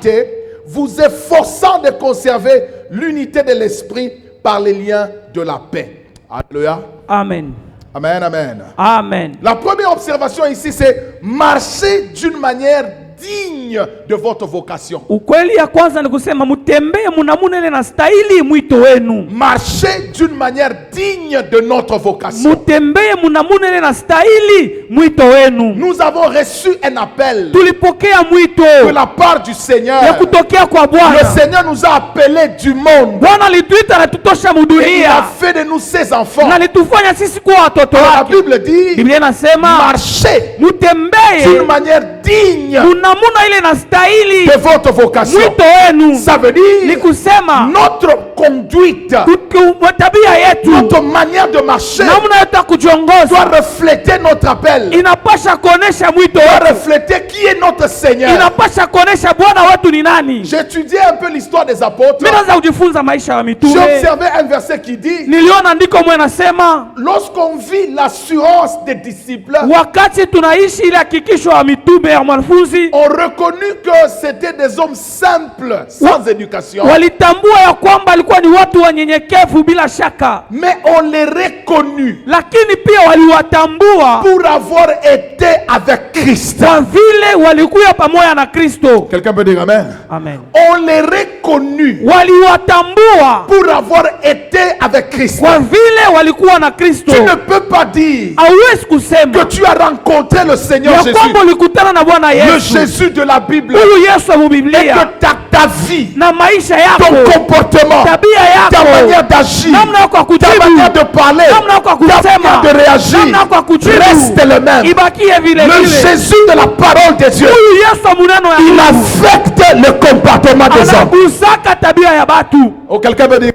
charité, vous efforçant de conserver l'unité de l'esprit par les liens de la paix. Alléluia. Amen. Amen, amen. Amen. La première observation ici, c'est marcher d'une manière digne de votre vocation. Ukweli ya kwanza ni kusema mutembee munamuna ile na stahili mwito wenu. Marcher d'une manière digne de notre vocation. Mutembee munamuna ile na stahili mwito wenu. Nous avons reçu un appel Tulipokea mwito de la part du Seigneur. ya kutokea kwa Bwana. Le Seigneur nous a appelés du monde. Bwana alituita na tutosha Et il a mudunia. fait de nous ses enfants. Na litufanya sisi kuwa watoto La wake. Bible dit, Biblia inasema marchez mutembee d'une manière digne munamuna ile na stahili de votre vocation. mwito wenu. Ça veut Ni dire kusema notre conduite, tabia yetu, notre manière de marcher namna yetu ya kujiongoza doit refléter notre appel, inapasha kuonesha mwito doit wetu, refléter qui est notre Seigneur. inapasha kuonesha Bwana wetu ni nani. J'ai étudié un peu l'histoire des apôtres. Mimi naanza kujifunza maisha ya J'ai mitume. observé un verset qui dit, Niliona andiko mwe nasema lorsqu'on vit l'assurance des disciples, wakati tunaishi ile hakikisho ya mitume ya wanafunzi, on reconnut que c'était des hommes simples, sans éducation. walitambua ya kwamba alikuwa ni watu wanyenyekevu bila shaka, Mais on les reconnut lakini pia waliwatambua pour avoir été avec Christ. kwa vile walikuwa pamoja na Kristo. Quelqu'un peut dire amen? Amen. On les reconnut Waliwatambua pour avoir été avec Christ. kwa vile walikuwa na Kristo. Tu ne peux pas dire Hauwezi que kusema tu as rencontré le Seigneur ya Jésus, kwamba ulikutana na Bwana le Yesu, Jésus de la Bible, huyu Yesu wa et Biblia, que ta vie, na maisha ton yako, comportement, tabia ta manière yako, d'agir, namna yako ya ta kujibu, manière de parler, namna yako ya ta manière kusema, de réagir namna yako ya kujibu reste le même. ibakie vile Le vile. Jésus de la parole de Dieu, Huyu Yesu wa muneno ya il Mungu affecte le comportement des hommes. anagusaka tabia ya batu. Oh, quelqu'un veut dire,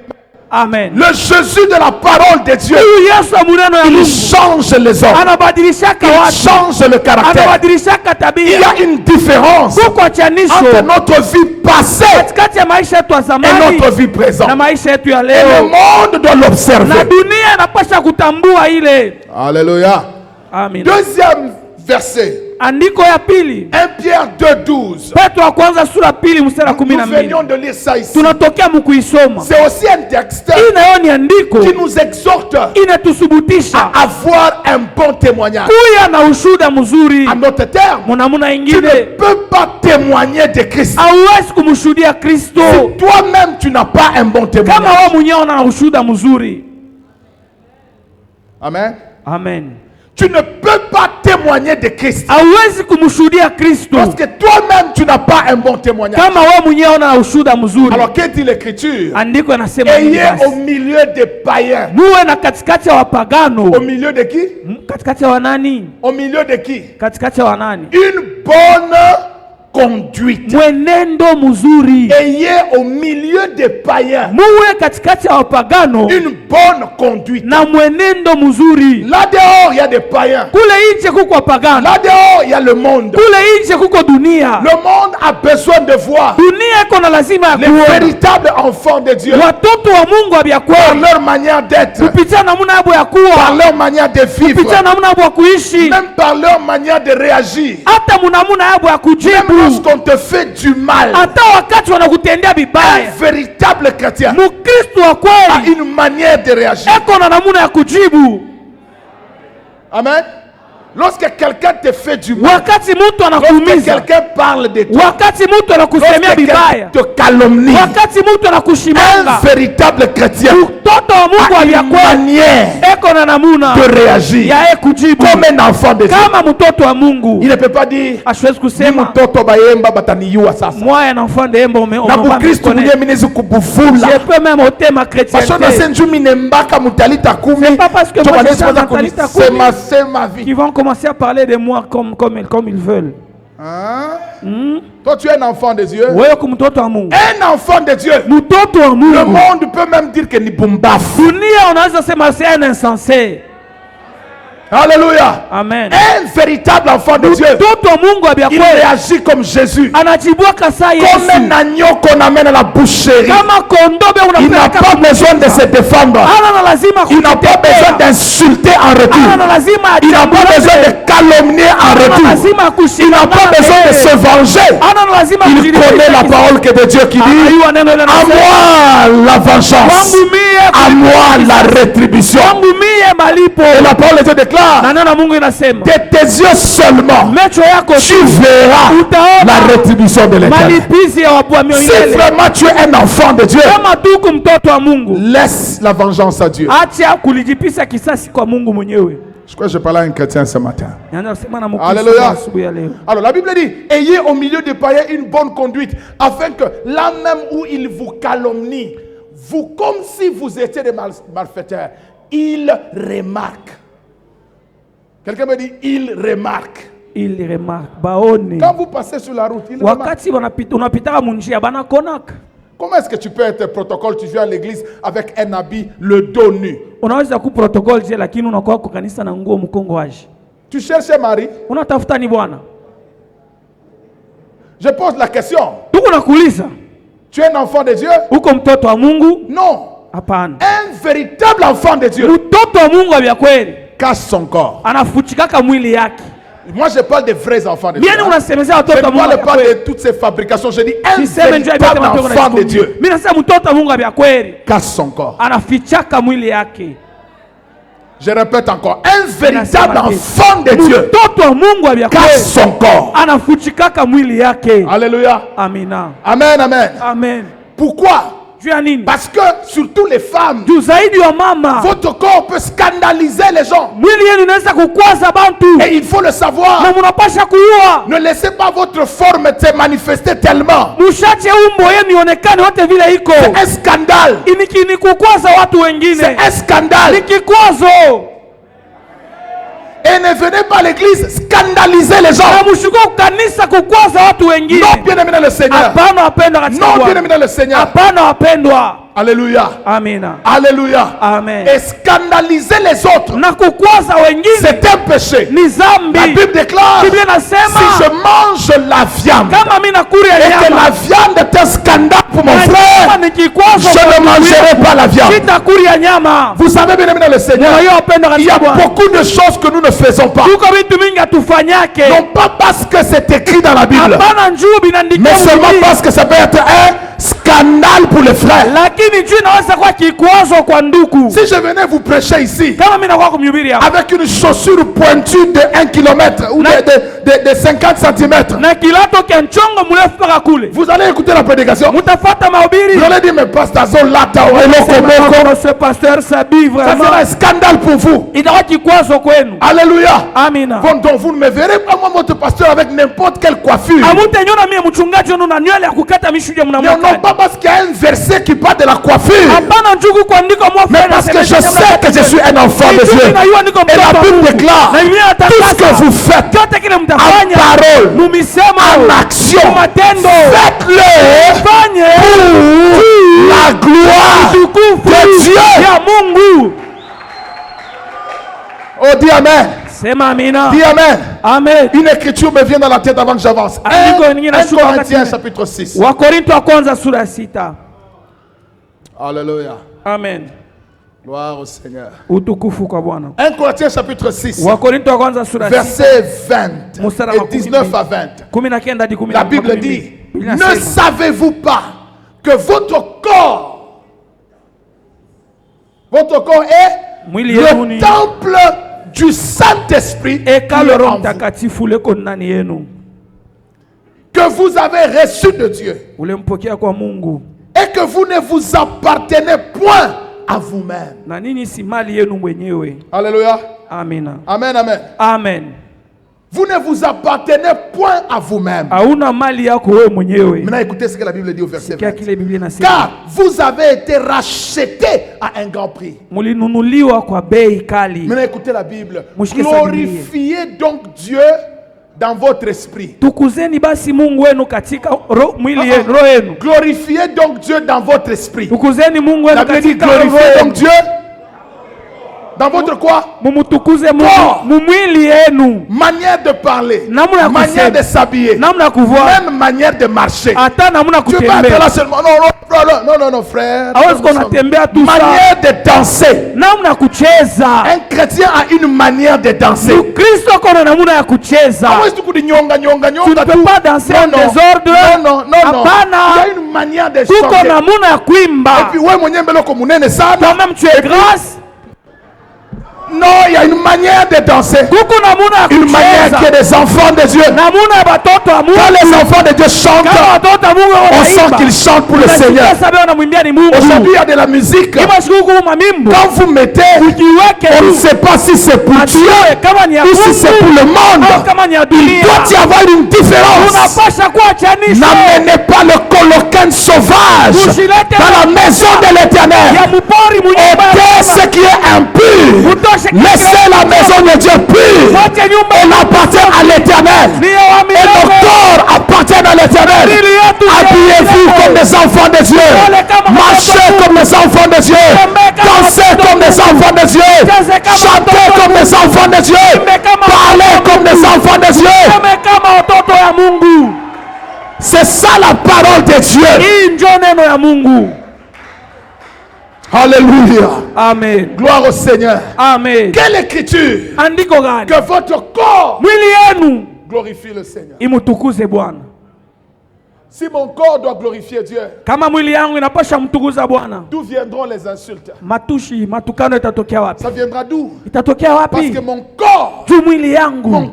Amen. le Jésus de la parole de Dieu, Huyu Yesu wa muneno ya il Mungu change les hommes, anabadilishaka il watu, change le caractère. anabadilishaka Il tabia. y a une différence Kuko chanisho entre notre vie passée katikati ya maisha yetu ya et zamani notre vie na présente. maisha yetu ya Et le leo, monde doit na l'observer. dunia inapasha kutambua ile. Alléluia. Amen. Deuxième verset, Andiko ya pili, 1 Pierre 2:12. Petro wa kwanza sura pili mstari wa Nous 12. venions de lire ça ici. Tunatokea mkuisoma. C'est aussi un texte Hii nayo ni andiko qui nous exhorte inatusubutisha à avoir un bon témoignage. kuya na ushuda mzuri. En d'autres termes, Mwanamuna tu ne ingine peux pas témoigner de Christ. hauwezi kumshuhudia Kristo Si toi-même tu n'as pas un bon kama témoignage. wewe mwenyewe una ushuda mzuri. Amen. Amen. Tu ne peux pas témoigner de Christ Hauwezi kumshuhudia Kristo parce que toi-même tu n'as pas un bon témoignage. kama wewe mwenyewe una ushuda mzuri. Alors que dit l'écriture? Andiko inasema nini Ayez basi? au milieu des païens. Muwe na katikati ya wapagano. Au milieu de qui? Katikati ya wanani? Au milieu de qui? Katikati ya wanani? Une bonne conduite. Mwenendo mzuri. Ayez au milieu des païens Muwe katikati ya wapagano une bonne conduite. na mwenendo mzuri. Là dehors, il y a des païens. Kule nje kuko wapagano. Là dehors, il y a le monde. Kule nje kuko dunia. Le monde a besoin de voir Dunia iko na lazima ya les kuona véritables enfants de Dieu watoto wa Mungu wa par kweli leur manière d'être, kupitia namna yao ya par kuwa, leur manière de vivre, kupitia namna yao ya kuishi, même par leur manière de réagir. hata namna yao ya Même kujibu, lorsqu'on te fait du mal, hata wakati wanakutendea un vibaya. véritable chrétien Mkristo wa a kweli une manière de réagir. eko na namna ya kujibu. Amen. Lorsque quelqu'un te fait du mal, Wakati mtu lorsque anakuumiza, quelqu'un parle de toi, wakati mtu anakusemea lorsque vibaya, quelqu'un te calomnie, wakati mtu un anakushimanga, véritable chrétien mtoto wa Mungu a wa une kweli manière eko na namna de réagir ya kujibu comme un enfant de Dieu. kama mtoto wa Mungu. Il ne peut pas dire Ashwezi ni kusema mtoto bayemba bataniyua sasa moya na enfant de embo na mukristo mwenye minezi kubufula je peux même ôter ma pasho na chrétienté senju minembaka mutalita kumi C'est pas parce que cho moi, banesi je suis baza en talita kumi. kunisema sema qui vie. vont commencer à parler de moi comme ils veulent. Hein? Toi tu es un enfant de Dieu. Wewe ku mtoto wa Mungu. Un enfant de Dieu. Mtoto wa Le Mungu. monde peut même dire que ni bumbafu. Dunia unaweza sema c'est un insensé. Alléluia. Amen. Un véritable enfant de Dieu, Mtoto wa Mungu il abiakweli réagit comme Jésus. anajibwaka saa Comme Yesu. un agneau qu'on amène à la boucherie. Kama kondoo be Il n'a unapeleka pas besoin de se défendre. ana lazima Il n'a pas besoin d'insulter en retour. ana lazima Il n'a pas besoin de calomnier en ana retour. lazima Il kushindana n'a pas besoin de se venger. ana lazima Il connaît la parole que de Dieu qui dit: Anajua neno ile à linasema, moi la vengeance, Wangu mie à moi la rétribution. wangu mie malipo. Et la parole de Dieu déclare: Na neno la Mungu inasema de tes yeux seulement macho yako tu verras utaona la rétribution de l'Éternel. malipizi ya wabwami Si milele. vraiment tu es un enfant de Dieu, Kama tuku mtoto wa Mungu, laisse la vengeance à Dieu. acha kulijipisa kisasi kwa Mungu mwenyewe. Je crois que je parle à un chrétien ce matin. Naanza kusema na Mkristo Alléluia. asubuhi ya leo. Alors la Bible dit: ayez au milieu des païens une bonne conduite, afin que là même où ils vous calomnient, vous, comme si vous étiez des malfaiteurs, ils remarquent. Quelqu'un me dit: ils remarquent. Il remarque baone Quand vous passez sur la route, ils remarquent. wakati unapitaka munjia banakonaka. Comment est-ce que tu peux être protocole? Tu viens à l'église avec un habit, le dos nu. Unaweza ku protocol je, lakini unakuwa kwa kanisa na nguo mkongo waje. Tu cherches un mari. Unatafuta ni bwana. Je pose la question: Tuko nakuuliza, tu es un enfant de Dieu? uko mtoto wa Mungu? Non. Hapana. Un véritable enfant de Dieu Mtoto wa Mungu abya kweli cache son corps. anafuchikaka mwili yake. Moi, je parle des vrais enfants de Dieu. Bieni unasemezea Je watoto wa ne Mungu. parle pas de toutes ces fabrications. Je dis un Siseme njoo véritable ibete matoko enfant de na Dieu Mimi nasema mtoto wa Mungu abya kweli cache son corps. anafichaka mwili yake. Je répète encore, un véritable enfant de Dieu Mtoto wa Mungu abya cache kweli son corps. anafuchikaka mwili yake. Alléluia. Amina. Amen, amen. Amen. Pourquoi? Juu ya nini? Parce que surtout les femmes, Juu zaidi wa mama, votre corps peut scandaliser les gens. mwili yenu inaweza kukwaza bantu. Et il faut le savoir. Na munapasha kujua. Ne laissez pas votre forme se manifester tellement. Mushache umbo yenu ionekane wote vile iko. C'est un scandale. Ni kukwaza watu wengine. C'est un scandale. Ni kikwazo. Et ne venez pas à l'église scandaliser les gens. Na mushuko kanisa kukwaza watu wengine. Non, bien-aimé dans le Seigneur. Hapana wapendwa katika Non, Bwana. bien-aimé dans le Seigneur. Hapana wapendwa. Alléluia. Amina. Alléluia. Amen. Et scandaliser les autres, Na kukwaza wengine c'est un péché. ni zambi. La Bible déclare: Biblia si inasema je mange la viande kama mimi nakula et que nyama la viande est un scandale pour mon na frère, nyama ni kikwazo, je ne mangerai pas la viande. sitakula nyama. Vous savez, bien-aimé dans le Seigneur, Moyo wapendwa il y a katika Bwana. beaucoup de choses que nous ne faisons pas. Tuko vitu mingi atufanyake. Non pas parce que c'est écrit dans la Bible, Hapana njuu binaandikwa mais seulement Biblia. parce que ça peut être un scandale pour les frères. Lakini juu inaweza kuwa kikwazo kwa ndugu. Si je venais vous prêcher ici Kama mimi nakuwa kumhubiri hapa avec une chaussure pointue de 1 km ou de 50 cm, na kilato kia nchongo mrefu mpaka kule, vous allez écouter la prédication. mutafuata mahubiri. Vous allez dire: mais pasteur Zolata, Ce pasteur Sabi ça vraiment sera un scandale pour vous. itakuwa kikwazo kwenu. Alléluia. Amina. Bon, donc vous ne me verrez pas moi votre pasteur avec n'importe quelle coiffure. Amutanyona mimi mchungaji wenu na nywele ya kukata mishuja Non, mnamwaka. non, pas parce qu'il y a un verset qui parle de la coiffure, Hapana njugu kuandika mwa mais parce que je sais que je suis un enfant de Dieu. Et la Bible déclare: tout ce que vous faites kyote kile en mtafanya parole, mumisemo en action, matendo faites-le fanye pour la gloire tukufu de Dieu. ya Mungu. Oh, dis amen. Sema amina. Dis amen. Amen. Une écriture me vient dans la tête avant que j'avance. 1 Corinthiens chapitre 6. Wakorinto wa kwanza sura 6. Alléluia. Amen. Gloire au Seigneur. Utukufu kwa Bwana. 1 Corinthiens chapitre 6. Wakorinto wa kwanza sura 6. Verset 20 Mstari et wa 19 à 20. 19 hadi 10. La Bible dit: ne savez-vous pas que votre corps est Mwili yenu le ni temple du Saint-Esprit qui est hekalu en Roho vous, Mtakatifu leko ndani yenu, que vous avez reçu de Dieu, ulempokea kwa Mungu, et que vous ne vous appartenez point à vous-même. na nini si mali yenu mwenyewe. Alléluia. Amina. Amen, amen. Amen. Vous ne vous appartenez point à vous-même. Hauna mali yako wewe mwenyewe. Maintenant, écoutez ce que la Bible dit au verset Sikia 20. kile Biblia inasema. Car vous avez été rachetés à un grand prix. Mulinunuliwa kwa bei kali. Maintenant, écoutez la Bible. Mushike Glorifiez donc Dieu dans votre esprit. Tukuzeni basi Mungu wenu katika mwili yenu, roho yenu. Glorifiez donc Dieu dans votre esprit. Tukuzeni Mungu La wenu Bible dit katika roho glorifiez donc yenu. Dieu. Dans votre quoi? mumutukuze Corps. Mungu mumwili yenu, Manière de parler, namna ya manière kusema, de s'habiller, namna ya kuvaa, même manière de marcher. hata namna Tu peux être là kutembea. seulement. Non, frère. Hawezi kuwa unatembea tu sawa. Manière de danser. Namna ya kucheza. Un chrétien a une manière de danser. Mkristo kona namna ya kucheza. Hawezi tu kunyonga nyonga Tu nyonga ne tu. peux pas danser en Non. désordre. Non. Hapana. Il y a une manière de Tuko chanter. namna ya Et kuimba. puis ouais, mon yembelo comme munene sana. Toi-même tu es grâce. Non, il y a une manière de danser. Kuko namna ya Une manière qui kucheza. est des enfants de Dieu. Namna ya batoto wa Mungu. Quand les enfants de Dieu chantent, Kama watoto wa Mungu on sent wanaimba. qu'ils chantent pour le Seigneur. Sababu wanamwimbia ni Mungu. Aujourd'hui, il y a de la musique. Kama siku kuma mimbo. Quand vous mettez, on ne sait pas si c'est pour Dieu Kama ni ya ou si c'est pour le monde. kama ni ya Il dunia. doit y avoir une différence. Unapasha kuachanisha. N'amenez pas le coloquin sauvage dans la maison de l'Éternel. Ya mupori Ôtez ce qui est impur. Laissez la maison de Dieu pure. Elle appartient à l'Éternel. Et nos corps appartiennent à l'Éternel. Habillez-vous comme des enfants de Dieu. Marchez comme des enfants de Dieu. Dansez comme des enfants de Dieu. Chantez comme des enfants de Dieu. Parlez comme des enfants de Dieu. C'est ça la parole de Dieu. Alléluia. Amen. Gloire au Seigneur. Amen. Quelle écriture? Andiko gani? Que votre corps Mwili yenu glorifie le Seigneur. imutukuze Bwana. Si mon corps doit glorifier Dieu, Kama mwili yangu inapasha mtukuza Bwana, d'où viendront les insultes? matushi, matukano itatokea wapi? Ça viendra d'où? Itatokea Parce wapi? que mon corps, Juu mwili yangu,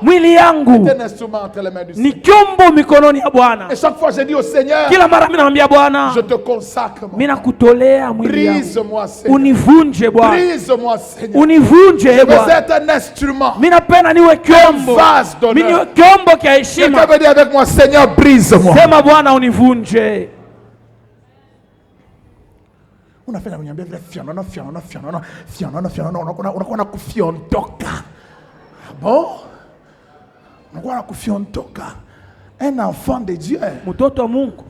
mwili yangu est un instrument entre les mains du ni Seigneur. kyombo mikononi ya Bwana. Et chaque fois je dis au Seigneur, Kila mara mimi namwambia Bwana, je te consacre. mimi nakutolea mwili yangu. Brise-moi, Seigneur. Univunje Bwana. Brise-moi, Seigneur. Univunje Je veux Bwana. être un instrument. Mimi napenda niwe kyombo. Vase d'honneur. Mimi niwe kyombo kia Quelqu'un heshima. veut dire avec moi, Seigneur, brise-moi. Sema Bwana univunje. Unafanya mnyambia vile fionona unakuwa na kufiondoka. Bon? Unakuwa na kufiondoka. Un enfant de Dieu. Mtoto wa Mungu.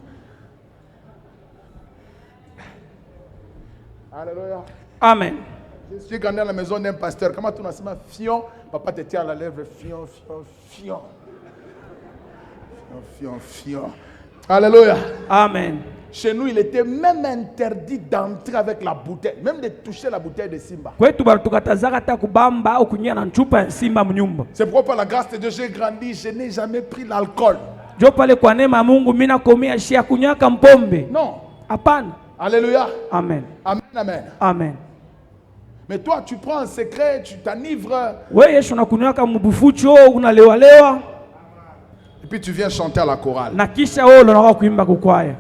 Alléluia. Amen. Je suis grandi à la maison d'un pasteur. Comment tu n'as pas fion? Papa te tient à la lèvre. Fion. Alléluia. Amen. Chez nous, il était même interdit d'entrer avec la bouteille, même de toucher la bouteille de Simba. Kwetu balitukatazaka hata kubamba au kunyia na chupa ya Simba mnyumba. C'est pourquoi par la grâce de Dieu, j'ai grandi, je n'ai jamais pris l'alcool. Jo pale kwa neema ya Mungu mimi nakomea shia kunyaka mpombe. Non. Hapana. Alléluia. Amen. Amen. Amen. Mais toi, tu prends un secret, tu t'enivres. Wewe Yesu unakunyaka mbufucho, unalewa. Et puis tu viens chanter à la chorale. Na kisha wewe unaanza kuimba kukwaya.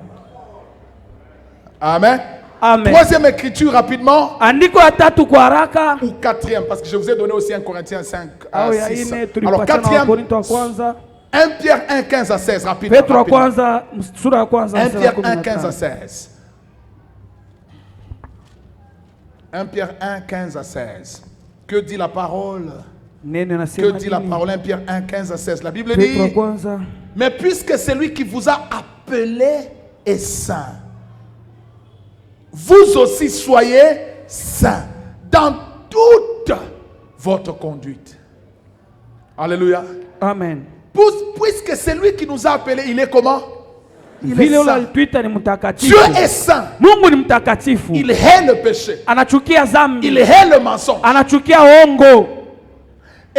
Amen. Amen. Troisième écriture rapidement. Andiko ya tatu kwa haraka. Ou quatrième, parce que je vous ai donné aussi 1 Corinthiens 5 à 6. Alors Alors quatrième, Korinto wa kwanza. 1 Pierre 1, 15 à 16, rapidement. Petro wa kwanza sura ya kwanza 1 Pierre 1, 15 à 16. 1 Pierre 1, 15 à 16. Que dit la parole? Que dit la parole? 1 Pierre 1, 15 à 16. La Bible dit, mais puisque celui qui vous a appelé est saint, vous aussi soyez saints dans toute votre conduite. Alléluia. Amen. Puisque celui qui nous a appelés, il est comment? Il est Vile saint. alituita ni mtakatifu. Dieu est saint. Mungu ni mtakatifu. Il hait le péché. Anachukia dhambi. Il hait le mensonge. Anachukia ongo.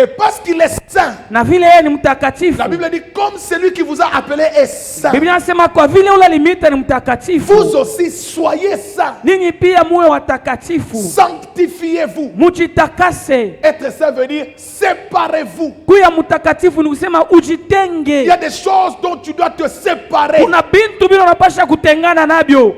Et parce qu'il est saint, na vile yeye ni mtakatifu. La Bible dit comme celui qui vous a appelé est saint. Biblia inasema kwa vile ule alimita ni mtakatifu. Vous aussi soyez saints. Ninyi pia muwe watakatifu. Sanctifiez-vous. Mujitakase. Être saint veut dire séparez-vous. Kuya mtakatifu ni kusema ujitenge. Il y a des choses dont tu dois te séparer. Kuna bintu bila unapasha kutengana nabyo.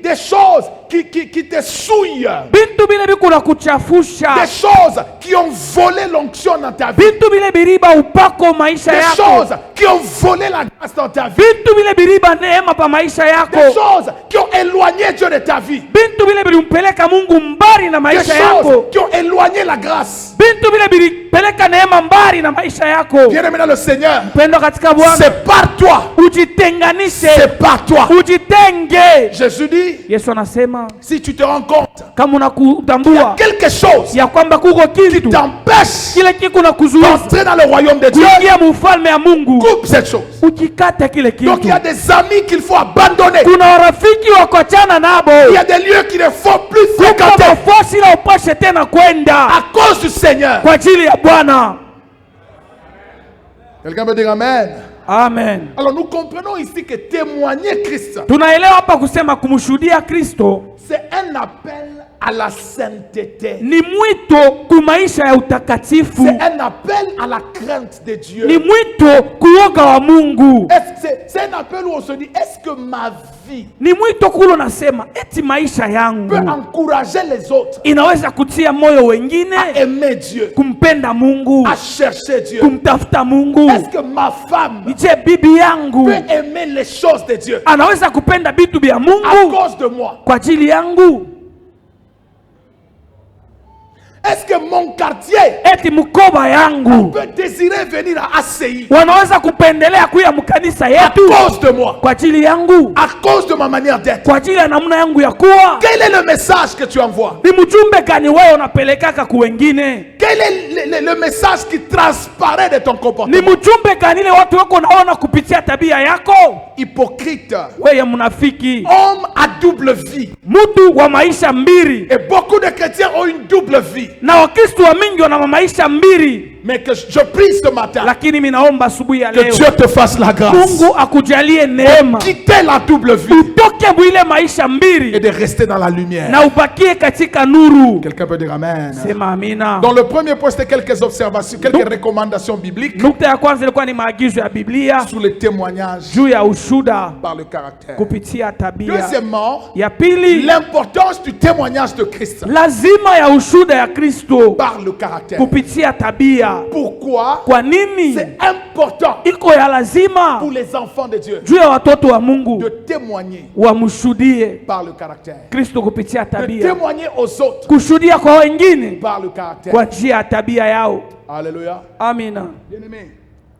Des choses qui te souillent. Bintu bile bikuna kuchafusha. Des choses qui ont volé l'onction dans ta vie. Bintu bile biriba upako maisha yako. Des choses qui ont volé la grâce dans ta vie. Bintu bile biriba neema pa maisha yako. Des choses qui ont éloigné Dieu de ta vie. Bintu bile bilimpeleka Mungu mbali na maisha yako. Des choses qui ont éloigné la grâce. Bintu bile bilipeleka neema mbali na maisha yako. Bien-aimé dans le Seigneur. Mpendo katika Bwana. Sépare-toi. Ujitenganishe. Sépare-toi. Ujitenge. Jésus Jésus dit, Yesu anasema si tu te rends compte, kama il y a unakutambua quelque chose ya kwamba kuko qui kitu t'empêche kile kiko na kuzuia d'entrer dans le royaume de Dieu, kuingia mufalme ya Mungu, coupe cette chose. ukikata kile Donc il kitu. y a des amis qu'il faut abandonner. Kuna warafiki wa kuachana nabo, Il y a des lieux qu'il ne faut plus kuko fréquenter mafosi na upashe tena kwenda à cause du Seigneur. kwa ajili ya Bwana. Quelqu'un peut dire Amen. Amen. Alors nous comprenons ici que témoigner Christ, Tunaelewa hapa kusema kumshuhudia Kristo c'est un appel à la sainteté. ni mwito ku maisha ya utakatifu, C'est un appel à la crainte de Dieu. ni mwito kuoga wa Mungu, C'est un appel où on se dit, est-ce que ma vie ni mwito kulo nasema eti maisha yangu peut encourager les autres inaweza kutia moyo wengine à aimer Dieu, kumpenda Mungu, à chercher Dieu? kumtafuta Mungu. Est-ce que ma femme Je bibi yangu peut aimer les choses de Dieu anaweza kupenda vitu vya à Mungu cause de moi? kwa ajili yangu? Est-ce que mon quartier Eti mkoba yangu peut désirer venir à ACI wanaweza kupendelea kuya mkanisa à yetu cause de moi, kwa ajili yangu, à cause de ma manière d'être? kwa ajili ya namna yangu ya kuwa? Quel est le message que tu envoies? Ni mjumbe gani wewe unapelekaka ku wengine? Quel est le message qui transparaît de ton Ni comportement? mjumbe gani ile watu wako naona kupitia tabia yako? Hypocrite, Wewe mnafiki, homme à double vie. mtu wa maisha mbili, Et beaucoup de chrétiens ont une double vie. na Wakristo wa mingi wana maisha mbili. Mais que je prie ce matin Lakini mimi naomba asubuhi ya que leo Dieu te fasse la grâce. Mungu akujalie neema Quitter la double vie utoke mwile maisha et mbili de rester dans la lumière. na ubakie katika nuru. Quelqu'un peut dire Amen. Sema amina. Dans le premier point, c'était quelques observations, quelques recommandations bibliques Nukta ya kwanza ilikuwa ni maagizo ya Biblia sur le témoignage juu ya ushuda par le caractère. kupitia tabia. Deuxièmement, Ya pili, l'importance du témoignage de Christ lazima ya ushuda ya Kristo par le caractère. kupitia tabia. Pourquoi? Kwa nini C'est important iko ya lazima pour les enfants de Dieu juu ya watoto wa Mungu de témoigner wamshuhudie par le caractère, Kristo kupitia de tabia, témoigner aux autres kushuhudia kwa wengine par le caractère. kwa njia ya tabia yao. Alléluia. Amina. Bien-aimés,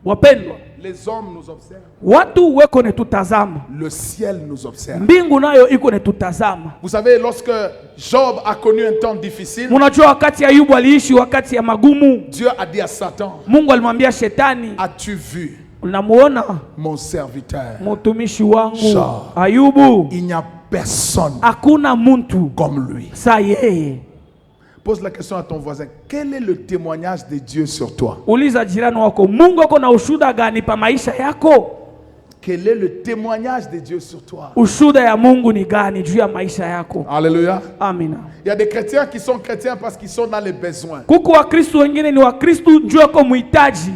Wapendwa, les hommes nous observent, watu weko netutazama, le ciel nous observe. mbingu nayo iko netutazama. Vous savez, lorsque Job a connu un temps difficile, Munajua wakati Ayubu aliishi wakati ya magumu, Dieu a dit à Satan, Mungu alimwambia Shetani, as-tu vu unamuona mon serviteur? mtumishi wangu Jean. Ayubu? Il n'y a personne Hakuna muntu comme lui. sa yeye. Pose la question à ton voisin. Quel est le témoignage de Dieu sur toi? Uliza jirani wako, Mungu ako na ushuda gani pa maisha yako? Quel est le témoignage de Dieu sur toi? Ushuda ya Mungu ni gani juu ya maisha yako? Alléluia. Amina. Il y a des chrétiens qui sont chrétiens parce qu'ils sont dans les besoins. Kuko Wakristo wengine ni Wakristo juu yako muhitaji,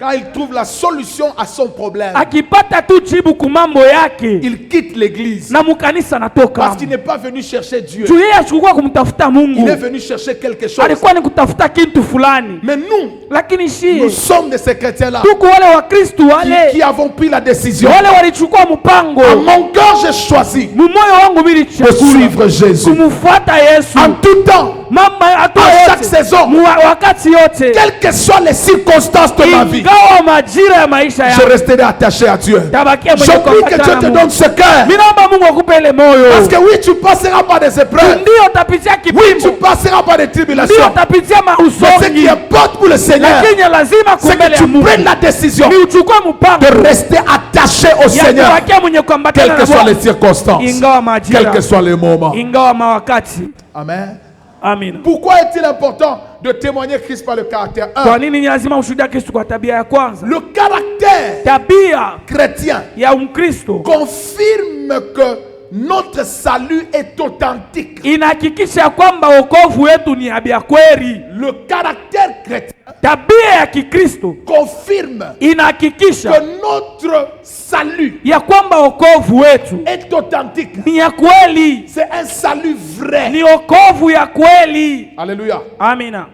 Quand il trouve la solution à son problème, akipata tu jibu kumambo yake il quitte l'église na mukanisa natoka, parce qu'il n'est pas venu chercher Dieu. juu yeye achukua kumtafuta Il Mungu, est venu chercher quelque chose. alikuwa ni kutafuta kitu fulani. Mais nous, Lakini nous shie sommes de ces chrétiens-là tuko wale Wakristo wale qui avons pris la décision. wale walichukua mpango, À mon cœur, j'ai choisi mumoyo wangu de bilichukua suivre Jésus. kumfuata Yesu En tout temps, mama hatua à chaque yote, saison, wakati yote, quelles que soient les circonstances de ma vie, ingawa majira ya maisha je yangu resterai attaché à Dieu. tabakia Je mwenye prie que kuambatana Dieu na te Mungu. donne ce cœur. Mimi naomba Mungu akupe ile moyo. Parce que oui, tu passeras par des épreuves. Ndio utapitia Oui, tu kipimo, passeras par des ndio tribulations. utapitia Mais ce qui mausongi, importe pour le Seigneur, lakini lazima c'est kumbele que ya tu Mungu prennes la décision ni uchukue mpango de rester attaché au ya Seigneur, kubakia mwenye quelles kuambatana que na soient les Bwana, circonstances, ingawa quels que majira, soient les moments. ingawa mawakati. Amen. Amina. Pourquoi est-il important de témoigner Christ par le caractère? Kwa nini ni lazima ushuhudia Kristo kwa tabia ya kwanza? Le caractère Tabia chrétien ya Mkristo confirme que notre salut est authentique. inahakikisha kwamba wokovu wetu ni ya kweli. Le caractère chrétien Tabia ya Kikristo confirme inahakikisha que notre salut ya kwamba wokovu wetu est authentique. ni ya kweli, C'est un salut vrai. ni wokovu ya kweli. Alléluia. Amina.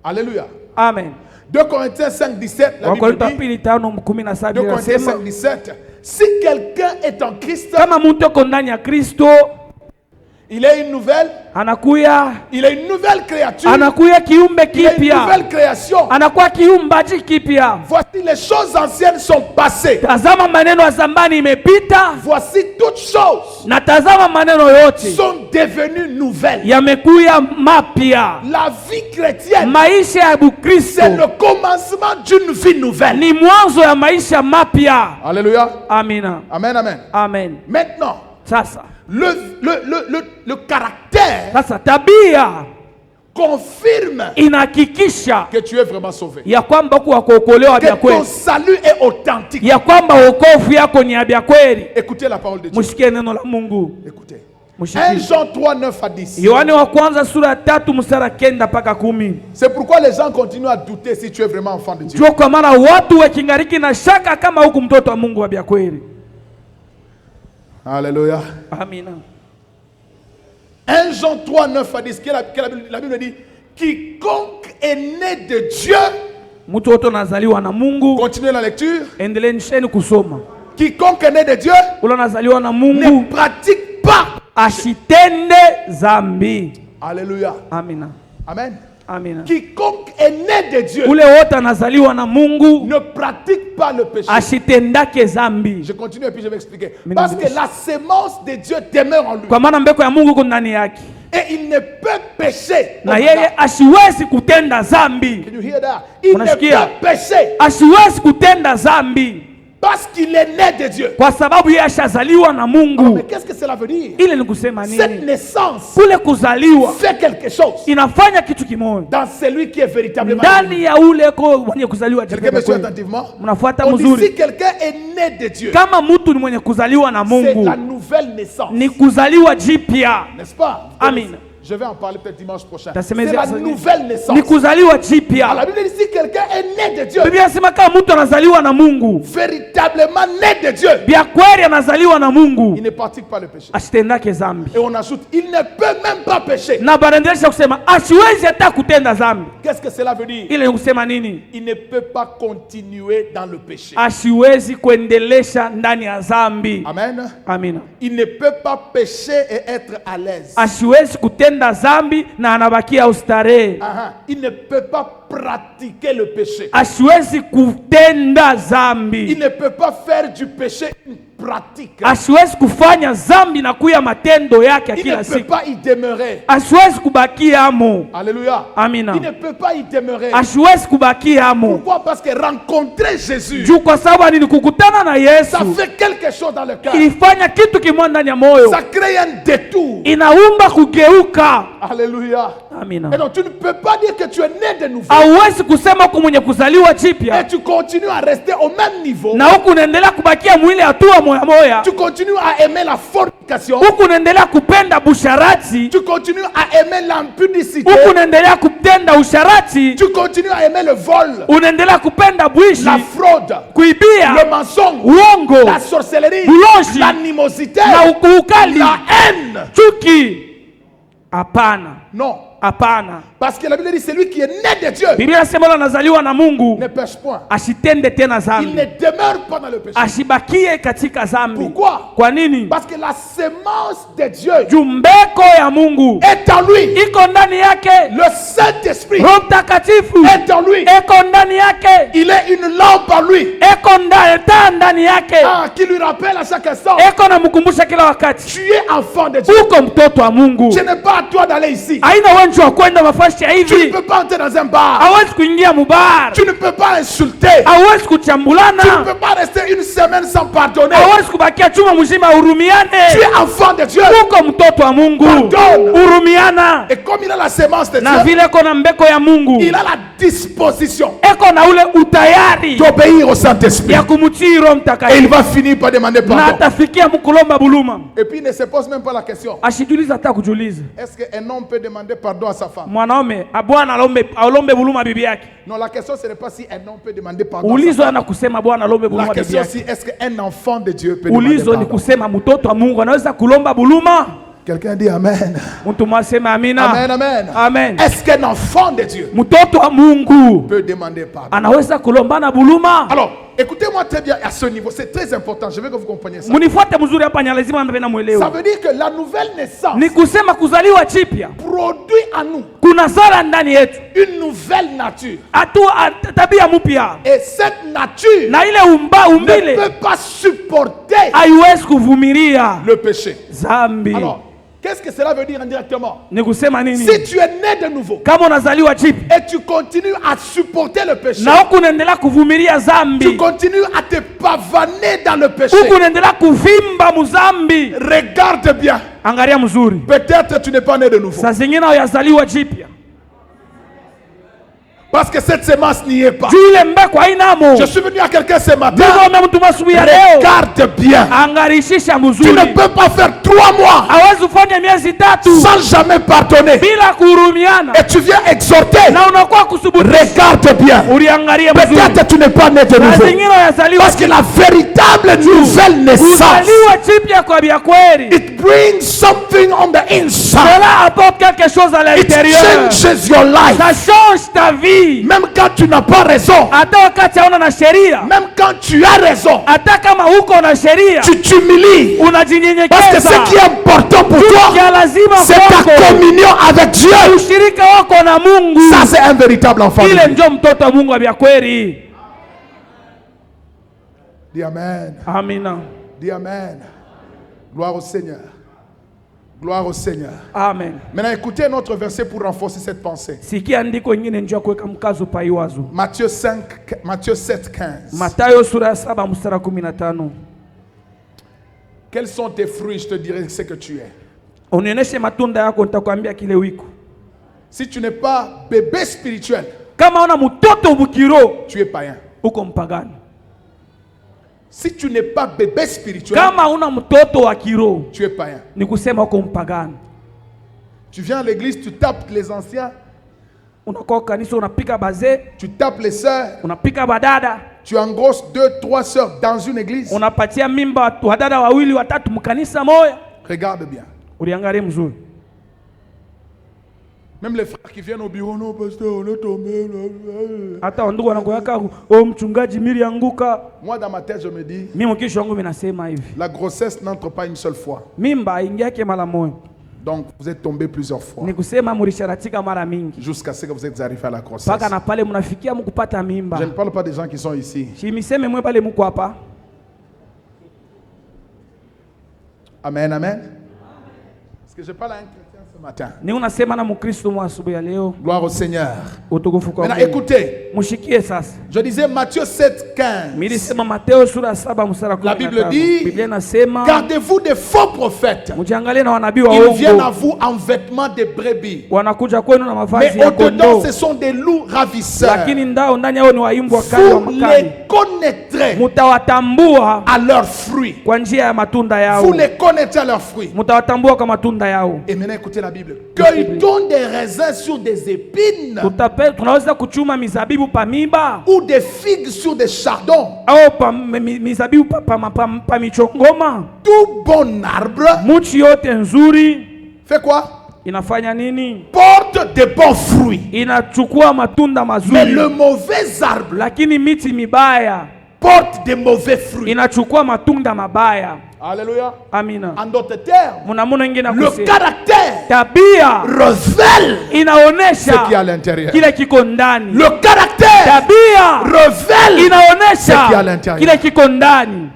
Alléluia. Amen. 2 Corinthiens 5, 17, la Bible Wakorintho wa dit, pili 5:17 2 Corinthiens inasema 5, 17, si quelqu'un est en Christ, kama mtu yuko ndani ya Kristo, Il est une nouvelle. anakuya Il est une nouvelle créature. anakuya kiumbe Il est une kipya, nouvelle création. anakuwa kiumbaji kipya. Voici les choses anciennes sont passées. Tazama maneno ya zamani imepita, Voici toutes choses na tazama maneno yote sont devenues nouvelles. yamekuya mapya. La vie chrétienne, Maisha ya Bukristo c'est le commencement d'une vie nouvelle. ni mwanzo ya maisha mapya. Alléluia. Amina, Amen, amen. amen. Maintenant, Sasa le caractère sasa tabia confirme inahakikisha que tu es vraiment sauvé. ya kwamba kuwa kuokolewa Que vya ton kweli, salut est authentique. ya kwamba wokovu yako ni ya vya kweli. Écoutez la parole de Dieu. Mushikie neno la Mungu. Écoutez. 1 Mushikie. Jean 3, 9 à 10. Yohane wa kwanza sura ya 3 mstari 9 mpaka 10. C'est pourquoi les gens continuent à douter si tu es vraiment enfant de Dieu. Jua kwa maana watu wakingariki na shaka kama huku mtoto wa Mungu wa vya kweli. Alléluia. Amina. 1 Jean 3, 9 à 10. La Bible dit, quiconque est né de Dieu, Mtu wote anazaliwa na Mungu. continuez la lecture, Endeleeni kusoma. quiconque est né de Dieu Ule anazaliwa na ne Mungu pratique pas. asitende zambi. Alléluia. Amina. Amen. Amina. Quiconque est né de Dieu Ule wote anazaliwa na Mungu ne pratique pas le péché. asitendake zambi. Je continue et puis je vais expliquer. Mais Parce nous- que la sémence de Dieu demeure en lui. Kwa maana mbeko ya Mungu iko ndani yake, Et il ne peut pécher. na yeye asiwezi kutenda zambi. Can you hear that? Il ne Unasikia? peut pécher Asiwezi kutenda zambi parce qu'il est né de Dieu. kwa sababu yeye ashazaliwa na Alors, Mungu. mais qu'est-ce que cela veut dire? Ile ni kusema Cette nini? naissance Kule kuzaliwa fait quelque chose inafanya kitu kimoja dans celui qui est véritablement né. ndani ya ule ko mwenye kuzaliwa. Quelqu'un me suit attentivement? Mnafuata On dit mzuri. si quelqu'un est né de Dieu, Kama mtu ni mwenye kuzaliwa na c'est Mungu, la nouvelle naissance. ni kuzaliwa jipya. N'est-ce pas? Amen. Je vais en parler peut-être dimanche prochain. C'est Tasemezea la sasa. nouvelle naissance. Ni kuzaliwa Alors, jipya. la Bible dit si quelqu'un est né de Dieu, Biblia inasema kama mtu anazaliwa na Mungu, véritablement né de Dieu, vya kweli anazaliwa na il Mungu, ne pratique pas le péché. asitendake zambi. Et on ajoute, il ne peut même pas pécher. Na banaendelea kusema asiwezi hata kutenda zambi. Qu'est-ce que cela veut dire? Ile ni kusema nini? Il ne peut pas continuer dans le péché. Asiwezi kuendelesha ndani ya zambi. Amen. Amina. Il ne peut pas pécher et être à l'aise. Asiwezi kutenda zambi na anabakia ustarehe. Il ne peut pas pratiquer le péché. Asiwezi kutenda Il zambi. ne peut pas faire du péché une pratique. Asiwezi kufanya zambi na kuya matendo yake ya Il ne kila peut siku. pas y demeurer. Asiwezi kubakia amo. Alléluia. Amina. Il ne peut pas y demeurer. Asiwezi kubakia amo. Pourquoi? Parce que rencontrer Jésus, Juu kwa sababu ni kukutana na Yesu ça fait quelque chose dans le cœur. ilifanya kitu kimoja ndani ya moyo, Ça crée un détour. inaumba kugeuka. Alléluia. Amina. Et donc tu ne peux pas dire que tu es né de nouveau. Hauwezi kusema huku mwenye kuzaliwa Et jipya tu continues à rester au même niveau. na huku unaendelea kubakia mwili hatua moya moya, Tu continues à aimer la fornication. huku unaendelea kupenda busharati, Tu continues à aimer l'impudicité. huku unaendelea kutenda usharati, Tu continues à aimer le vol, unaendelea kupenda bwishi, la fraude, le kuibia, mensonge, uongo, la sorcellerie, Ulozi. l'animosité, na ukali, la haine. chuki. Hapana, Non. hapana. Parce que la Bible dit celui qui est né de Dieu Biblia inasema yule anazaliwa na Mungu ne pêche point. asitende tena Il zambi, ne demeure pas dans le péché. asibakie katika zambi. Pourquoi? Kwa nini? Parce que la sémence de Dieu Jumbeko ya Mungu est en lui. iko ndani yake, Le Saint-Esprit Roho Mtakatifu est en lui. eko ndani yake, Il est une lampe en lui. eko taa ndani yake, Qui lui rappelle à chaque instant, eko namkumbusha kila wakati tu es enfant de Dieu. uko mtoto wa Mungu. Ce n'est pas à toi d'aller ici. Haina wenji wa kwenda mafasi ya Tu ne hivi, peux pas entrer dans un bar. hawezi kuingia mubar, Tu ne peux pas insulter. hawezi Tu ne kuchambulana, peux pas rester une semaine sans pardonner. hawezi kubakia chuma mzima Tu urumiane. es enfant de Dieu. Uko mtoto wa Mungu, Pardonne. urumiana. Et comme il a la sémence de Na Dieu, vile eko na mbeko ya Mungu, il a la disposition eko na ule utayari d'obéir au Saint-Esprit. ya kumtii Roho Et il Mtakatifu, va finir par demander na pardon. atafikia mkulomba buluma. Et puis il ne se pose même pas la question. Ashijuliza hata kujuliza Est-ce qu'un homme peut demander pardon à sa femme? mwanaume Bwana alombe buluma bibi yake. Non, la question ce n'est pas si un homme peut demander pardon à sa Ulizo femme. ana kusema Bwana alombe La buluma bibi question yake. c'est est-ce qu'un enfant de Dieu peut demander Ulizo ni pardon? kusema mtoto wa Mungu anaweza kulomba buluma. Quelqu'un dit Amen. Mtu mwaseme amina. Amen, amen. Amen. Est-ce qu'un enfant de Dieu Mtoto wa Mungu peut demander pardon? anaweza kulombana buluma? Alors, écoutez-moi très bien à ce niveau, c'est très important, je veux que vous compreniez ça. Munifuate mzuri hapa, ni lazima mpena mwelewe. Ça veut dire que la nouvelle naissance Ni kusema kuzaliwa chipya produit en nous kuna zara ndani yetu, une nouvelle nature. tabia mpya, Et cette nature na ile ne umbile peut pas supporter haiwezi kuvumilia le péché. zambi. Alors, qu'est-ce que cela veut dire indirectement? Ni kusema nini? Si tu es né de nouveau Kama unazaliwa chipya et tu continues à supporter le péché, na huku unaendelea kuvumilia tu zambi, continues à te pavaner dans le péché, huku unaendelea kuvimba muzambi, regarde bien. angalia mzuri, Peut-être tu n'es pas né de nouveau. saa zingine huyazaliwa chipya Parce que cette semence n'y est pas. juu ile mbeko hainamo. Je suis venu à quelqu'un ce matin. Ndio mtu masubuhi ya leo, Regarde bien. angarishisha Tu mzuri. ne peux pas faire 3 mois Hawezi kufanya miezi 3 sans jamais pardonner. bila kuhurumiana, Et tu viens exhorter. na unakuwa kusubutisha. Regarde bien. Uliangalia mzuri, Peut-être tu n'es pas né de saa nouveau. zingine huyazaliwa Parce que la véritable nouvelle naissance, kuzaliwa chipya kwa vya kweli, it brings something on the inside. cela apporte quelque chose à It l'intérieur. changes your life. Ça change ta vie. Même quand tu n'as pas raison, Hata wakati hauna na sheria, même quand tu as raison, hata kama huko na sheria, tu t'humilies. Parce que unajinyenyekeza. ce qui est important pour toi, Ya lazima c'est ta kwako communion avec Dieu. ushirika wako na Mungu. Ça, c'est un véritable enfant de Ile Dieu. ndio mtoto wa Mungu wa vya kweli. Dis Amen. Amina. Dis Amen. Gloire au Seigneur. Gloire au Seigneur. Amen. Maintenant, écoutez un autre verset pour renforcer cette pensée. Sikia andiko ingine njoo kuweka mkazo pa iwazo. Matthieu 7:15. Mathayo sura ya 7 mstari 15. Quels sont tes fruits? Je te dirai ce que tu es. Unionyeshe matunda yako nitakwambia kile wiko. Si tu n'es pas bébé spirituel, Kama una mtoto bukiro, tu es païen. uko mpagani. Si tu n'es pas bébé spirituel, Kama una mtoto wa kiro, tu es païen. ni kusema uko mpagani. Tu viens à l'église, tu tapes les anciens, Unakuwa kanisa unapika bazee, tu tapes les sœurs, unapika badada, tu engrosses 2, 3 sœurs dans une église. unapatia mimba wadada wawili watatu mkanisa moja. Regarde bien. Uliangalie mzuri. Même les frères qui viennent au bureau, non, pasteur, on est tombé. Hata ndugu wanakoyaka, oh mchungaji mili anguka. Moi, dans ma tête, je me dis, Mimi mkisho wangu minasema hivi. la grossesse n'entre pas une seule fois. Mimba ingiake mara moja. Donc, vous êtes tombé plusieurs fois. Ni kusema mulisharatika mara mingi. Jusqu'à ce que vous êtes arrivé à la grossesse. Paka na pale mnafikia mkupata mimba. Je ne parle pas des gens qui sont ici. Shimiseme mwe pale mko hapa. Amen, amen. Parce que je parle à un chrétien ce matin. Ni unasema na Mkristo mwa asubuhi ya leo. Gloire au Seigneur. Utukufu kwa Maintenant, Mungu. écoutez. Mushikie sasa. Je disais Matthieu 7:15. Milisema Mateo sura 7 mstari 15. La Bible dit, Biblia inasema, gardez-vous des faux prophètes. mjiangalie na wanabii wa Ils viennent à uongo. vous en vêtements de brebis. Wanakuja kwenu na Mais mavazi ya au-dedans, kondoo. ce sont des loups ravisseurs. Lakini ndani yao ni waimbu wakali wa Vous makali. les connaîtrez Mutawatambua à leurs fruits. kwa njia ya matunda yao. Vous les connaîtrez à leurs fruits. Mutawatambua kwa matunda yao. Et maintenant, écoutez la Bible. Qu'ils donnent des raisins sur des épines Tunaweza kuchuma mizabibu pa miba ou des figues sur des chardons. au mizabibu pa michongoma. Tout bon arbre Muchi yote nzuri fait quoi? inafanya nini? Porte de bons fruits. Inachukua matunda Mais mazuri. le mauvais arbre Lakini miti mibaya porte de mauvais fruits. inachukua matunda mabaya. Alléluia. Amina. En d'autres termes, Munamuna ingine le kusema caractère tabia révèle ce inaonesha qui est à l'intérieur. kile kiko ndani. Le caractère Tabia révèle ce qui est à inaonesha l'intérieur. kile kiko ndani.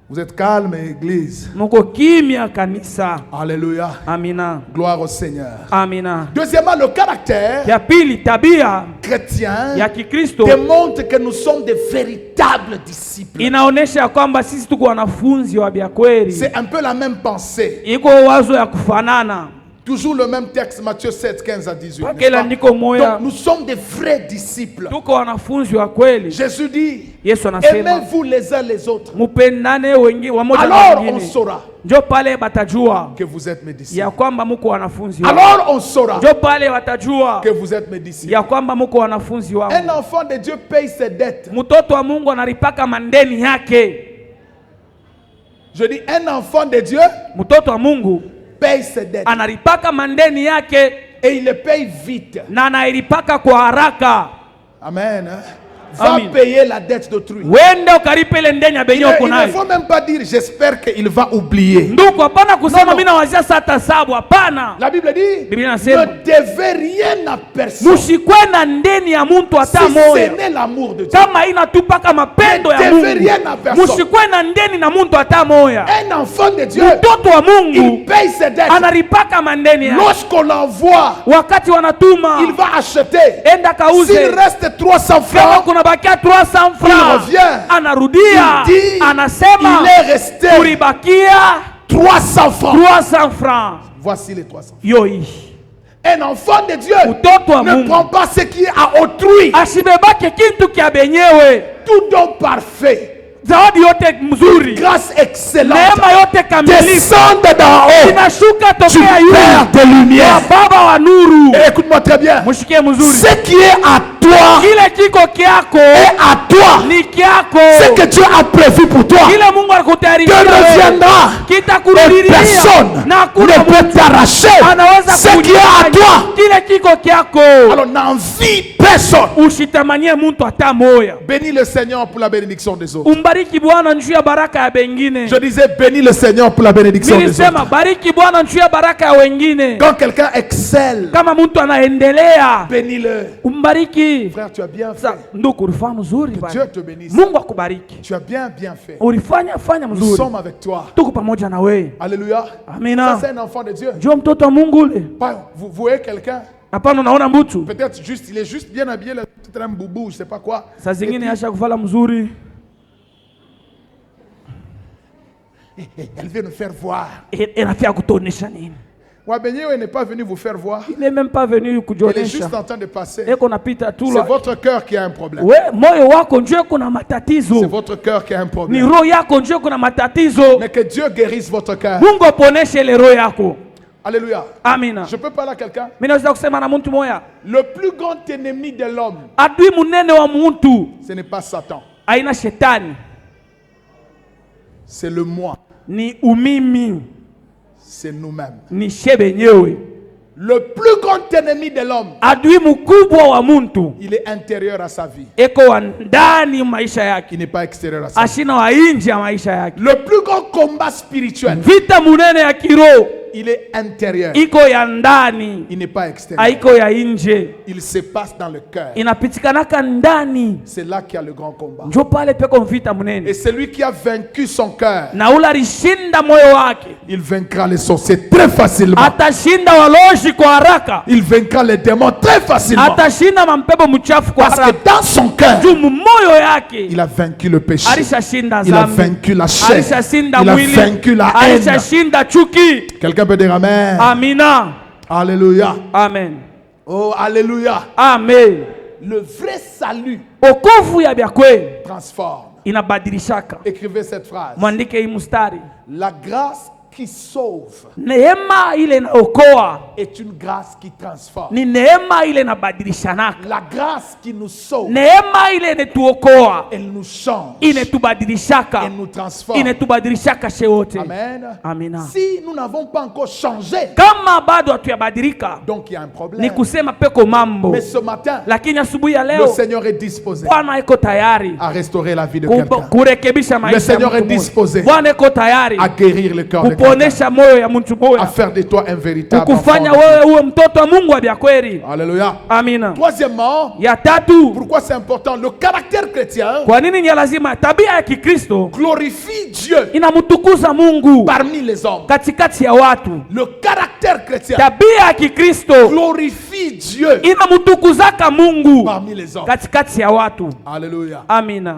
Vous êtes calme, église. Muko kimya kanisa. Alléluia. Amina. Gloire au Seigneur. Amina. Deuxièmement, le caractère Ya pili, tabia chrétien ya Kikristo démontre que nous sommes de véritables disciples. inaonesha kwamba sisi tuko wanafunzi wa vya kweli. C'est un peu la même pensée. Iko wazo ya kufanana. Toujours le même texte, Matthieu 7, 15 à 18. Kwa n'est-ce kila pas? ndiko moya. Donc nous sommes des vrais disciples. Tuko wanafunzi wa kweli. Jésus dit, Yesu anasema aimez-vous les uns les autres. mupendane wengi wamoja na Alors on wengine. saura Njo pale batajua que vous êtes mes disciples. ya kwamba muko wanafunzi wangu. Alors on saura Njo pale watajua que vous êtes mes disciples. ya kwamba muko wanafunzi wangu. Un enfant de Dieu paye ses dettes. Mtoto wa Mungu analipaka mandeni yake. Je dis, un enfant de Dieu mtoto wa Mungu paye ses dettes. analipaka mandeni yake Et il le paye vite. na anailipaka kwa haraka. Amen. Va Amen. payer la dette d'autrui. Wende ukalipe ile ndeni ya benye uko Il ne nayo. faut même pas dire, j'espère qu'il va oublier. Ndugu, hapana kusema No, no. mimi nawazia sata sabu, hapana. La Bible dit, Biblia inasema ne devez rien à personne. musikwe na ndeni ya muntu Si hata ce moya. n'est l'amour de Dieu. Kama inatupaka mapendo ya Ne devez Mungu, rien à personne. musikwe na ndeni na muntu hata moya. Un enfant de Dieu, Mtoto wa il Mungu paye ses dettes. analipaka mandeni yake. Lorsqu'on l'envoie, Wakati wanatuma il va acheter. enda kauze, S'il reste 300 kama francs, kuna bakia 300 il francs, revient. anarudia, Il dit, anasema il est resté kulibakia 300 francs. 300 francs. Voici les 300. Yoi, Un enfant de Dieu mtoto wa ne Mungu prend pas ce qui est à autrui. asibebake kintu kya benyewe. Tout don parfait, Zawadi yote mzuri, grâce excellente, neema yote kamilifu descend d'en haut inashuka du tokea Père yule de lumière. wa Baba wa nuru. Et écoute-moi très bien. Mushikie mzuri, Ce qui est à toi kile kiko kyako est à toi. ni kyako, Ce que Dieu a prévu pour toi kile Mungu alikutayarishia te wewe reviendra. Et kitakurudilia, personne na hakuna ne peut t'arracher anaweza ce qui est à toi. kile kiko kyako. Alors n'envie personne. Usitamanie muntu hata moya. Bénis le Seigneur pour la bénédiction des autres. Umbariki Bwana njuu ya baraka ya bengine. Je disais bénis le Seigneur pour la bénédiction des Nilisema autres. bariki Bwana njuu ya baraka ya wengine. Quand quelqu'un excelle, Kama mtu anaendelea, bénis-le. umbariki. Frère, tu as bien Sa, fait. ndugu, ulifanya mzuri Que bwana. Dieu te bénisse. Mungu akubariki. Tu as bien fait. Ulifanya Nous mzuri. sommes avec toi. Tuko pamoja na wewe. Alléluia. Amina. Ça, c'est un enfant de Dieu. Njoo mtoto wa Mungu ule. Pas- Vous voyez quelqu'un, Hapana, unaona mtu peut-être juste, il est juste bien habillé, peut-être un boubou, je sais pas quoi. saa Et zingine puis, asha kuvala mzuri, elle vient nous faire voir. inafia kutuonesha nini? Wabenyewe n'est pas venu vous faire voir. Il est même pas venu Elle est kujionyesha. juste en train de passer. Eko napita tu C'est la. votre cœur qui a un problème. We moyo wako njoo kuna C'est matatizo. votre cœur qui a un Ni problème. roho yako njoo kuna matatizo. Mais que Dieu guérisse votre cœur. Mungu aponeshe ile roho yako. Alléluia. Amina. Je peux parler à quelqu'un. Mimi naweza kusema na mtu moya. Le plus grand ennemi de l'homme, Adui munene wa mtu ce n'est pas Satan, aina shetani, c'est le moi, ni umimi, c'est nous-mêmes. ni shebenyewe. Le plus grand ennemi de l'homme, Adui mkubwa wa mtu il est intérieur à sa vie. eko wa ndani maisha yake, Il n'est pas extérieur à sa vie. ashina wa nje ya maisha yake. Le plus grand combat spirituel, Vita munene ya kiroho il est intérieur. iko ya ndani, Il n'est pas extérieur. haiko ya nje, Il se passe dans le cœur. inapitikanaka ndani. C'est là qu'il y a le grand combat. Njo pale peko vita Et munene, celui qui a vaincu son cœur, na ule alishinda moyo wake il vaincra les sorciers très facilement. atashinda waloshi kwa haraka, Il vaincra les démons très facilement. atashinda mampepo mchafu kwa Parce que haraka. dans son cœur, Juu moyo yake il a vaincu le péché. alishashinda Il a dhambi, vaincu la chair. alishashinda Il a mwili, vaincu la haine. alishashinda chuki. Quelqu'un peut dire Amen. Amina, Alléluia. amen, Oh, Alléluia. amen. Le vrai salut Okovu ya byakwe transforme. inabadilishaka. Écrivez cette phrase. Mwandike hii mstari, La grâce qui sauve neema ile inaokoa est une grâce qui transforme. ni neema ile inabadilishanaka. La grâce qui nous sauve, Neema ile inetuokoa elle nous change. inetubadilishaka, Elle nous transforme. inetubadilishaka shewote. Amen. Amina. Si nous n'avons pas encore changé, Kama bado hatuyabadilika, donc il y a un problème. ni kusema peko mambo. Mais ce matin, Lakini asubuhi ya le leo Seigneur est disposé Bwana iko tayari à restaurer la vie de quelqu'un, kurekebisha maisha ya Seigneur mtu est mmoja. disposé Bwana iko tayari à guérir le cœur de quelqu'un, kuponesha moyo ya mtu à moja, faire de toi un véritable kukufanya enfant. wewe uwe mtoto wa Mungu wa kweli. Alléluia. Amina. Troisièmement, Ya tatu, pourquoi c'est important? Le caractère chrétien kwa nini ni lazima? Tabia ya Kikristo glorifie Dieu inamtukuza Mungu parmi les hommes. katikati ya watu. Le caractère chrétien Tabia ya Kikristo glorifie Dieu inamtukuzaka Mungu parmi les hommes. katikati ya watu. Alléluia. Amina.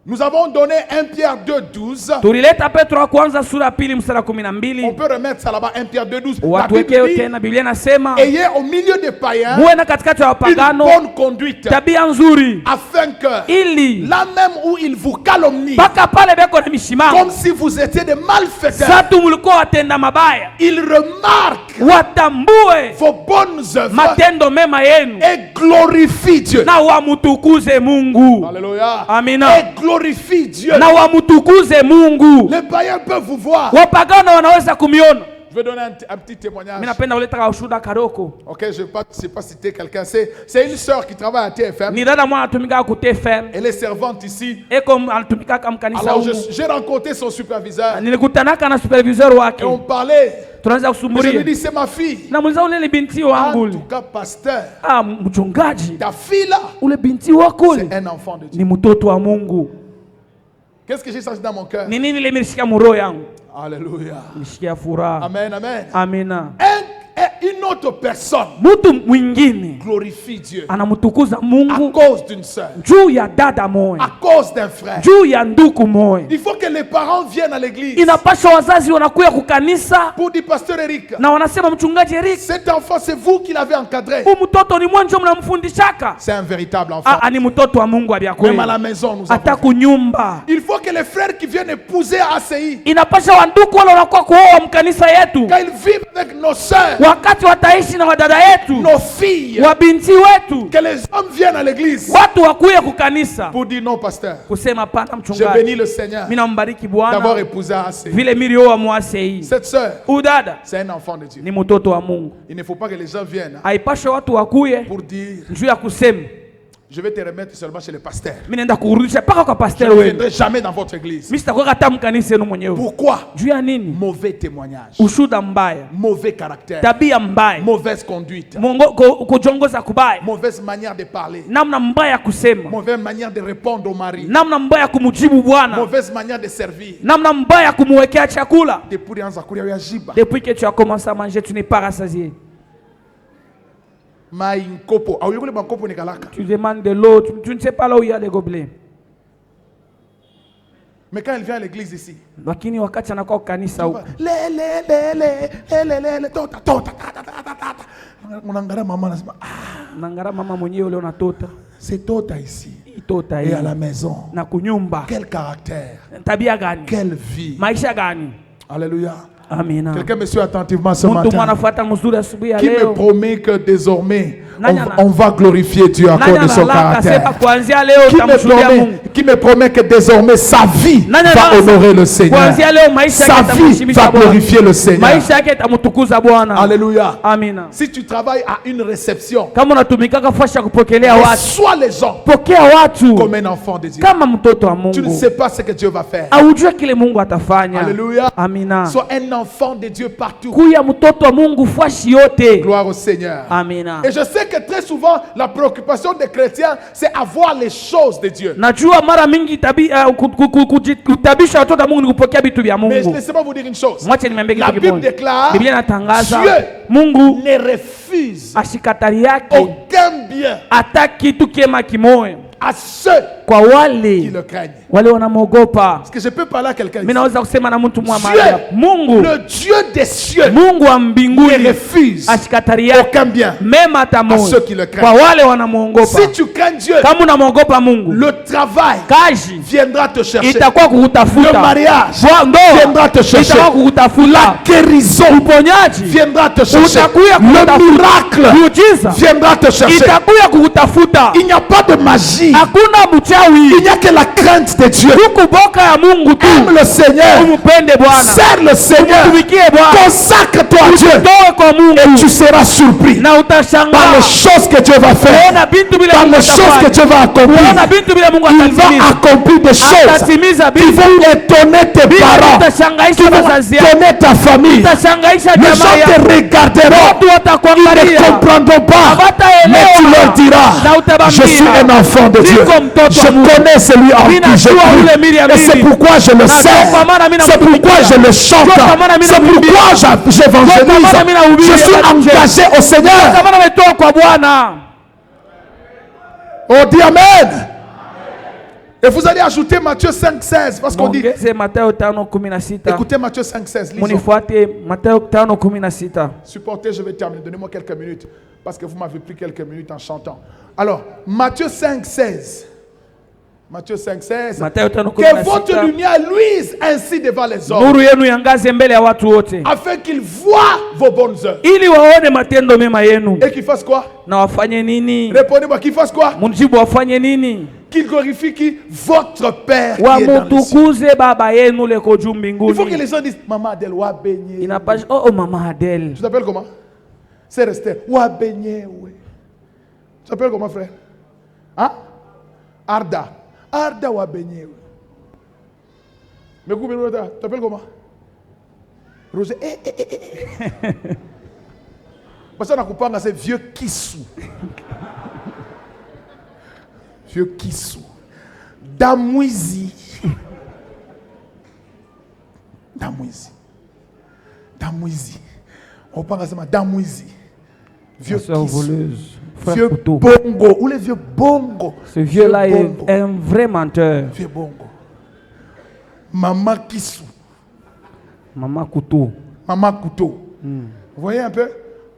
Nous avons donné 1 Pierre 2,12. Tulileta Petro wa kwanza sura ya pili mstari wa On 12. peut remettre ça là-bas, 1 Pierre 2,12. La Watuwekeo Bible dit, tena, Biblia inasema ayez au milieu des païens muwe na katikati ya une wapagano bonne conduite, tabia nzuri, afin que ili là même où ils vous calomnient, mpaka pale beko na mishimamo comme si vous étiez des malfaiteurs, satu mulikuwa watenda mabaya, ils remarquent watambue vos bonnes œuvres matendo mema yenu et glorifient Dieu. na wamutukuze Mungu. Alléluia. Amina. Et glorifient glorifient Dieu. na wamutukuze Mungu. Les païens peuvent vous voir. Wapagano wanaweza kumiona. Je vais donner un petit témoignage. Mimi napenda kuleta ushuhuda karoko. Ok, je ne sais pas citer quelqu'un. C'est une sœur qui travaille à TFM. Ni dada mwana anatumika ku TFM. Elle est servante ici. Eko anatumika kama kanisa Alors huko. j'ai rencontré son superviseur. Nilikutanaka na supervisor Et wake. on parlait. Tunaanza Je lui kusumbulia. dis, c'est ma fille. Namuuliza ule binti En wangu. tout cas, pasteur, Mchungaji. ta fille là, Ule binti wako c'est un enfant de Dieu. ni mtoto wa Mungu. Qu'est-ce que j'ai senti dans mon cœur? Ni nini ile imenishikia muro yangu? Alléluia. Nishikia furaha. Amen, amen. Amina. Une autre personne Mtu mwingine glorifie Dieu anamtukuza à Mungu cause d'une sœur, juu ya dada moja, à cause d'un frère. juu ya ndugu moja. Il faut que les parents viennent à l'église Inapaswa wazazi wanakuya kukanisa pour dire, pasteur Eric, na wanasema mchungaji Eric, cet enfant, c'est vous qui l'avez encadré. huyu mtoto ni mwanzo mnamfundishaka. C'est un véritable enfant. Ni mtoto wa Mungu abya kweli. Même à la maison, nous Hata avons. kunyumba. Il faut que les frères qui viennent épouser ACI, Inapaswa wandugu wale wanakuwa kuoa mkanisa yetu, quand ils vivent avec nos sœurs, wakati wataishi na wadada yetu, nos filles, wabinti wetu, que les hommes viennent à l'église watu wakuye kukanisa pour dire non, pasteur. kusema pana Je mchungaji, bénis le Seigneur mimi nambariki d'avoir Bwana épousé ACI. vile milioa mwasei. Cette sœur, Udada c'est un enfant de Dieu. ni mtoto wa Mungu. Il ne faut pas que les gens viennent Haipashe watu wakuye pour dire, juu ya kusema je vais te remettre seulement chez le pasteur. mimi naenda kurudisha paka kwa Je pastor ne wenu. viendrai jamais dans votre église. Mimi sitakuwa hata mkanisa yenu mwenyewe. Pourquoi? Juu ya nini? Mauvais témoignage, Ushuda mbaya, mauvais caractère, tabia mbaya, mauvaise conduite, kujongoza kubaya, mauvaise manière de parler, namna mbaya ya kusema, mauvaise manière de répondre au mari, namna mbaya ya kumjibu Bwana, mauvaise manière de servir. namna mbaya ya kumwekea chakula. Depuis anza kulia ya jiba. Depuis que tu as commencé à manger, tu n'es pas rassasié. Mai nkopo. Au yule bankopo ni kalaka. Tu demandes de l'eau, tu ne sais pas là où il y a les gobelets. Mais quand elle vient à l'église ici, Lakini wakati anakuwa kanisa huko, unangara mama anasema nangara mama mwenyewe ule unatota. c'est tota ici. Tota Et à hii la maison, na kunyumba. quel caractère, Tabia gani? quelle vie. Maisha gani? Alléluia. Amina. Quelqu'un me suit attentivement ce Mtu matin. mwanafuata mzuri asubuhi ya Qui me leo. promet que désormais Nani on va glorifier Dieu à cause de son caractère. Kuanzia leo utamshuhudia Mungu. Qui me promet que désormais sa vie Nani va honorer le Seigneur. Kuanzia leo maisha Sa yake vie itamheshimisha va Bwana. glorifier le Seigneur. Maisha yake itamtukuza Bwana. Alléluia. Amina. Si tu travailles à une réception, Kama unatumika kafasha kupokelea watu, reçois les gens pokea watu comme un enfant de Dieu. kama mtoto wa Tu ne Mungu. sais pas ce que Dieu va faire. Aujue kile Mungu atafanya. Alléluia. Amina. Sois un enfant de Dieu partout. Kuya mtoto wa Mungu fashi yote. Gloire au Seigneur. Amina. Et je sais que très souvent, la préoccupation des chrétiens, c'est avoir les choses de Dieu. Najua mara mingi kutabisha watoto wa Mungu ni kupokea vitu vya Mais Mungu. laissez-moi vous dire une chose. Mwache niambie La kitu Bible kimoja. déclare, Biblia inatangaza Dieu Mungu ne refuse ashikatari yake aucun bien hata kitu kiema kimoja à ceux kwa qui wale le craignent. wanamwogopa. Est-ce que je peux parler à quelqu'un Mimi ici? naweza kusema na mtu mwa Dieu, mahali. Mungu, le Dieu des cieux, Mungu wa ne mbinguni refuse ashikatari yake aucun bien mema hata à moja ceux qui le kwa craignent. wale wanamwogopa. Si tu crains Dieu, Kama unamwogopa Mungu, le travail kazi viendra te chercher. itakuwa Le kukutafuta. mariage Ndoa viendra te chercher. itakuwa kukutafuta. Guérison Uponyaji viendra te chercher. utakuya Le kutafuta. miracle Miujiza viendra te chercher. itakuya kukutafuta. Il n'y a pas de magie. Hakuna mchawi. Il n'y a que la crainte de Dieu. Kuboka ya Mungu tu. Aime le Seigneur. Umpende Bwana. Sers le Seigneur. Tumikie Bwana. Consacre-toi à Dieu. Toe kwa Mungu. Et tu seras surpris Na par utashangaa. les choses que Dieu va faire. Kuona bintu bila Par Mungu les choses que atafanya. Dieu va accomplir. Kuona bintu bila Mungu Il va atatimiza. accomplir des choses Atatimiza qui bintu. vont étonner tes Bila parents, qui utashangaisha vont wazazi yako. étonner ta famille. Utashangaisha Les jamaa gens te yako. regarderont. Watu Ils ne watakuangalia. comprendront pas. Hawataelewa. Mais tu leur diras, Na utabambia. je suis un enfant de Dieu. Niko mtoto Je wa Mungu. connais celui en qui je Ninajua ule prie. Miriam Et c'est mimi. pourquoi je le Na sers. ndio kwa maana mimi C'est namtumikia. pourquoi je le chante. Ndio kwa maana mimi C'est namwimbia. pourquoi j'évangélise. Ndio kwa maana mimi nahubiri Je suis habari njema. engagé au Seigneur. Kama nametoa kwa Bwana. On dit Amen. Et vous allez ajouter Matthieu 5,16 parce qu'on dit, Mwongeze Mathayo 5:16. écoutez Matthieu 5,16. Lisons. Munifuate Mathayo 5:16. Supportez, je vais terminer. Donnez-moi quelques minutes parce que vous m'avez pris quelques minutes en chantant. Alors, Matthieu 5,16. Matthieu 5:16. Mathayo 5:16. Que votre lumière luise ainsi devant les hommes, nuru yenu yangaze mbele ya watu wote, afin qu'ils voient vos bonnes œuvres. ili waone matendo mema yenu. Et qu'ils fassent quoi? Na wafanye nini? Répondez-moi, qu'ils fassent quoi? Munijibu, wafanye nini? Qu'ils glorifient qui? Votre Père qui est dans les cieux. Wamutukuze baba yenu leko juu Il faut que mbinguni. les gens disent, Maman Adèle, wa beignet. Inapasha, oh mama Adele. Tu t'appelles comment? C'est resté. Wa beignet, oui. Tu t'appelles comment, frère? Hein? Arda. Arda wa beignet, oui. Mais tu t'appelles comment? Roger. Parce que on a c'est vieux Kissou. Vieux Kissou. Damouizi. Damouizi. Damouizi. On parle à ça, Damouizi. Vieux voleuse. Vieux bongo. Où les vieux bongo? Ce vieux-là est un vrai menteur. Vieux bongo. Maman Kissou. Maman couteau. Maman couteau. Vous voyez un peu?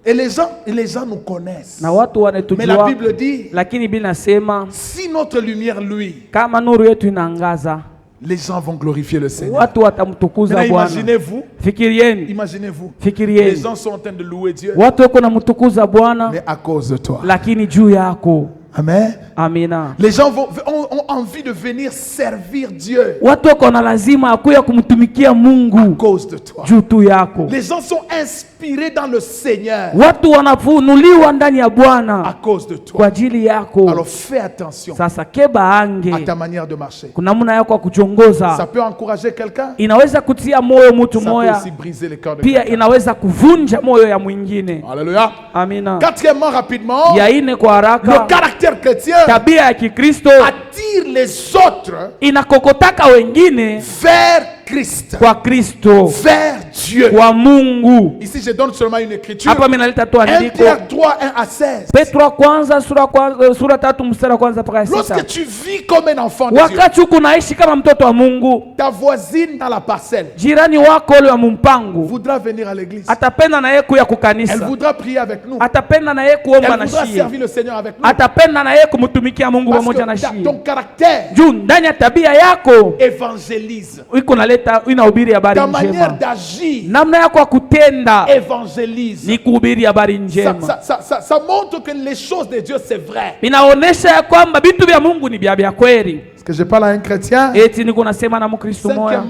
Et les gens nous connaissent. Na watu wanatujua. Mais la Bible dit, lakini Biblia inasema, si notre lumière luit, kama nuru yetu inaangaza, les gens vont glorifier le Seigneur. watu watamtukuza Bwana. Imaginez-vous. Fikirieni. Imaginez-vous. Fikirieni. Les gens sont en train de louer Dieu. Watu wako na mtukuza Bwana, mais à cause de toi. lakini juu yako. Amen. Amina. Les gens ont envie de venir servir Dieu. Watu wako na lazima akuya kumtumikia Mungu à cause de toi. juu tu yako. Les gens sont inspirés dans le Seigneur. Watu wanafunuliwa ndani ya Bwana à cause de toi. kwa ajili yako. Alors fais attention. Sasa keba ange à ta manière de marcher. Kuna namna yako ya kuchongoza. Ça peut encourager quelqu'un. Inaweza kutia moyo mtu moya. Ça peut aussi briser le cœur de pia inaweza kuvunja moyo ya mwingine. Alléluia. Amina. Quatrièmement, rapidement. Ya ine kwa haraka. Le caractère chrétien. Tabia ya Kikristo attire les autres. Inakokotaka wengine vers Christ. Kwa Kristo. Vers Dieu. Kwa Mungu. Ici je donne seulement une écriture. Hapa mimi naleta tu 1 andiko. Pierre 3, 1 à 16. Petro kwanza sura 3 mstari wa kwanza mpaka 6. Lorsque tu vis comme un enfant de Dieu. Wakati uko naishi kama mtoto wa Mungu. Ta voisine dans la parcelle. Jirani wako ule wa mumpango. Voudra venir à l'église. Atapenda na yeye kuya kukanisa. Elle voudra prier avec nous. Atapenda na yeye kuomba na shie. Elle voudra servir le Seigneur avec nous. Atapenda na yeye kumtumikia Mungu pamoja na shie. Ton caractère. Juu ndani ya tabia yako. Évangélise. Iko naleta inahubiri habari njema. Ta manière d'agir. Namna yako ya kutenda. Évangélise. Ni kuhubiri habari njema. Ça montre que les choses de Dieu c'est vrai. Inaonesha ya kwamba vitu vya Mungu ni vya kweli. Est-ce que je parle à un chrétien? Eti niko nasema na Mkristo moya.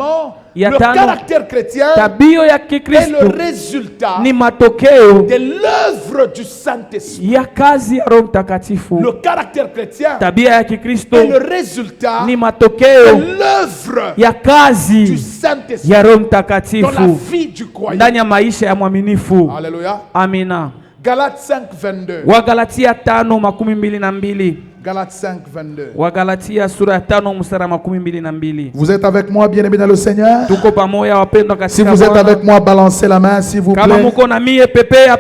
Le caractère chrétien tabio ya Kikristo est le résultat ni matokeo de l'œuvre du Saint-Esprit. Ya kazi ya Roho Mtakatifu. Le caractère chrétien tabia ya Kikristo est le résultat ni matokeo de l'œuvre ya kazi du Saint-Esprit ya Roho Mtakatifu dans la vie du croyant. Ndani ya maisha ya mwaminifu. Alléluia. Amina. Galates 5:22. Wagalatia 5:22. Galates 5:22. Wagalatia sura ya 5 mstari wa 22. Vous êtes avec moi, bien-aimés dans le Seigneur? Tuko pamoja wapendwa katika Bwana. Si vous êtes avec moi, balancez la main s'il vous plaît. Kama mko na mie pepea.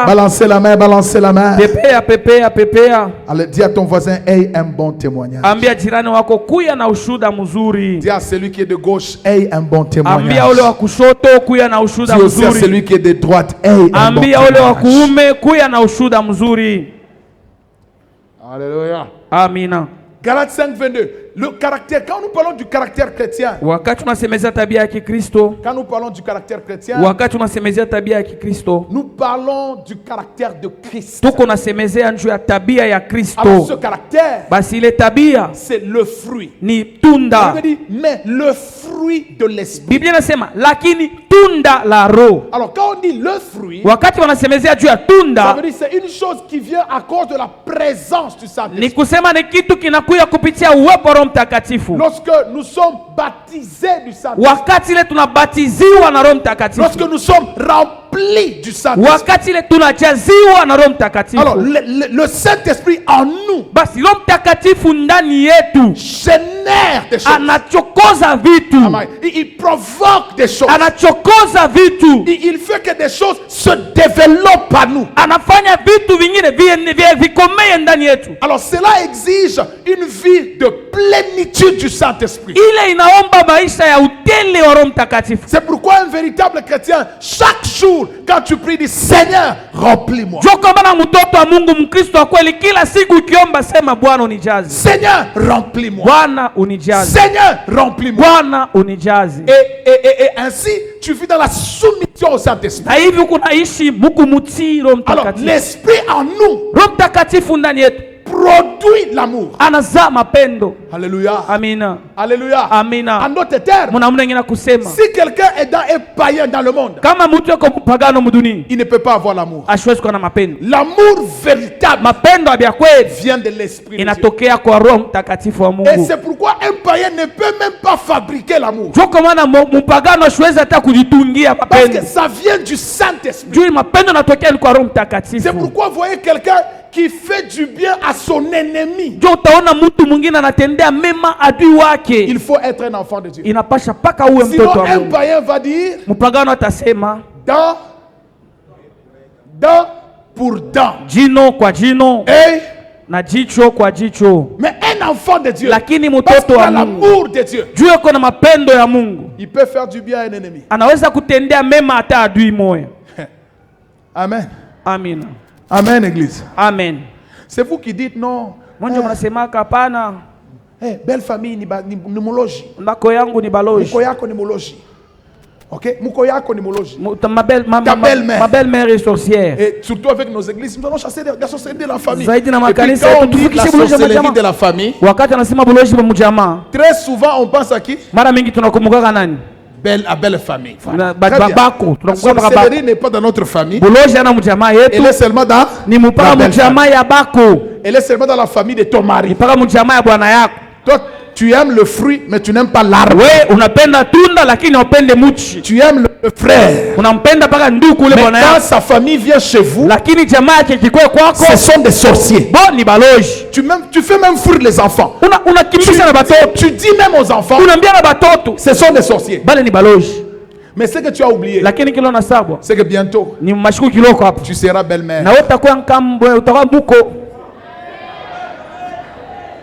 Balancez la main, balancez la main. Pepea. Allez, dis à ton voisin, aie un bon témoignage. Ambia jirani wako kuya na ushuda mzuri. Dis à celui qui est de gauche, aie un bon témoignage. Ambia ule wa kushoto kuya na ushuda mzuri. Dis aussi à celui qui est de droite, aie un bon témoignage. Ambia ule wa kuume kuya na ushuda mzuri. Alléluia. Amina. Galates 5:22. Le caractère, quand nous parlons du caractère chrétien, wakati tunasemezea tabia ya Kikristo, quand nous parlons du caractère chrétien, wakati tunasemezea tabia ya Kikristo, nous parlons du caractère de Christ. Tuko nasemezea njoo ya tabia ya Kristo. Alors ce caractère, basi ile tabia c'est le fruit. Ni tunda. Mais le fruit de l'esprit. Biblia inasema lakini tunda la Roho. Alors quand on dit le fruit, wakati wanasemezea juu ya tunda, ça veut dire c'est une chose qui vient à cause de la présence du Saint-Esprit. Ni kusema ni kitu kinakuya kupitia uwepo wa Roho Mtakatifu. Lorsque nous sommes baptisés du Saint-Esprit. Wakati ile tunabatiziwa na Roho Mtakatifu. Lorsque nous sommes remplis du Saint-Esprit. Wakati ile tunajaziwa na Roho Mtakatifu. Alors le Saint-Esprit en nous. Basi Roho Mtakatifu ndani yetu génère des choses. Anachokoza vitu. Il provoque des choses. Anachokoza vitu. Il fait que des choses se développent à nous. Anafanya vitu vingine vikomee ndani yetu. Alors cela exige une vie de plénitude du Saint-Esprit. Ile inaomba maisha ya utele wa Roho Mtakatifu. C'est pourquoi un véritable chrétien chaque jour jour, quand tu pries, dis Seigneur, remplis-moi. Jo kama na mtoto wa Mungu Mkristo wa kweli, kila siku ukiomba sema Bwana unijaze. Seigneur, remplis-moi. Bwana unijaze. Seigneur, remplis-moi. Bwana unijaze. Et ainsi, tu vis dans la soumission au Saint-Esprit. Na hivi kunaishi mukumutii Roho Alors, Mtakatifu. l'Esprit en nous Roho Mtakatifu ndani yetu produit l'amour. anazaa mapendo. Alléluia. Amina. Alléluia. Amina. En d'autres termes, Muna ngina kusema si quelqu'un est dans un païen dans le monde, kama mtu yuko mpagano mdunia il ne peut pas avoir l'amour. ashwezi kuwa na mapendo. L'amour véritable Mapendo ya kweli vient de l'Esprit de Dieu. inatokea kwa Roho Mtakatifu wa Et Mungu. c'est pourquoi un païen ne peut même pas fabriquer l'amour. Jo kwa maana mpagano ashwezi hata kujitungia Parce mapendo. que ça vient du Saint-Esprit. Juu mapendo yanatokea kwa Roho C'est Mtakatifu. pourquoi vous voyez quelqu'un qui fait du bien à son ennemi. Jo utaona mtu mwingine anatendea mema adui wake. Il faut être un enfant de Dieu. Inapasha paka uwe Sinon, mtoto wa un Mungu. païen va dire Mpagano atasema dent pour dent. jino kwa jino Et, na jicho kwa jicho. mais un enfant de Dieu, Lakini parce mtoto qu'il wa a Mungu l'amour de Dieu, juu yuko na mapendo ya Mungu, il peut faire du bien à un ennemi. anaweza kutendea mema hata adui moya. Amen. Amina. Amen, Église. Amen. C'est vous qui dites non. Mwanzo mnasemaka hapana, Belle famille ni moloji. mbako yangu ni baloji. Muko yako ni moloji. Ok? Muko yako ni moloji. Ma belle-mère est sorcière. Et surtout avec nos églises, nous allons chasser la sorcellerie de la famille. Zaidi na Et puis makanisa quand on yetu dit la tufikishe buloji ya sorcellerie majamaa. de la famille, Wakati anasema buloji wa mjamaa, très souvent on pense à qui? mara mingi tunakumbuka nani? Belle famille. Na Très bien. babako, La tunakumbuka babako. sorcellerie n'est pas dans notre famille. Buloji ana mjamaa yetu, Elle est seulement dans ni la mpaka belle mjamaa famille. ya bako, Elle est seulement dans la famille de ton mari. mpaka mjamaa ya bwana yako. Toi, tu aimes le fruit, mais tu n'aimes pas l'arbre. We unapenda tunda lakini upende mchi. Tu aimes le frère. Unampenda mpaka ndugu ule Mais bwana quand yako. sa famille vient chez vous, Lakini jamaa yake kikwe kwako, ce sont des sorciers. bo ni baloji. Tu fais même fuir les enfants. Unakimbisha na batoto. Tu dis même aux enfants, Unaambia na batoto, ce sont des sorciers. bale ni baloji. Mais ce que tu as oublié, Lakini kilo na sabwa c'est que bientôt, ni mashuku kiloko hapo. tu seras belle-mère. Na wewe utakuwa nkambwe, utakuwa muko.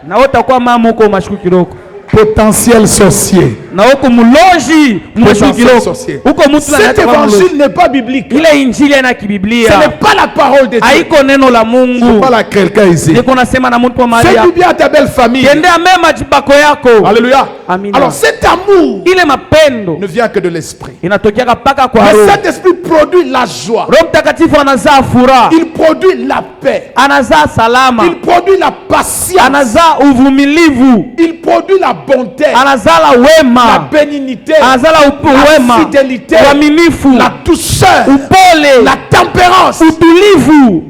Na wewe utakuwa mama uko mashuku kiloko. Potentiel sorcier. Na uko muloji mashuku kiloko. sorcier. Uko mtu Cet évangile n'est pas biblique. ile injili ina Ce kibiblia. n'est pas la parole de Dieu. Haiko neno la Je Mungu. parle à quelqu'un ici. Niko nasema na mtu wa mahali Fais hapa. du bien à ta belle famille. Tendea mema jibako yako. Alléluia. Amen. Alors cet amour Ile mapendo ne vient que de l'esprit. inatokea paka kwa Le roho. Saint-Esprit produit la joie. Roho Mtakatifu anazaa furaha, Il produit la paix. anazaa salama, Il produit la patience. anazaa uvumilivu, Il produit la bonté, anazaa la wema, bénignité, anazaa la wema, fidélité, uaminifu, la douceur, upole, la tempérance. utulivu.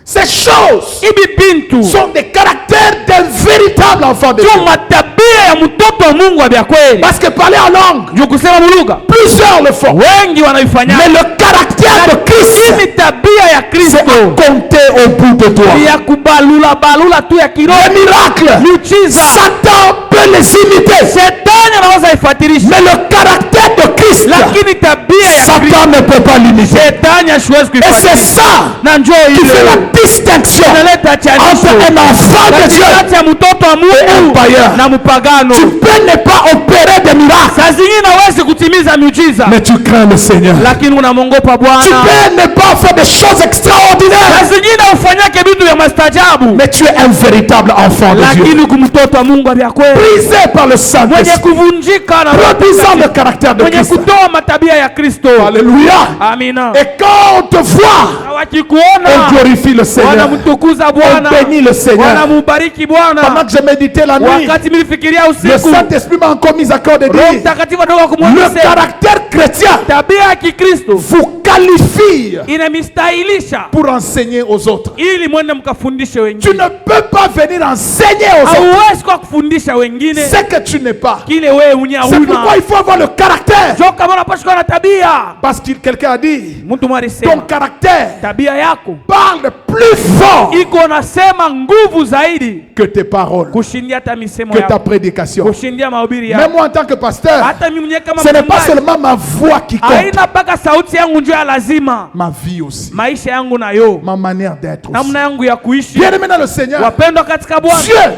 Ces choses Hivi bintu sont des caractères d'un véritable enfant de Dieu. ndio matabia ya mtoto wa Mungu wa kweli. Parce que parler en langue, Ndio kusema mulugha plusieurs le font. wengi wanaifanya, Mais le caractère de Christ, hii ni tabia ya c'est Kristo à compter au bout de toi. ya kubalula tu ya kiroho. Les miracles, Miujiza Satan peut les imiter. shetani anaweza ifuatilisha, Mais le caractère de Christ, lakini tabia ya Kristo Satan ne peut pas l'imiter. shetani hashwezi Et c'est kuifuatilisha. ça Na njoo qui fait la ile distinction inaleta entre chanisho un enfant de Dieu. kati ya mtoto wa un Mungu païen. na mpagano. Tu peux ne pas opérer des miracles, Saa zingine hawezi kutimiza miujiza, mais tu crains le Seigneur. lakini unamwogopa Tu Bwana. peux ne pas faire des choses Saa extraordinaires, zingine ufanyake vitu vya mastajabu, mais tu es un véritable enfant de Dieu. lakini kumtoto wa Mungu vya kweli, Brisé par le mwenye Saint-Esprit, kuvunjika na produisant le caractère de mwenye Christ. kutoa matabia ya Kristo. Alléluia. Amina. Et quand on te voit, Na on wakikuona glorifie le Seigneur. wanamtukuza Bwana, On bénit le Seigneur. wanamubariki Pendant Bwana. que j'ai médité la nuit, Wakati milifikiria le usiku, Saint-Esprit m'a encore mis à cœur de Roho dire, Mtakatifu anatoka le kumwonyesha caractère chrétien tabia ya Kikristo vous qualifie inamistahilisha pour enseigner aux autres. ili mwende mkafundishe Tu wengine. ne peux pas venir enseigner aux autres Hauwezi kwa kufundisha wengine ce que tu n'es pas. kile wewe unya C'est pourquoi huna. il faut avoir le caractère. Jo kama unapaswa kuwa na tabia. Parce que quelqu'un a dit, Mtu mwari ton sema caractère tabia yako parle plus fort iko nasema nguvu zaidi que tes paroles, kushindia hata misemo que ta yako, prédication. kushindia mahubiri Même yako. moi en tant que pasteur, Hata mimi mwenyewe kama ce n'est pas mchungaji, seulement ma voix qui compte, haina mpaka sauti yangu ndio ya lazima, ma vie aussi, maisha yangu nayo, ma manière d'être aussi. namna yangu ya kuishi. Bien-aimé dans le Seigneur, Wapendwa katika Bwana, Dieu a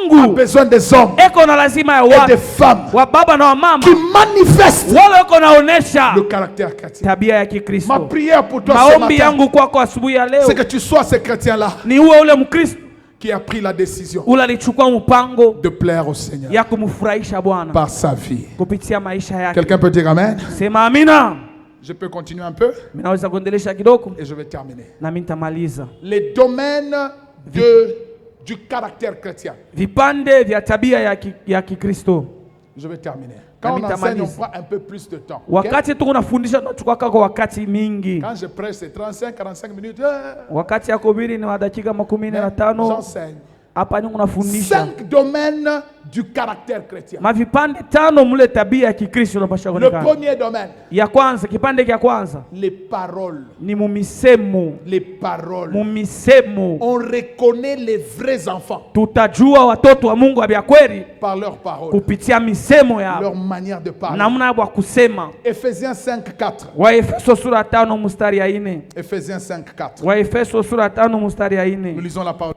Mungu besoin des hommes eko na lazima ya et des watu femmes wa baba na wa mama qui manifestent wale wako naonesha le caractère chrétien. tabia ya Ma Kikristo. prière pour toi ce Maombi matin, yangu kwako asubuhi ya leo c'est que tu sois ce chrétien-là ni uwe ule Mkristo qui a pris la décision ule alichukua mpango de plaire au Seigneur ya kumfurahisha Bwana par sa vie. kupitia maisha yake. Quelqu'un peut dire Amen? Sema amina. Je peux continuer un peu Minaweza kuendelesha kidogo et je vais terminer. na mimi nitamaliza. Les domaines du caractère chrétien. Vipande vya tabia ya Kikristo. Je vais terminer. Quand on enseigne, on prend un peu plus de temps. Okay? Wakati tu unafundisha tunachukua kwa wakati mingi. Quand je prêche, c'est 35-45 minutes. Wakati ya kuhubiri ni wa dakika 15. J'enseigne. Hapa ni unafundisha 5 domaines du caractère chrétien. Mavipande 5 mule tabia ya Kikristo unapaswa Le kuonekana. premier domaine, Ya kwanza, kipande cha kwanza les paroles. ni mumisemo. Les paroles. Mumisemo. On reconnaît les vrais enfants Tutajua watoto wa Mungu wa kweli par leurs paroles, kupitia misemo yao, leur manière de parler. namna ya kusema. Ephésiens 5:4. Waefeso sura 5 mstari ya 4. Ephésiens 5:4. Waefeso sura 5 mstari ya 4. Nous lisons la parole.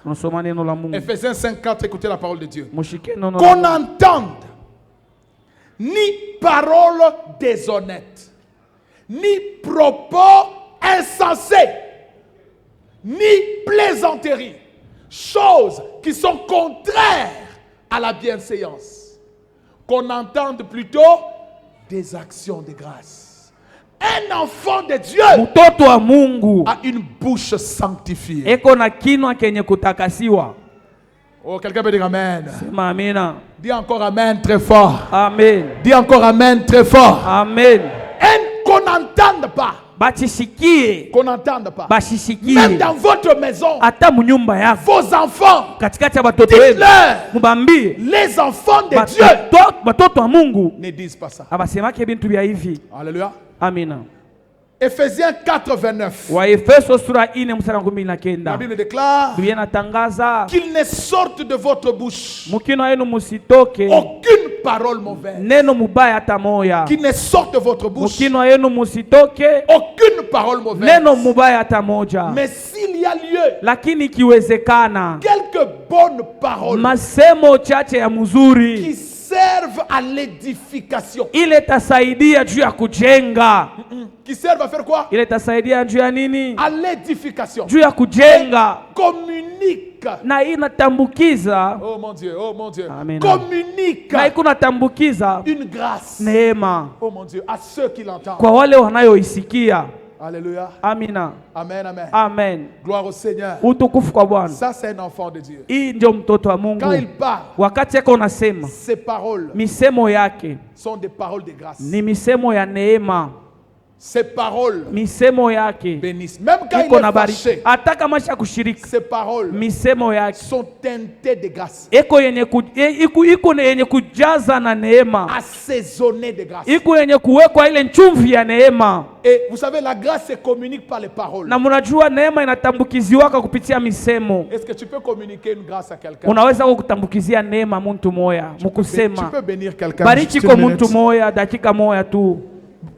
Tunasoma neno la Mungu. Ephésiens 5:4, écoutez la parole de Dieu. Mushike neno la Qu'on Mungu. entende ni paroles déshonnêtes, ni propos insensés, ni plaisanteries, choses qui sont contraires à la bienséance. Qu'on entende plutôt des actions de grâce. Un enfant de Dieu Mtoto wa Mungu a une bouche sanctifiée. eko na kinwa kenye kutakasiwa. Oh, quelqu'un peut dire Amen. Sema amina. Dis encore Amen très fort. Amen. Dis encore Amen très fort. Amen. Qu'on n'entende pas. Bachishikie. Qu'on n'entende pas. Bashishikie. Même dans votre maison, Hata munyumba yako. vos enfants, Katikati ya watoto wenu. dites-leur, Mubambie. les enfants de Dieu Watoto wa Mungu ne disent pas ça. abasemake bintu bya hivi. Alléluia. Amina. Ephésiens 4:29. Waefeso sura 4 mstari wa La 19. Bible déclare Biblia inatangaza qu'il ne sorte de votre bouche mukino wenu musitoke aucune parole mauvaise. neno mubaya hata moya. Qu'il ne sorte de votre bouche Mukino wenu musitoke aucune parole mauvaise. neno mubaya hata moja. Mais s'il y a lieu, Lakini ikiwezekana quelques bonnes paroles masemo chache ya mzuri qui servent à l'édification. ile tasaidia juu ya kujenga. Qui servent à faire quoi? Ile tasaidia juu ya nini? À l'édification. Juu ya kujenga. Communique. Na inatambukiza. Oh mon Dieu, oh mon Dieu. Amen. Communique Na ikunatambukiza une grâce. neema Oh mon Dieu, à ceux qui l'entendent. kwa wale wanayoisikia. Alléluia. Amina. Amen, amen. Amen. Gloire au Seigneur. Utukufu kwa Bwana. Ça, c'est un enfant de Dieu. Hii ndio mtoto wa Quand Mungu. il parle, Wakati yako unasema, ses paroles misemo yake sont des paroles de grâce. ni misemo ya neema. Ses paroles Misemo yake bénissent. Même quand il iko na est bariki. fâché, Hata kama sha kushirika, ses paroles misemo yake sont teintées de grâce. iko yenye kujaza na neema. Assaisonnées de grâce. Iko yenye kuwekwa ile chumvi ya neema. Et vous savez, la grâce se communique par les paroles. Na mnajua neema inatambukiziwaka kupitia misemo. Est-ce que tu peux communiquer une grâce à quelqu'un? Unaweza kutambukizia neema mtu moya Tu mukusema. peux bénir quelqu'un. Bariki juste kwa une minute. mtu moya dakika moya tu.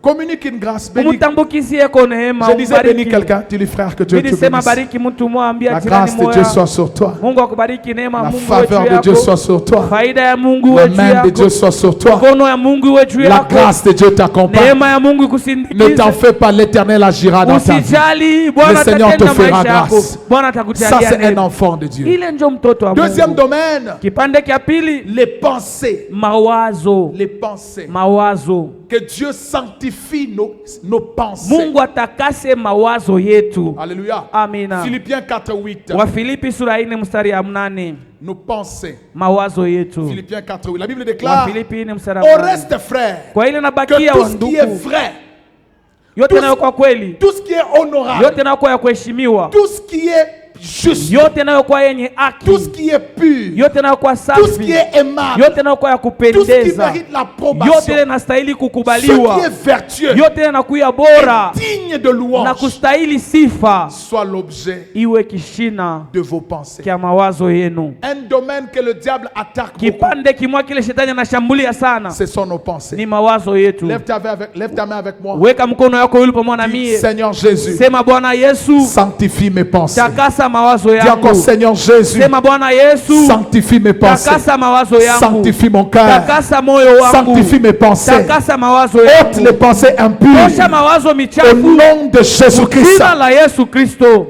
Communique une grâce. Bénis. Umutambukizie kwa neema. Je disais bénis quelqu'un. Dis-lui frère que Dieu te Nilisema bénisse. bariki mtu mmoja, ambia La jirani grâce de Dieu moja. soit sur toi. Mungu akubariki, neema La Mungu faveur wetu de Dieu yako. soit sur toi. Faida ya Mungu La wetu main de yako. Dieu soit sur toi. Mkono ya Mungu wetu La yako. grâce de Dieu t'accompagne. Neema ya Mungu Ne ikusindikize. t'en fais pas, l'Éternel agira dans ta vie. Usijali, Bwana Le Seigneur te atatenda fera maisha yako. grâce. Bwana Ça, atakujalia c'est un neema. enfant de Dieu. Ile ndio mtoto wa Deuxième Mungu. domaine, Kipande cha pili, les pensées. mawazo. Les pensées. Mawazo. Que Dieu sanctifie nos pensées. Mungu atakase mawazo yetu. Alléluia. Amina. Philippiens 4:8. Wafilipi sura 4 mstari ya 8. Nos pensées. Mawazo yetu. Philippiens 4:8. La Bible déclare Wafilipi 4 mstari au ya 8. reste, frère, Kwa ile que nabakia tout wa ce qui est ndugu, vrai, yote nayo kwa kweli, tout ce qui est honorable, yote nayo kwa ya kuheshimiwa, tout ce qui est juste, yote nayokuwa yenye haki, tout ce qui est pur, yote nayokuwa tout ce safi, qui est aimable, yote nayokuwa ya tout ce qui kupendeza, mérite yote l'approbation, ile nastahili ce qui kukubaliwa, est vertueux, yote ile nakuya bora digne de na louange, kustahili sifa, soit l'objet iwe kishina de vos pensées. kya mawazo yenu. Un domaine que le diable attaque beaucoup, Kipande kimwa kile shetani anashambulia sana ce sont nos pensées. ni mawazo yetu. Lève ta main avec moi. Weka mkono yako yule pamoja na Dis, mie, Seigneur Jésus, sema Bwana Yesu, sanctifie mes pensées. takasa mawazo Dis encore, yangu. Seigneur Jésus, Sema Bwana Yesu, sanctifie mes pensées. takasa mawazo yangu, Sanctifie mon cœur. takasa moyo wangu, Sanctifie mes pensées. takasa mawazo Ôte yangu, les pensées impures. tosha mawazo Au michafu nom de Jésus-Christ. jina la Yesu Kristo.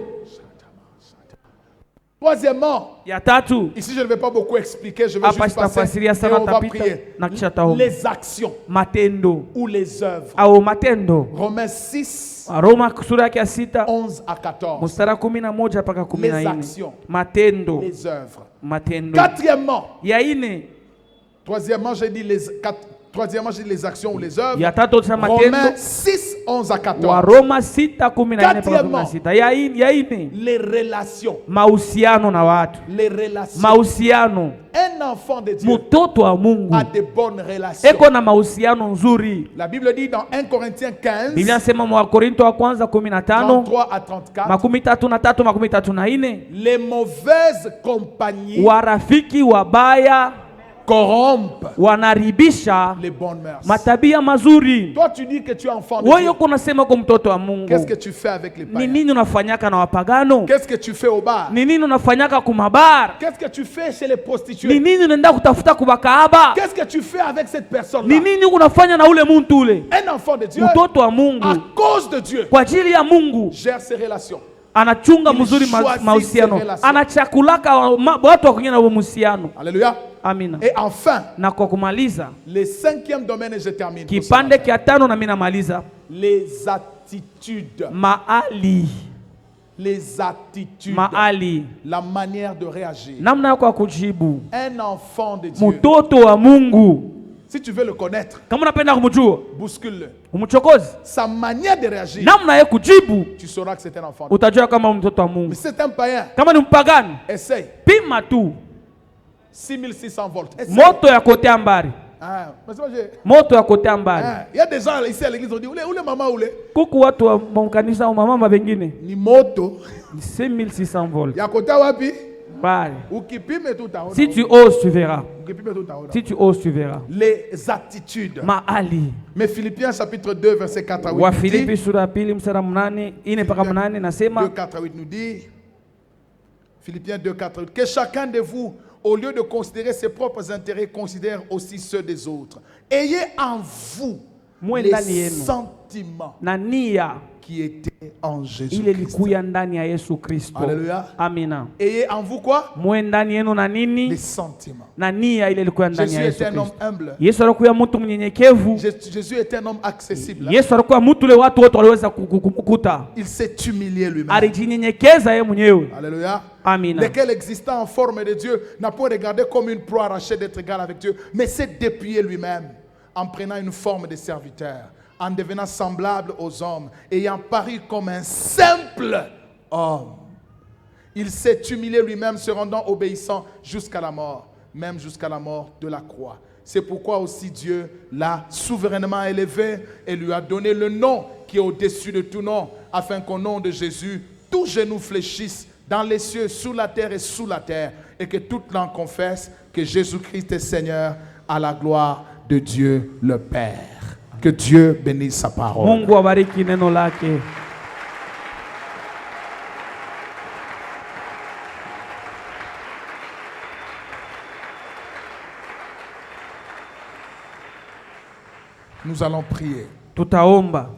Troisièmement, Ya tatu, ici je ne vais pas beaucoup expliquer, je vais hapa juste passer sitafasiria et sana, on va tapita prier. na kisha taomba. Les actions Matendo ou les œuvres. au matendo, Romains 6, Roma sura yake ya 6 11 à 14. mstari 11 mpaka Les 14. actions, Matendo, les œuvres. matendo. Quatrièmement, Ya ine, troisièmement, j'ai dit les actions ou les œuvres. ya tatu sa Romains matendo 6, 11 à wa 14. Roma 6:14 mpaka Quatrièmement, 16. Ya ine, Les relations. mahusiano na watu. Les relations. Mahusiano, Un enfant de Dieu mtoto wa Mungu a de bonnes relations. eko na mahusiano nzuri. La Bible dit dans 1 Corinthiens 15, Biblia inasema mwa Korinto wa kwanza 15 33 à 34, 33 34, les mauvaises compagnies warafiki wabaya corrompent wanaribisha les bonnes mœurs. matabia mazuri. Toi, tu dis que tu es enfant de Wewe Dieu. uko unasema kwa mtoto wa Mungu, Qu'est-ce que tu fais avec les ni païens? nini unafanyaka na wapagano? Qu'est-ce que tu fais au bar? Ni nini unafanyaka kumabara? Qu'est-ce que tu fais chez les Ni prostituées? nini unaenda kutafuta kubakaaba? Qu'est-ce que tu fais avec cette Ni personne-là? nini unafanya na ule muntu ule? Un enfant de Dieu, Mtoto wa à Mungu cause de Dieu, kwa ajili ya Mungu gère ses relations. anachunga Il mzuri choisit mahusiano, ses relations. anachakulaka watu wa kunyana mahusiano. Alléluia. Amina. Et enfin, Na kwa kumaliza, le cinquième domaine, et je termine. pour ce kipande matin. kia tano na mimi namaliza, Les attitudes. maali. Les attitudes. Maali, La manière de réagir. namna yako ya kujibu. Un enfant de Dieu, Mtoto wa Mungu, si tu veux le connaître, kama unapenda kumjua, bouscule-le. umchokozi, Sa manière de réagir, namna ya kujibu, tu sauras que c'est un enfant de Dieu. utajua kama mtoto wa Mungu. Mais c'est un païen. Kama ni mpagani, Essaye. pima tu 6600 volts. Essaye. moto ya kotea mbari, Ah, mais c'est pas vrai. moto ya kotea mbari. Ah, il y a des gens ici à l'église, on dit, où est maman, où est? Kuku watu wa mkanisa au mama bengine Ni moto. ni 5600 volts Ya kota wapi? mbari. Ukipime tout à Si tu oses, tu verras. Ukipime tout à Si tu oses, tu verras. Les attitudes. Maali. Mais Philippiens chapitre 2 verset 4 à 8 Wa nous Filipi dit, sura ya pili mstari wa 8 ine mpaka 8 nasema 2 4 à 8 nous dit, Philippiens 2 4 à 8, que chacun de vous, au lieu de considérer ses propres intérêts, considère aussi ceux des autres. Ayez en vous Mwe les ndani yenu. sentiments na nia qui étaient en ile Jésus-Christ. likuya ndani ya Yesu Kristo. Alléluia. Amina. Ayez en vous quoi? Mwe ndani yenu na Les nini? sentiments. Na nia ile ilikuwa ndani Jésus ya Yesu était un homme Kristo. humble. Yesu alikuwa mtu mnyenyekevu. Jésus était un homme accessible. Yesu alikuwa mtu ule watu wote waliweza kukuta. Il s'est humilié lui-même. Alijinyenyekeza yeye mwenyewe. Alléluia. Amina. Lequel existant en forme de Dieu n'a point regardé comme une proie arrachée d'être égal avec Dieu, mais s'est dépouillé lui-même en prenant une forme de serviteur, en devenant semblable aux hommes, ayant paru comme un simple homme. Il s'est humilié lui-même, se rendant obéissant jusqu'à la mort, même jusqu'à la mort de la croix. C'est pourquoi aussi Dieu l'a souverainement élevé et lui a donné le nom qui est au-dessus de tout nom, afin qu'au nom de Jésus, tout genou fléchisse dans les cieux, sous la terre et sous la terre, et que toute langue confesse que Jésus-Christ est Seigneur, à la gloire de Dieu le Père. Que Dieu bénisse sa parole. Mungu abariki neno lake. Nous allons prier. Tutaomba.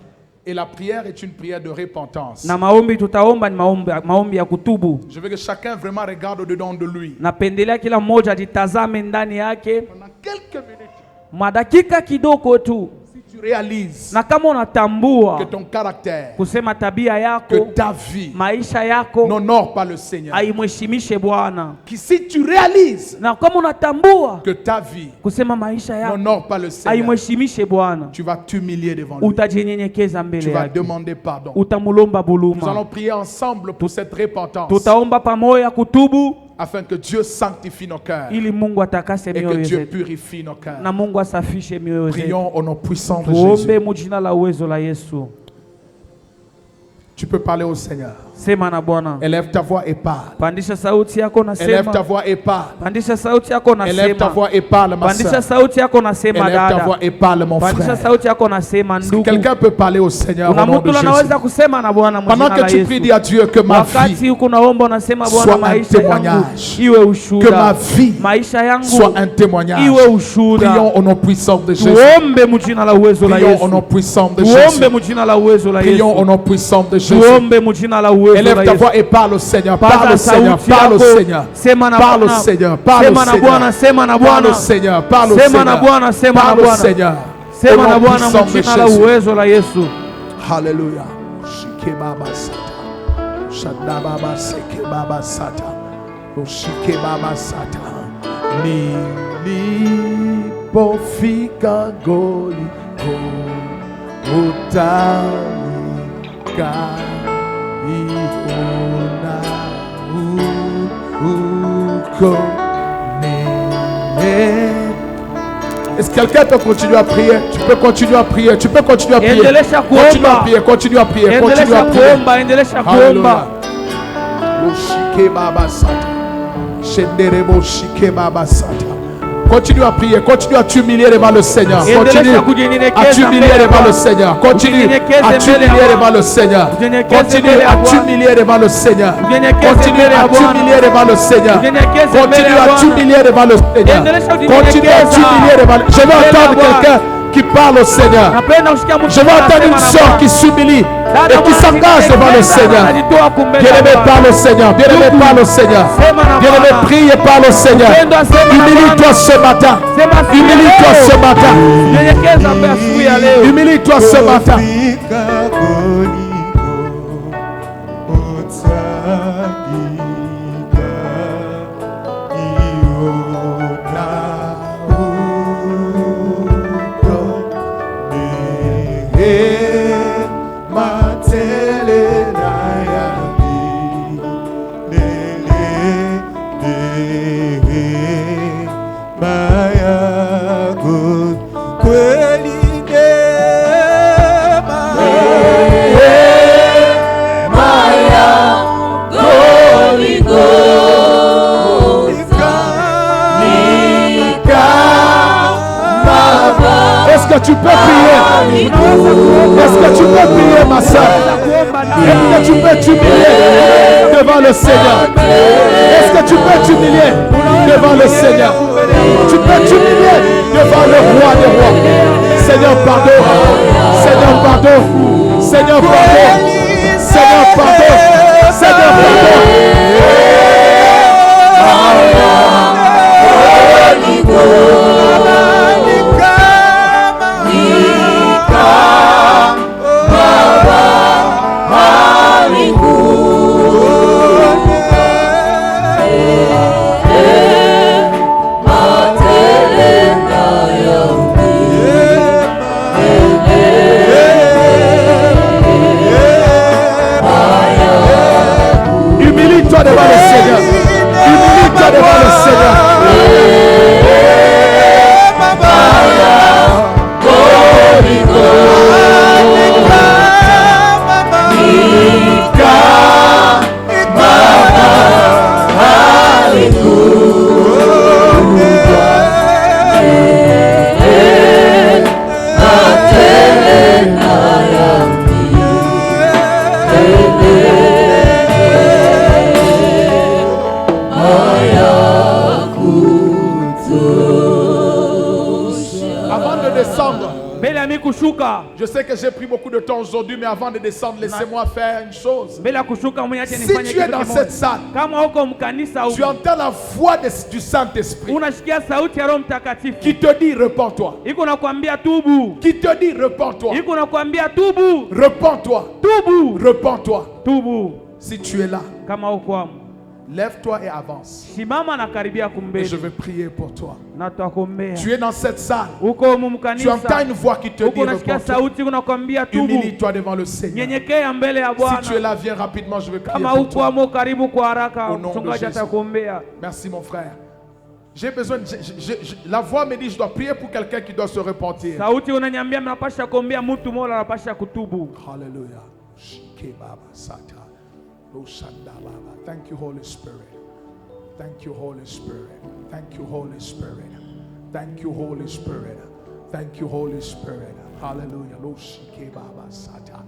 Et la prière est une prière de repentance. Na maombi tutaomba ni maombi ya kutubu. Je veux que chacun vraiment regarde au-dedans de lui. Napendelea kila mmoja ajitazame ndani yake Pendant quelques minutes, madakika kidogo tu. si tu réalises Na kama unatambua que ton caractère, kusema tabia que yako, ta vie maisha yako n'honore pas le Seigneur, haimheshimishe Bwana, que si tu réalises na kama unatambua que ta vie kusema maisha yako n'honore pas le Seigneur, haimheshimishe Bwana, tu vas t'humilier devant lui. utajinyenyekeza Tu mbele vas yake, demander pardon. utamulomba Nous buluma. allons prier ensemble pour cette repentance Tutaomba pamoja kutubu afin que Dieu sanctifie nos cœurs ili Mungu atakase et que mioyo Dieu zetu purifie nos cœurs. na Mungu asafishe mioyo zetu. Prions au nom puissant de Tuombe Jésus. mujina la uwezo la Yesu. Tu peux parler au Seigneur. Sema na Bwana. Élève ta voix et parle. Pandisha sauti yako na Élève ta sema. voix et parle. Pandisha sauti yako na Élève ta sema. voix et parle, ma Pandisha soeur. sauti yako na sema Élève ta dada. voix et parle, mon Pandisha frère. sauti yako na sema Est-ce que ndugu. quelqu'un peut parler au Seigneur au Kuna nom de mtu Jésus? anaweza kusema na Bwana Pendant mjina que la tu pries, dis Yesu. à Dieu que ma Wakati vie huko naomba unasema Bwana soit un maisha yangu témoignage. iwe que ma ushuhuda. vie Maisha yangu soit un témoignage. iwe ushuhuda. Prions au nom puissant de Jésus. Tuombe mjina la uwezo la Prions au nom Yesu. puissant de Tuombe Jésus. mjina la uwezo la Prions au Yesu. nom puissant de Jésus. Tuombe mjina la uwezo la Élève ta Yesu. voix et parle au Seigneur. Parle Paza au Seigneur. sauti Parle au yako, Seigneur. sema na Parle au Bwana. Seigneur. Parle au Sema na Seigneur. Bwana, sema na Parle au Bwana. Seigneur. Parle au Sema na Seigneur. Bwana, sema na Parle au Bwana. Seigneur. Sema Au na nom Bwana puissant de mjina la Jésus. uwezo la Yesu. Alléluia. Shike baba sata. Shada baba seke baba sata. Shike baba sata. Nilipofika Goliko utalika iona uko nene. Est-ce que quelqu'un peut continuer à prier? Tu peux continuer à prier. Tu peux continuer à prier. Endelesha Continue à kuomba. prier. Continue à prier. Continue Endelesha à prier. kuomba, endelesha Alléluia. kuomba. Oshike baba sata. Shenderebo shike baba sata. Continue à prier. Continue à t'humilier devant le Seigneur. Continue Endelesha à kujinyenyekeza t'humilier mbele devant ya le Bwana. Seigneur. Continue Ujinyenyekeze à mbele ya t'humilier Bwana. devant le Seigneur. Ujinyenyekeze Continue mbele ya à Bwana. t'humilier devant le Seigneur. Ujinyenyekeze Continue mbele ya à Bwana. t'humilier devant le Seigneur. Ujinyenyekeze mbele Continue ya à Bwana. t'humilier devant le Seigneur. Endelesha Continue à kujinyenyekeza t'humilier devant le Seigneur. Je vais mbele ya entendre Bwana. quelqu'un qui parle au Seigneur. Napenda kusikia mtu Je vais entendre anasema une na sœur Bwana. qui s'humilie Dada et qui s'engage devant le anajitengeneza, Seigneur. anajitoa kumbele ya Bien-aimé, Bwana. parle au Seigneur. Bien-aimé, parle au Seigneur. Sema na Bien-aimé, Bwana. prie et parle au Seigneur. Upendo asema na Humilie-toi Bwana. ce matin. Sema siku ya Humilie-toi leo. ce matin. Nyenyekeza mbele asubuhi ya leo. Humilie-toi ce matin. Est-ce que tu peux prier? Est-ce que tu peux prier, ma soeur? Est-ce que tu peux t'humilier devant le Seigneur? Est-ce que tu peux t'humilier devant le Seigneur? Tu peux t'humilier devant le roi des rois. Seigneur, pardon. Seigneur, pardon. Seigneur, pardon. Seigneur, pardon. Seigneur, humilie-toi devant le Seigneur. Humilie-toi devant le Seigneur. Avant de descendre, mbele ya mimi kushuka. Je sais que j'ai pris beaucoup de temps aujourd'hui, mais avant de descendre, laissez-moi faire une chose. Mbele ya kushuka mwenye Si nifanye tu es kitu dans kimoja. cette salle, Kama uko mkanisa tu huko, entends la voix du Saint-Esprit unasikia sauti ya Roho Mtakatifu. qui te dit repens-toi. Iko nakwambia tubu. Qui te dit repens-toi. Iko nakwambia tubu. Repens-toi. Tubu. Repens-toi. Tubu. Si tu es là, Kama uko hapo, lève-toi et avance. simama na karibia Et je kumbele. vais prier pour toi. Na tutakuombea. Tu es dans cette salle. Uko Tu mkanisa. entends une voix qui te dit Uko nasikia repens-toi. sauti unakwambia tubu. Humilie-toi devant le Seigneur. Nyenyekea mbele ya Si tu es Bwana. là, viens rapidement, je vais prier Kama pour uko toi. amo karibu kwa haraka, Au nom de mchungaji Jésus. atakuombea. Merci mon frère. J'ai besoin, la voix me dit je dois prier pour quelqu'un qui doit se repentir. Sauti unaniambia mnapasha kuombea mtu mmoja anapasha kutubu. Hallelujah. Shike baba sata. Oshanda baba. Thank you, Holy Spirit. Thank you, Holy Spirit. Thank you, Holy Spirit. Thank you, Holy Spirit. Thank you, Holy Spirit. Hallelujah. Shike baba sata.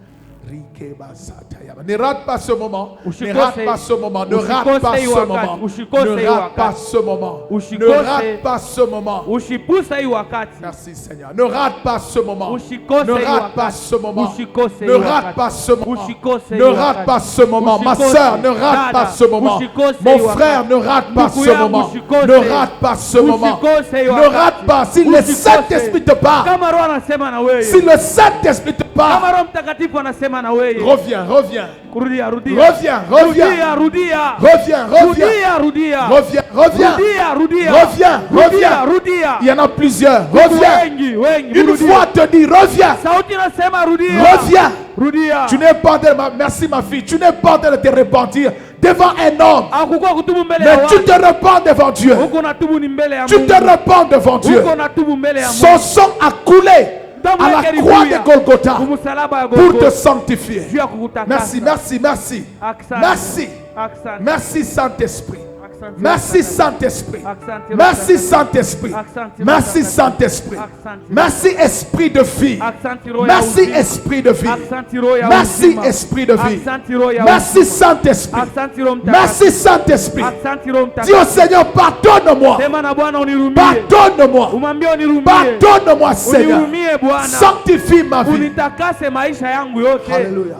Ne rate pas ce moment. Ne rate pas ce moment. Ne rate pas ce moment. Ne rate pas ce moment. Ne rate pas ce moment. Usipusa hii wakati. Merci Seigneur. Ne rate pas ce moment. Usikose Ne hii rate wakati. pas ce moment. Usikose hii Ne rate wakati. pas ce moment. Usikose hii Ne rate wakati. pas ce moment. Ma Usikose. soeur, ne rate pas Dada, ce moment. usikose Mon hii wakati. frère, ne rate pas Ndugu ce yangu, moment. usikose. Ne rate pas ce moment. Usikose hii Ne wakati. rate pas. Si le Usikose. Saint-Esprit te parle, Kama Roho anasema na wewe. si le Saint-Esprit te Kama parle, Roho Mtakatifu anasema na wewe. reviens, reviens. Rudia, rudia. Reviens, reviens. Rudia. Reviens, reviens. Rudia, rudia. Reviens, reviens. Rudia, rudia. Reviens, reviens. Rudia. Il y en a plusieurs. Reviens. Wengi, wengi. Une rudia. voix te dit reviens. Sauti inasema rudia. Reviens. Rudia. Tu n'es pas en train de, merci ma fille, tu n'es pas en train de te repentir devant un homme. Hakukuwa kutubu mbele ya Mais tu watu. te repens devant Dieu. Huko natubu ni mbele ya Tu Mungu. te repens devant Dieu. Huko natubu mbele ya Son Mungu. sang a coulé à la croix de Golgotha Kumsalaba ya pour te Golgotha. sanctifier. Juu ya kukutakasa. Merci, merci, merci. Asante. Merci. Asante. Merci Saint-Esprit. Asante. Merci Saint-Esprit. Asante. Merci Saint-Esprit. Asante. Merci Saint-Esprit. Asante. Merci Esprit de vie. Asante roho ya Merci uzima. Esprit de vie. Asante roho ya Merci uzima. Esprit de vie. Asante roho ya Merci uzima. Saint-Esprit. Asante roho mtakatifu. Merci Saint-Esprit. Asante roho Dis mtakatifu. au Seigneur, pardonne-moi. Sema na Bwana unirumie. Pardonne-moi. Umwambie unirumie. Pardonne-moi, Seigneur. Unirumie Bwana. Sanctifie ma vie. Unitakase maisha yangu yote. Alléluia.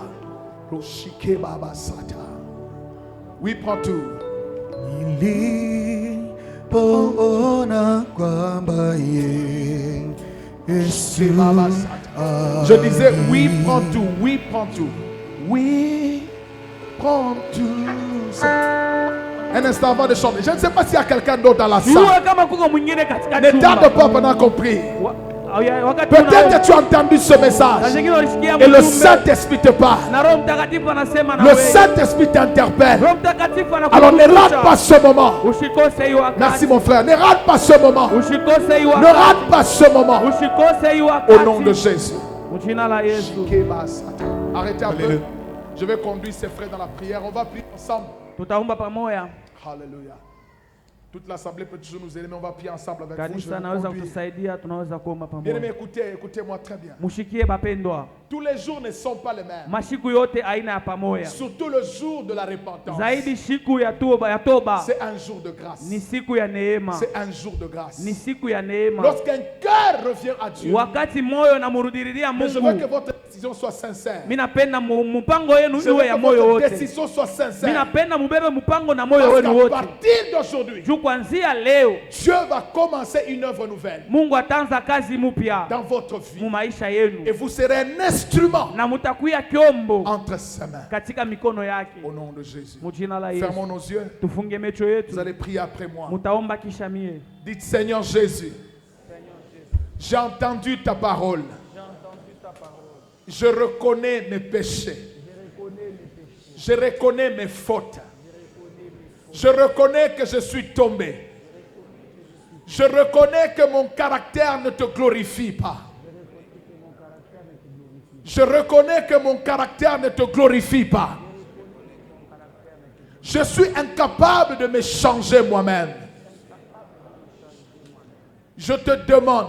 Roshike Baba Sata. Oui, prends tout. Nilipoona kwamba Yesu Baba Sata. Je disais, oui, prends tout. Oui, prends tout. Oui, prends tout. Un instant avant de chanter. Je ne sais pas s'il y a quelqu'un d'autre dans la salle. Jua kama kuko mwingine katika Ne chumba. tarde pas pendant qu'on prie. Wakati Peut-être unaomba. que tu as entendu ce Na message. zingine walisikia Et le mjumbe. Saint-Esprit te parle. Na Roho Mtakatifu anasema na Le wewe. Saint-Esprit t'interpelle. Roho Mtakatifu Alors ne anakukumbusha. rate pas ce moment. Usikose hii wakati. Merci mon frère. Ne rate pas ce moment. Usikose hii Ne wakati. rate pas ce moment. Usikose hii Au wakati. nom de Jésus. Jina la Yesu. Arrêtez un peu. Je vais conduire ces frères dans la prière. On va prier ensemble. Tutaomba pamoja. Alléluia. Toute l'assemblée peut toujours nous aider, mais on va prier ensemble avec vous. Je Kanisa vais vous naweza conduire. kutusaidia, tunaweza kuomba Bien aimé, pamoja. écoutez-moi très bien. Mushikie bapendwa. Tous les jours ne sont pas les mêmes. Mashiku yote aina ya pamoja. Surtout le jour de la repentance. Zaidi siku ya toba. C'est un jour de grâce. Ni siku ya neema. C'est un jour de grâce. Ni siku ya neema. Lorsqu'un cœur revient à Dieu, Wakati moyo namrudilia mais je veux que Mungu. votre décision soit sincère. Mimi napenda mpango wenu Je veux iwe ya que moyo votre wote. décision soit Mimi sincère. napenda mubebe mpango na moyo Parce wenu qu'à wote. partir d'aujourd'hui, Juu kuanzia leo Dieu va commencer une œuvre nouvelle Mungu ataanza kazi mpya dans votre vie. mu maisha Et yenu. vous serez un instrument Na mutakuya kyombo entre ses mains. katika mikono yake. Au nom de Jésus. Mu jina la Yesu. Fermons nos yeux. Tufunge macho Vous yetu. allez prier après moi. Mutaomba kisha mie. Dites Seigneur Jésus, j'ai entendu ta parole. Je reconnais mes péchés. Je reconnais mes fautes. Je reconnais que je suis tombé. Je reconnais que mon caractère ne te glorifie pas. Je reconnais que mon caractère ne te glorifie pas. Je suis incapable de me changer moi-même. Je te demande,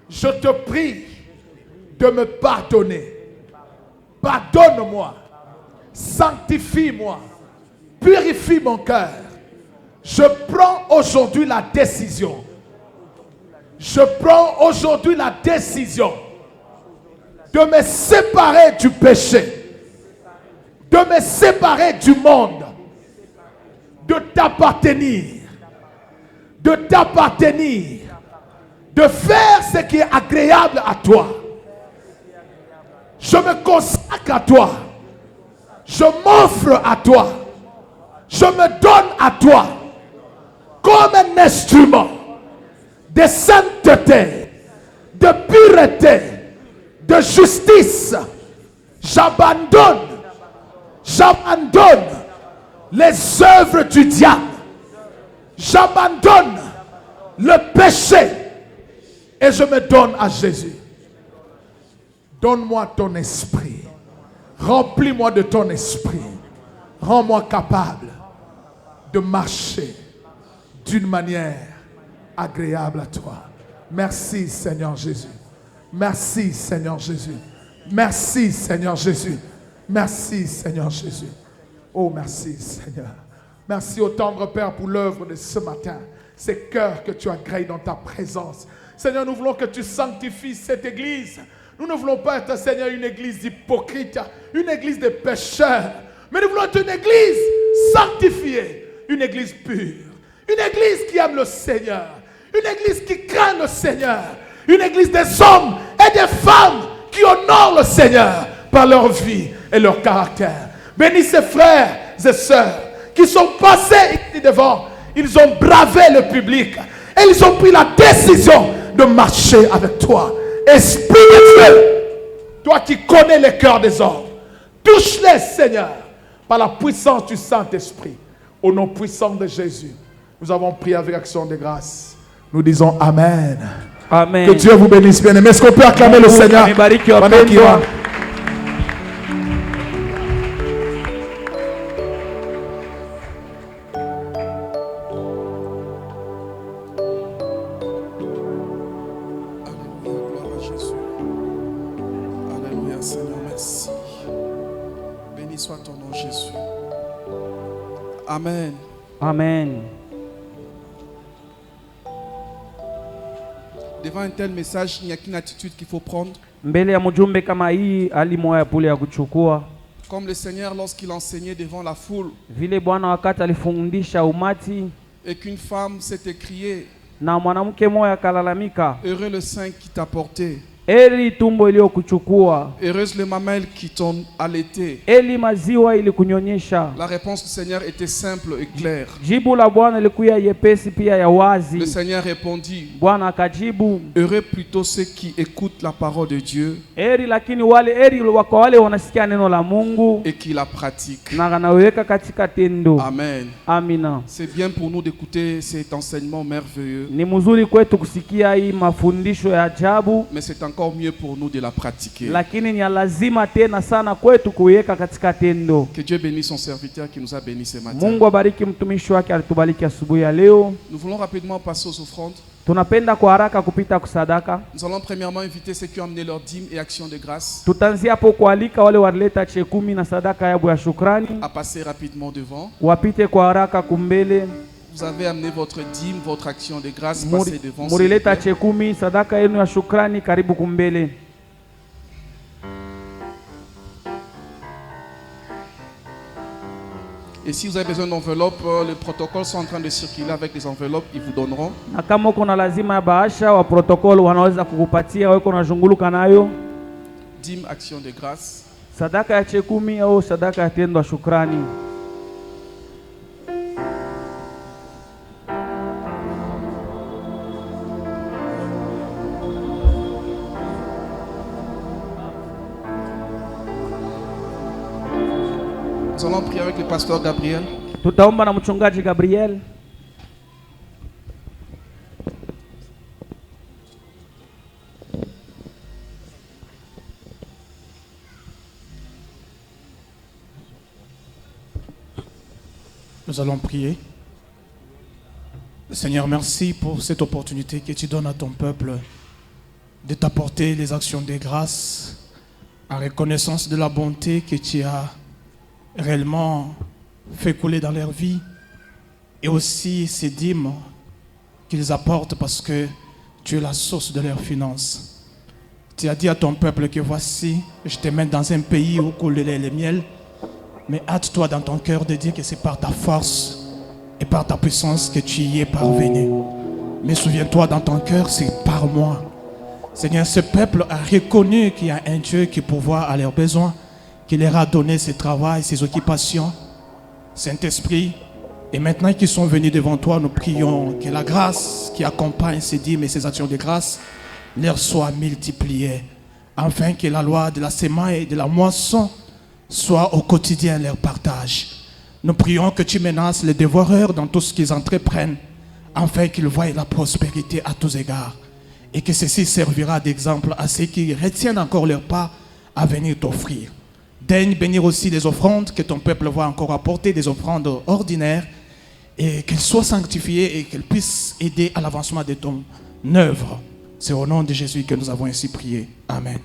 je te prie de me pardonner. Pardonne-moi. Sanctifie-moi. Purifie mon cœur. Je prends aujourd'hui la décision Je prends aujourd'hui la décision de me séparer du péché, de me séparer du monde, de t'appartenir, de faire ce qui est agréable à toi. Je me consacre à toi, je m'offre à toi, je me donne à toi comme un instrument de sainteté, de pureté, de justice. J'abandonne les œuvres du diable. J'abandonne le péché et je me donne à Jésus. Donne-moi ton esprit. Remplis-moi de ton esprit. Rends-moi capable de marcher d'une manière agréable à toi. Merci Seigneur Jésus. Merci Seigneur Jésus. Merci Seigneur Jésus. Merci Seigneur Jésus. Oh merci Seigneur. Merci au tendre Père pour l'œuvre de ce matin. Ces cœurs que tu agrées dans ta présence. Seigneur, nous voulons que tu sanctifies cette église. Nous ne voulons pas être, Seigneur, une église hypocrite, une église de pécheurs. Mais nous voulons être une église sanctifiée, une église pure, une église qui aime le Seigneur, une église qui craint le Seigneur, une église des hommes et des femmes qui honorent le Seigneur par leur vie et leur caractère. Bénis ces frères et sœurs qui sont passés ici devant. Ils ont bravé le public et ils ont pris la décision de marcher avec toi. Esprit de Dieu, toi qui connais les cœurs des hommes, touche-les, Seigneur, par la puissance du Saint-Esprit. Au nom puissant de Jésus, nous avons prié avec action de grâce. Nous disons Amen. Amen. Que Dieu vous bénisse, bien-aimés. Est-ce qu'on peut acclamer le Seigneur pendant qu'il va? Amen. Amen. Devant un tel message, il n'y a qu'une attitude qu'il faut prendre. Mbele ya mjumbe kama hii hali moja pule ya kuchukua. Comme le Seigneur lorsqu'il enseignait devant la foule. Vile Bwana wakati alifundisha umati. Et qu'une femme s'est écriée. Na mwanamke moja akalalamika. Heureux le sein qui t'a porté. Heri tumbo iliyokuchukua. Heureuse le mamelle qui t'ont allaité. Heri maziwa ilikunyonyesha. La réponse du Seigneur était simple et claire. Jibu la Bwana lilikuwa yepesi pia ya wazi. Le Seigneur répondit. Bwana akajibu. Heureux plutôt ceux qui écoutent la parole de Dieu. Heri lakini heri kwa wale wanasikia neno la Mungu. Et qui la pratiquent. Na wanaweka katika tendo. Amen. Amina. C'est bien pour nous d'écouter cet enseignement merveilleux. Ni mzuri kwetu kusikia hii mafundisho ya ajabu. Mais c'est encore mieux pour nous de la pratiquer. Lakini ni lazima tena sana kwetu kuiweka katika tendo. Que Dieu bénisse son serviteur qui nous a bénis ce matin. Mungu abariki mtumishi wake alitubariki asubuhi ya leo. Nous voulons rapidement passer aux offrandes. Tunapenda kwa haraka kupita kusadaka. Nous allons premièrement inviter ceux qui ont amené leur dîme et action de grâce. Tutaanzia hapo kualika wale walileta chekumi na sadaka yao ya shukrani. À passer rapidement devant. Wapite kwa haraka kumbele. Vous avez amené votre dîme, votre action de grâce, passez devant. Murileta chekumi, sadaka yenu ya shukrani, karibu kumbele. Et si vous avez besoin d'enveloppes, les protocoles sont en train de circuler avec les enveloppes, ils vous donneront. Na kama uko na lazima ya bahasha wa protokolo wanaweza kukupatia wewe kuna zunguluka nayo. Dîme, action de grâce. Sadaka ya chekumi au sadaka ya tendo ya shukrani. Nous allons prier avec le pasteur Gabriel. Tutaomba na mchungaji Gabriel. Nous allons prier. Seigneur, merci pour cette opportunité que tu donnes à ton peuple de t'apporter les actions de grâce en reconnaissance de la bonté que tu as réellement fait couler dans leur vie et aussi ces dîmes qu'ils apportent parce que Tu es la source de leurs finances. Tu as dit à ton peuple que voici, je te mets dans un pays où coule le lait et le miel. Mais hâte-toi dans ton cœur de dire que c'est par ta force et par ta puissance que tu y es parvenu. Mais souviens-toi dans ton cœur, c'est par moi. Seigneur, ce peuple a reconnu qu'il y a un Dieu qui pourvoit à leurs besoins, qui leur a donné ses travaux, ses occupations. Saint-Esprit, et maintenant qu'ils sont venus devant toi, nous prions que la grâce qui accompagne ces dîmes et ces actions de grâce leur soit multipliée, afin que la loi de la semaille et de la moisson soit au quotidien leur partage. Nous prions que tu menaces les dévoreurs dans tout ce qu'ils entreprennent, afin qu'ils voient la prospérité à tous égards, et que ceci servira d'exemple à ceux qui retiennent encore leur pas à venir t'offrir. Daigne bénir aussi les offrandes que ton peuple va encore apporter, des offrandes ordinaires, et qu'elles soient sanctifiées et qu'elles puissent aider à l'avancement de ton œuvre. C'est au nom de Jésus que nous avons ainsi prié. Amen.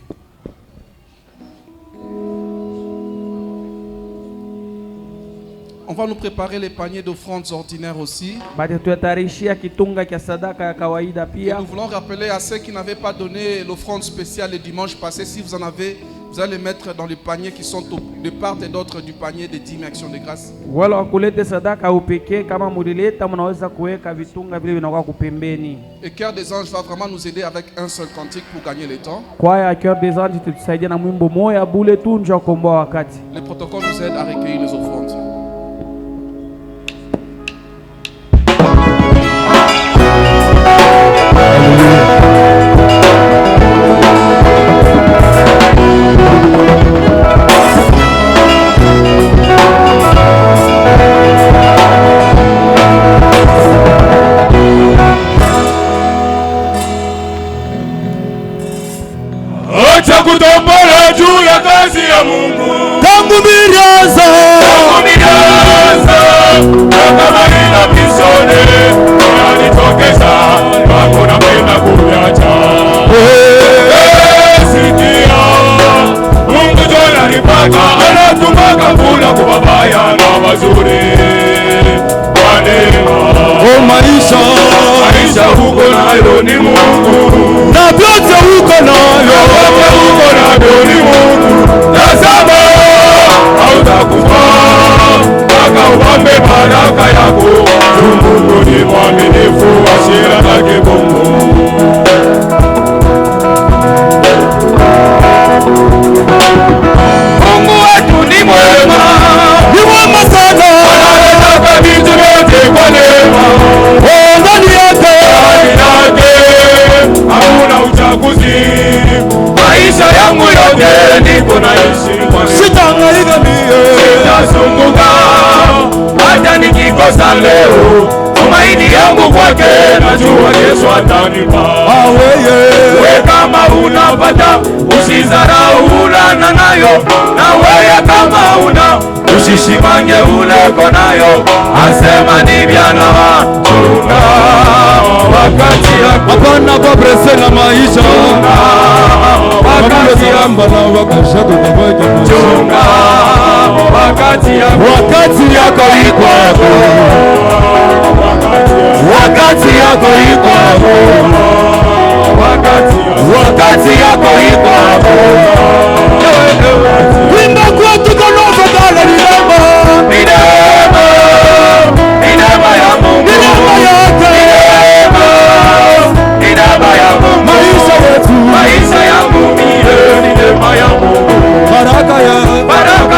On va nous préparer les paniers d'offrandes ordinaires aussi. Batutayarishia kitunga cha sadaka ya kawaida Et pia. nous voulons rappeler à ceux qui n'avaient pas donné l'offrande spéciale le dimanche passé, si vous en avez, vous allez les mettre dans les paniers qui sont de part et d'autre du panier des dîmes et actions de grâce. Wala wakulete sadaka upekee, kama mulileta mnaweza kuweka vitunga vile vinakuwa kupembeni. Et Cœur des Anges va vraiment nous aider avec un seul cantique pour gagner le temps. Kwaya ya Cœur des Anges tutusaidia na mwimbo moya bule tu njo komboa wakati. Le protocole nous aide à recueillir les offrandes. Acha kutombola juu ya kazi ya Mungu. Tangu mirianza kama nina pisone yanitokeza wako napenda kuyacha. Sikia Mungu jona nipaka anatumaka kula kubabaya na mazuri kwa neema. Maisha huko nayo ni Mungu na vyote huko nayo ni Mungu. Tazama hautakufa mpaka uombe baraka yako. Mungu ni mwaminifu, hasira zake Mungu. Mungu wetu ni mwema sana, anataka vitu vyote kwa neema. Ndani yake hakuna uchaguzi. Maisha yangu yote niko naishi kwa neema. Sitangaika mie, sitazunguka hata nikikosa leo. Tumaini yangu kwake, najua Yesu atanipa. We kama unapata usidharau ulana nayo, na wewe kama una usishimange uleko nayo. Asema ni vyana chunga wakati yako. Hapana kwa prese na maisha wakati yako na wakashatu tabaki chunga wakati yako iko hapo. Wakati yako iko hapo. Wakati yako iko hapo. Wimba kwetu kanova gala ni neema. Ni neema. Ni neema ya Mungu. Ni neema yake. Ni neema ya Mungu. Maisha yetu. Maisha yangu mie ni neema ya Mungu. Baraka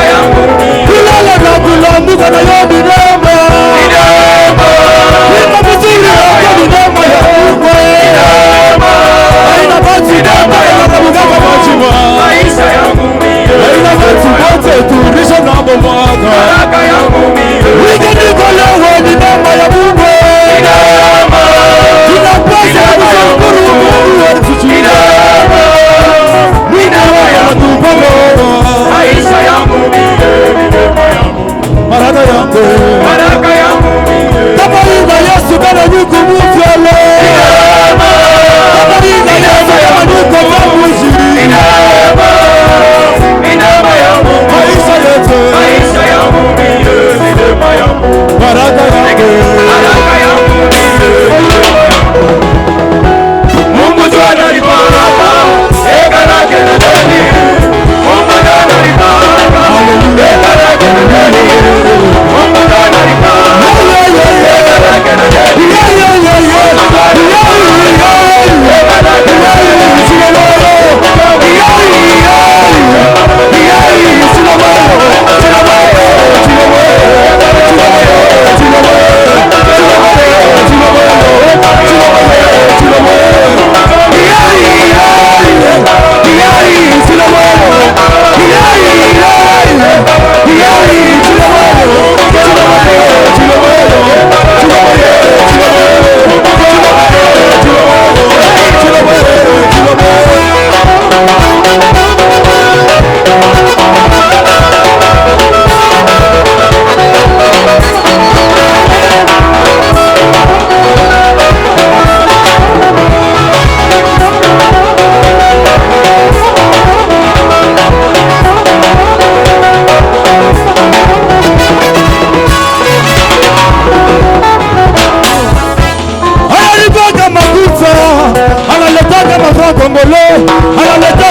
ya Mungu. Kulala na kulambuka na yo ni neema. Ni neema. Wimba mzuri yako ni neema ya Mungu. Ni neema. Haina bati neema ya Mungu.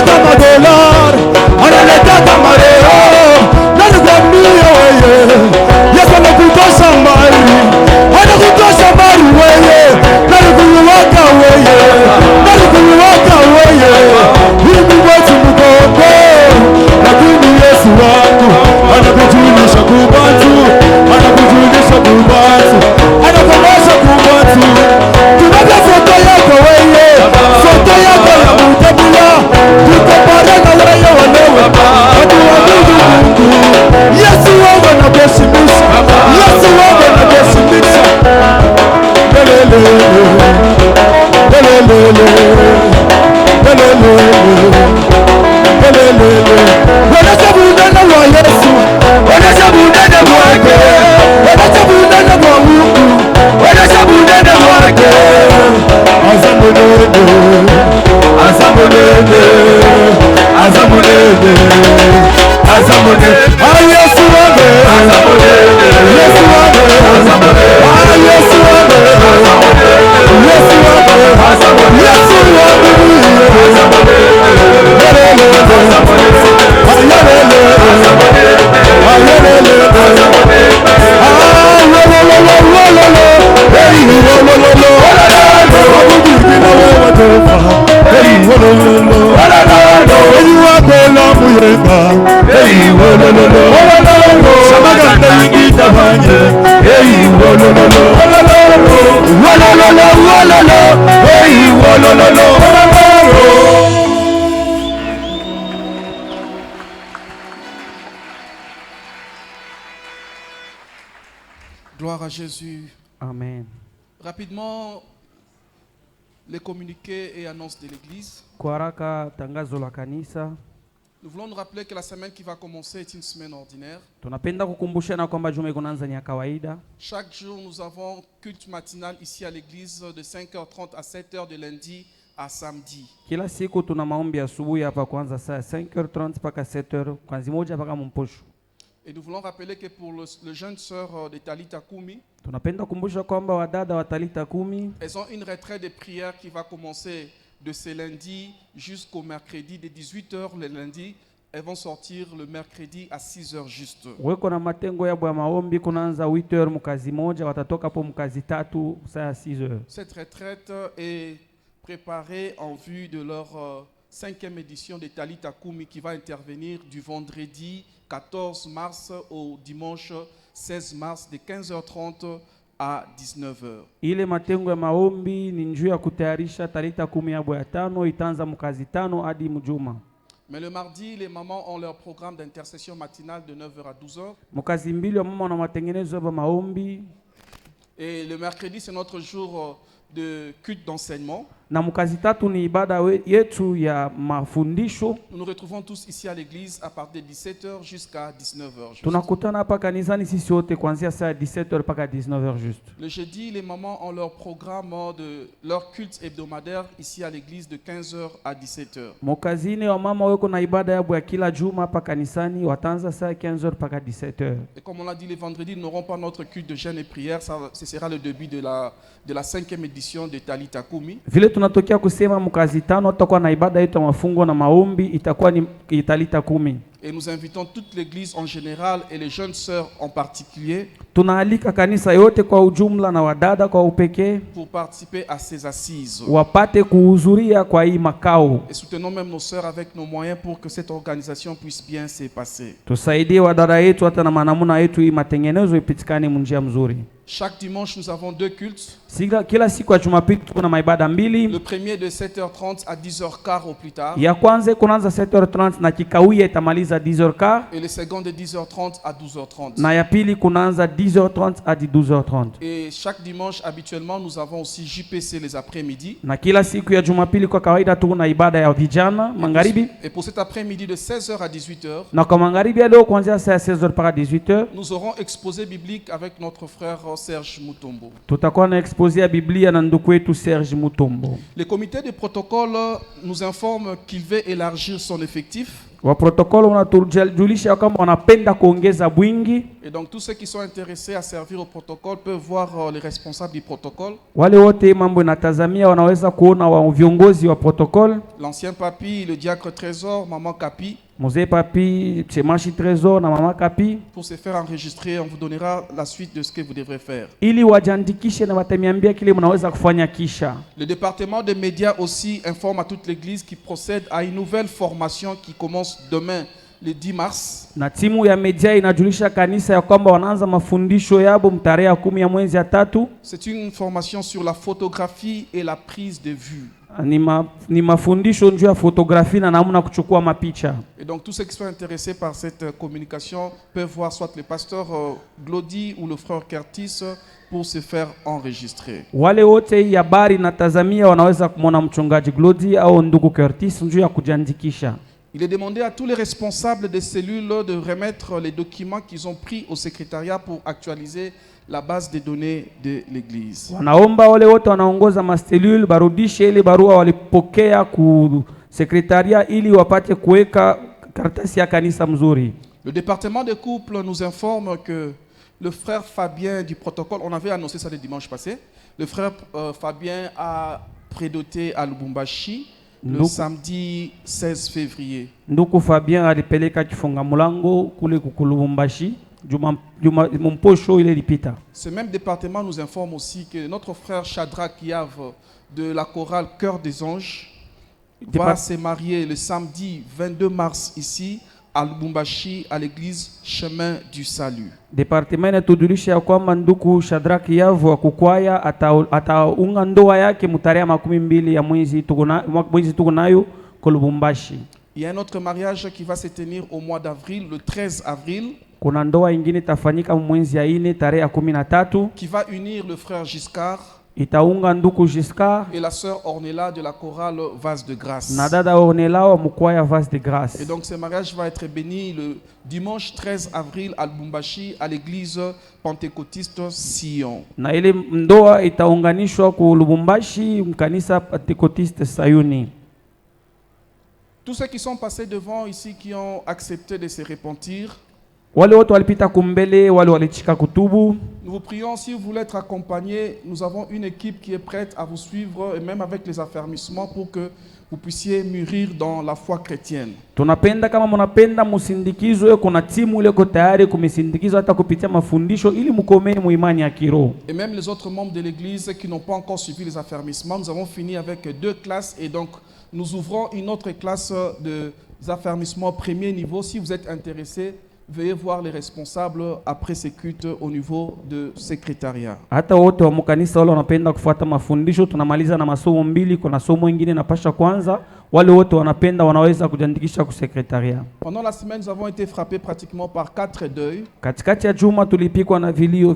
analetaka madolari, analetaka mareo, nalikwambia weye, Yesu anakutosha mbali, anakutosha mbali weye, nalikuwaka weye, nalikuwaka weye, hivi wetu mgongo, lakini Yesu wangu anakujulisha kubatu, anakujulisha kubatu, anakuonyesha kubatu. Tunaga foto yako weye, foto yako ya mutebula, tukopare na weye walewe, watu wa Mungu. Yesu wangu anakuheshimisha, Yesu wangu anakuheshimisha. Lelele, lelele, lelele. Wanacha bunana wa Yesu, wanacha bunana wake, wanacha bunana wa Mungu, wanacha bunana wake. Azamulele, azamulele, azamulele, azamulele. Yesu wangu, azamulele, Yesu wangu, azamulele, Yesu wangu, azamulele, Yesu wangu, azamulele, Yesu wangu, azamulele. Gloire à Jésus. Amen. Rapidement, les communiqués et annonces de l'Église. Kwa haraka tangazo la kanisa. Nous voulons nous rappeler que la semaine qui va commencer est une semaine ordinaire. Tunapenda kukumbushana kwamba juma ikuanza ni ya kawaida. Chaque jour, nous avons culte matinal ici à l'église de 5h30 à 7h de lundi à samedi. Kila siku tuna maombi asubuhi hapa kuanza saa 5h30 mpaka 7h, kuanzia moja mpaka mposho. Et nous voulons rappeler que pour le jeune sœur de Talita Kumi, tunapenda kukumbusha kwamba wadada wa Talita Kumi, elles ont une retraite de prière qui va commencer de ce lundi jusqu'au mercredi de 18h le lundi. Elles vont sortir le mercredi à 6h juste. weko na matengo yabo ya maombi kunaanza 8h mkazi moja, watatoka hapo mkazi tatu saa 6h. Cette retraite est préparée en vue de leur 5e édition de Talita Kumi qui va intervenir du vendredi 14 mars au dimanche 16 mars de 15h30 à 19h. Ile matengo ya maombi ni njuu ya kutayarisha Talita Kumi yabo ya tano, itaanza mkazi tano hadi mjuma. Mais le mardi, les mamans ont leur programme d'intercession matinale de 9h à 12h. Mkazi mbili wa mama na matengenezo ya maombi. Et le mercredi, c'est notre jour de culte d'enseignement. Na mkazi tatu ni ibada yetu ya mafundisho. Nous nous retrouvons tous ici à l'église à partir de 17h jusqu'à 19h. Tunakutana hapa kanisani sisi wote kuanzia saa 17h mpaka 19h juste. Le jeudi, les mamans ont leur programme de leur culte hebdomadaire ici à l'église de 15h à 17h. Mokazini wa mama weko na ibada yabo ya kila juma hapa kanisani, wataanza saa 15h mpaka 17h. Et comme on l'a dit, les vendredis, nous n'aurons pas notre culte de jeûne et prière. Ce sera le début de la 5e édition de Talita Kumi. Vile tunatokea kusema mkazi tano tutakuwa na ibada yetu ya mafungo na maombi, itakuwa ni Talita Kumi. Et nous invitons toute l'église en général et les jeunes sœurs en particulier Tunaalika kanisa yote kwa ujumla na wadada kwa upekee pour participer à ces assises. wapate kuhudhuria kwa hii makao. Et soutenons même nos sœurs avec nos moyens pour que cette organisation puisse bien se passer. Tusaidie wadada yetu hata na manamuna yetu hii matengenezo ipitikane munjia mzuri. Chaque dimanche, nous avons 2 cultes. Kila siku ya Jumapili kuna maibada mbili. Le premier de 7h30 à 10h15 au plus tard. Ya kwanza kunaanza 7h30 na kikawia itamaliza 10h15. Et le second de 10h30 à 12h30. Na ya pili kunaanza 10h30 hadi 12h30. Et chaque dimanche, habituellement, nous avons aussi JPC les après-midi. Na kila siku ya Jumapili kwa kawaida tuna ibada ya vijana magharibi. Et pour cet après-midi de 16h à 18h. Na kwa magharibi leo kuanzia saa 16h mpaka 18h. Nous aurons exposé biblique avec notre frère Serge Mutombo. Tutakuwa na exposé ya Biblia na ndugu wetu Serge Mutombo. Le comité de protocole nous informe qu'il veut élargir son effectif. Wa protokolo wanatujulisha kama wanapenda kuongeza bwingi. Et donc tous ceux qui sont intéressés à servir au protocole peuvent voir les responsables du protocole. Wale wote mambo inatazamia wanaweza kuona wa viongozi wa protokole. L'ancien Papi, le diacre Trésor, maman Capi. Mzee Papi, Chemashi Trésor na mama Kapi. Pour se faire enregistrer, on vous donnera la suite de ce que vous devrez faire. Ili wajandikishe na watamiambia kile mnaweza kufanya kisha. Le département des médias aussi informe à toute l'église qui procède à une nouvelle formation qui commence demain, le 10 mars. Na timu ya media inajulisha kanisa ya kwamba wanaanza mafundisho yabo mtarehe 10 ya mwezi ya 3. C'est une formation sur la photographie et la prise de vue. Ni mafundisho njoo ya fotografia na namna kuchukua mapicha. Et donc tous ceux qui sont intéressés par cette communication peuvent voir soit le pasteur Glody ou le frère Curtis pour se faire enregistrer. Wale wote hii habari natazamia wanaweza kumwona mchungaji Glody au ndugu Curtis njoo ya kujiandikisha. Il est demandé à tous les responsables des cellules de remettre les documents qu'ils ont pris au secrétariat pour actualiser la base des données de l'église. Wanaomba wale wote wanaongoza maselule barudishe ile barua walipokea ku secrétariat ili wapate kuweka karatasi ya kanisa mzuri. Le département des couples nous informe que le frère Fabien du protocole, on avait annoncé ça le dimanche passé, le frère Fabien a prédoté à Lubumbashi le samedi 16 février. Nduku Fabien alipeleka kifunga mulango kule Lubumbashi. Mposho ile lipita. Ce même département nous informe aussi que notre frère Shadrach Yav de la chorale Cœur des Anges va se marier le samedi 22 mars ici à Lubumbashi à l'église Chemin du Salut. Département inatujulisha kwamba nduku Shadrach Yav wa kukwaya ataunga ndoa yake mtarehe 12 ya mwezi tuko nayo kwa Lubumbashi. Il y a un autre mariage qui va se tenir au mois d'avril, le 13 avril. Kuna ndoa ingine itafanyika mwezi ya 4 tarehe 13 qui va unir le frère Giscard itaunga nduku Giscard et la sœur Ornella de la chorale Vase de Grâce. Na dada Ornella wa mkwaya Vase de Grâce. Et donc ce mariage va être béni le dimanche 13 avril à Lubumbashi à l'église pentecôtiste Sion. Na ile ndoa itaunganishwa ku Lubumbashi mkanisa pentecôtiste Sayuni. Tous ceux qui sont passés devant ici qui ont accepté de se repentir, wale wote walipita kumbele, wale walichika kutubu. Nous vous prions, si vous voulez être accompagnés, nous avons une équipe qui est prête à vous suivre, et même avec les affermissements, pour que vous puissiez mûrir dans la foi chrétienne. Tunapenda kama mnapenda musindikizwe, kuna timu ile iko tayari kumisindikizwa hata kupitia mafundisho ili mkomee muimani ya kiroho. Et même les autres membres de l'église qui n'ont pas encore suivi les affermissements, nous avons fini avec 2 classes et donc nous ouvrons une autre classe de affermissements premier niveau. Si vous êtes intéressés, veuillez voir les responsables après ces cultes au niveau de secrétariat. Hata wote wa mkanisa wale wanapenda kufuata mafundisho, tunamaliza na masomo 2, kuna somo ingine na pasha kwanza. Wale wote wanapenda wanaweza kujiandikisha ku secrétariat. Pendant la semaine, nous avons été frappés pratiquement par 4 deuils. Katikati ya juma tulipikwa na vilio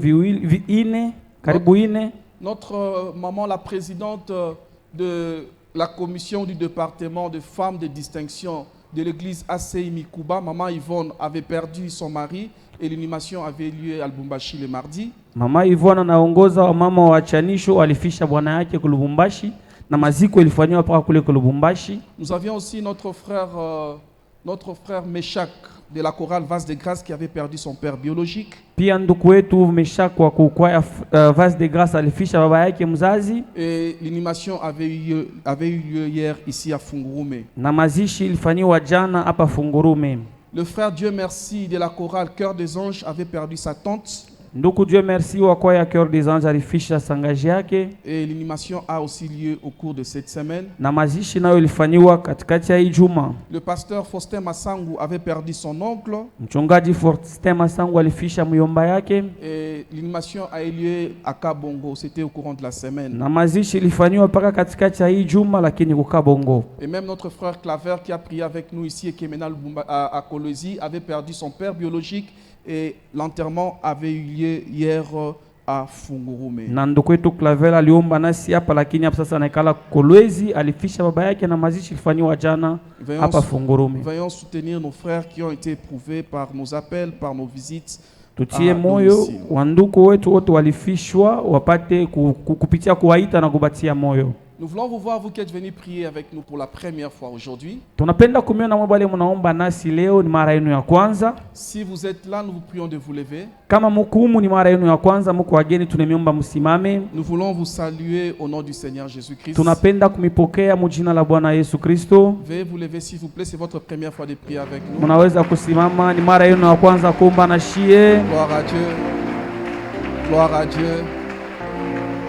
ine, karibu ine. Notre maman, la présidente de la commission du département de femmes de distinction de l'église ACI Mikuba, maman Yvonne, avait perdu son mari et l'inhumation avait lieu à Lubumbashi le mardi. Mama Yvonne anaongoza wa mama wa chanisho alifisha bwana yake ku Lubumbashi na maziko ilifanywa paka kule ku Lubumbashi. Nous avions aussi notre frère Meshak de la chorale Vase de Grâce qui avait perdu son père biologique. Pia ndugu wetu Meshak wa kukwaya Vase de Grâce alifisha baba yake mzazi. Et l'inhumation avait eu lieu hier ici à Fungurume. Na mazishi ilifanywa jana hapa Fungurume. Le frère Dieu merci de la chorale Cœur des Anges avait perdu sa tante. Ndugu Dieu merci wa kwaya Cœur des Anges alifisha sangaji yake. Et l'inhumation a aussi lieu au cours de cette semaine. Na mazishi nayo ilifanywa katikati ya Ijumaa. Le pasteur Faustin Massangu avait perdu son oncle. Mchungaji Faustin Massangu alifisha myomba yake. Et l'inhumation a eu lieu à Kabongo, c'était au courant de la semaine. Na mazishi ilifanywa paka katikati ya Ijumaa lakini ku Kabongo. Et même notre frère Claver qui a prié avec nous ici à Kolwezi avait perdu son père biologique. Et l'enterrement avait eu lieu hier à Fungurume. Na ndugu wetu Clavel aliomba nasi hapa lakini hapa sasa anaikala Kolwezi, alifisha baba yake na mazishi ilifanywa jana hapa Fungurume. Veuillons soutenir nos frères qui ont été éprouvés par nos appels, par nos visites. Tutie moyo wandugu wetu wote walifishwa wapate kupitia kuwaita na kubatia moyo. Nous voulons vous voir, vous qui êtes venus prier avec nous pour la première fois aujourd'hui. Tunapenda kumiona mwabale munaomba nasi leo, ni mara yenu ya kwanza. Si vous êtes là, nous vous prions de vous lever. Kama mukumu ni mara yenu ya kwanza, muko wageni, tunemiomba msimame. Nous voulons vous saluer au nom du Seigneur Jésus-Christ. Tunapenda kumipokea mujina la Bwana Yesu Kristo. Veuillez vous lever s'il vous plaît, c'est votre première fois de prier avec nous. Munaweza kusimama, ni mara yenu ya kwanza kuomba na shie. Gloire à Dieu. Gloire à Dieu.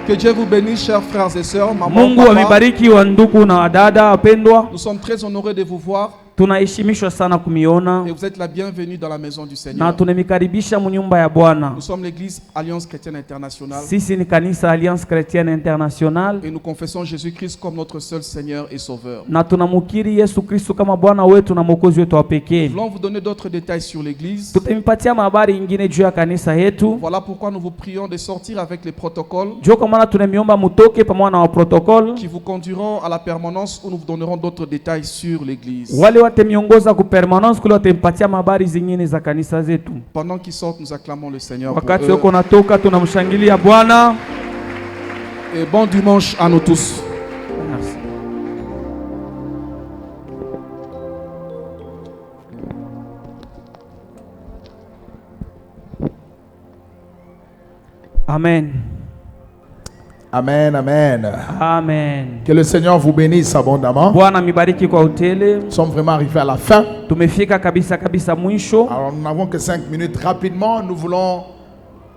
Que Dieu vous bénisse, chers frères et sœurs, maman, Mungu papa. amebariki wa ndugu na dada wapendwa. Nous sommes très honorés de vous voir Tunaheshimishwa sana kumiona et vous êtes la bienvenue dans la maison du na Seigneur. tunemikaribisha munyumba ya Bwana. Nous sommes l'église Alliance Chrétienne Internationale Sisi ni kanisa Alliance Chrétienne Internationale et nous confessons Jésus-Christ comme notre seul Seigneur et Sauveur. na tunamukiri Yesu Kristo kama Bwana wetu na Mwokozi wetu wa Nous pekee. voulons vous donner d'autres détails sur l'église. Tutamipatia habari ingine juu ya kanisa yetu. Voilà pourquoi nous vous prions de sortir avec les protocoles Juu kwa maana tunamiomba mutoke pamoja na protocol qui vous conduiront à la permanence où nous vous donnerons d'autres détails sur l'église. wale watemiongoza ku permanence kule watampatia habari zingine za kanisa zetu. Pendant qu'ils sortent, nous acclamons le Seigneur pour Wakati eux. yuko natoka tunamshangilia Bwana. Et bon dimanche à nous tous. Merci. Amen. Amen, amen. Amen. Que le Seigneur vous bénisse abondamment. Bwana mibariki kwa utele. Nous sommes vraiment arrivés à la fin. Tumefika kabisa kabisa mwisho. Alors nous n'avons que 5 minutes. Rapidement, nous voulons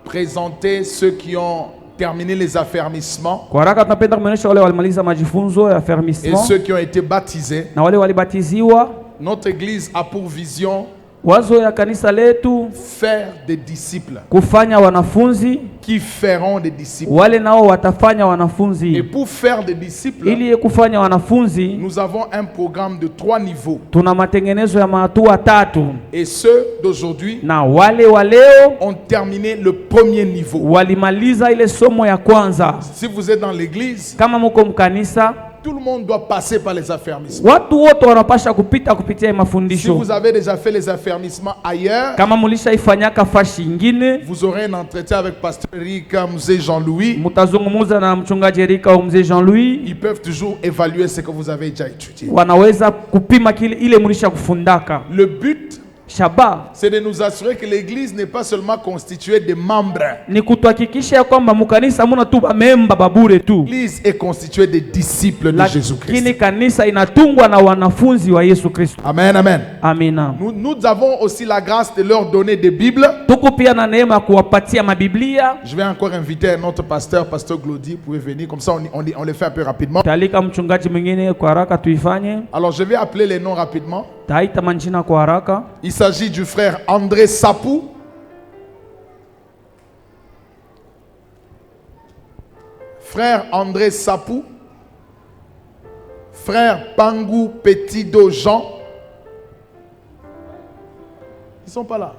présenter ceux qui ont terminé les affermissements Kwa haraka tunapenda kuonyesha wale walimaliza majifunzo ya et fermissement ceux qui ont été baptisés. na wale walibatiziwa. Notre église a pour vision Wazo ya kanisa letu faire des disciples kufanya wanafunzi, qui feront des disciples. wale nao watafanya Et wanafunzi. pour faire des disciples, Ili kufanya wanafunzi nous avons un programme de 3 niveaux. tuna matengenezo ya mahatua tatu, Et ceux d'aujourd'hui na wale wa leo ont terminé le premier niveau. walimaliza ile somo ya kwanza. Si vous êtes dans l'église, Kama muko mkanisa, tout le monde doit passer par les affermissements. watu wote wanapasha kupitia kupitia Si mafundisho. vous avez déjà fait les affermissements ailleurs, Kama mulishaifanyaka fashi ingine, vous aurez un entretien avec Pasteur Eric, Mzee Jean-Louis. mutazungumuza na mchungaji Erika au mzee Jean-Louis, Ils peuvent toujours évaluer ce que vous avez déjà étudié. wanaweza kupima kile ile mulisha kufundaka. Le but, Shaba c'est de nous assurer que l'église n'est pas seulement constituée de membres. ni kutuhakikisha ya kwamba mukanisa muna tu memba babure tu, L'église est constituée de disciples de Jésus-Christ. lakini kanisa inatungwa na wanafunzi wa Yesu Kristo. Amen, amen. Amina. Nous avons aussi la grâce de leur donner des Bibles. Tuko pia na neema ya kuwapatia mabiblia. Je vais encore inviter notre pasteur, Pasteur Glody, vous pouvez venir, comme ça on les fait un peu rapidement. Talika mchungaji mwingine kwa haraka tuifanye. Alors je vais appeler les noms rapidement. Taita manjina kwa haraka. Il s'agit du frère André Sapou. Frère André Sapou. Frère Pangou Petido Jean. Ils ne sont pas là.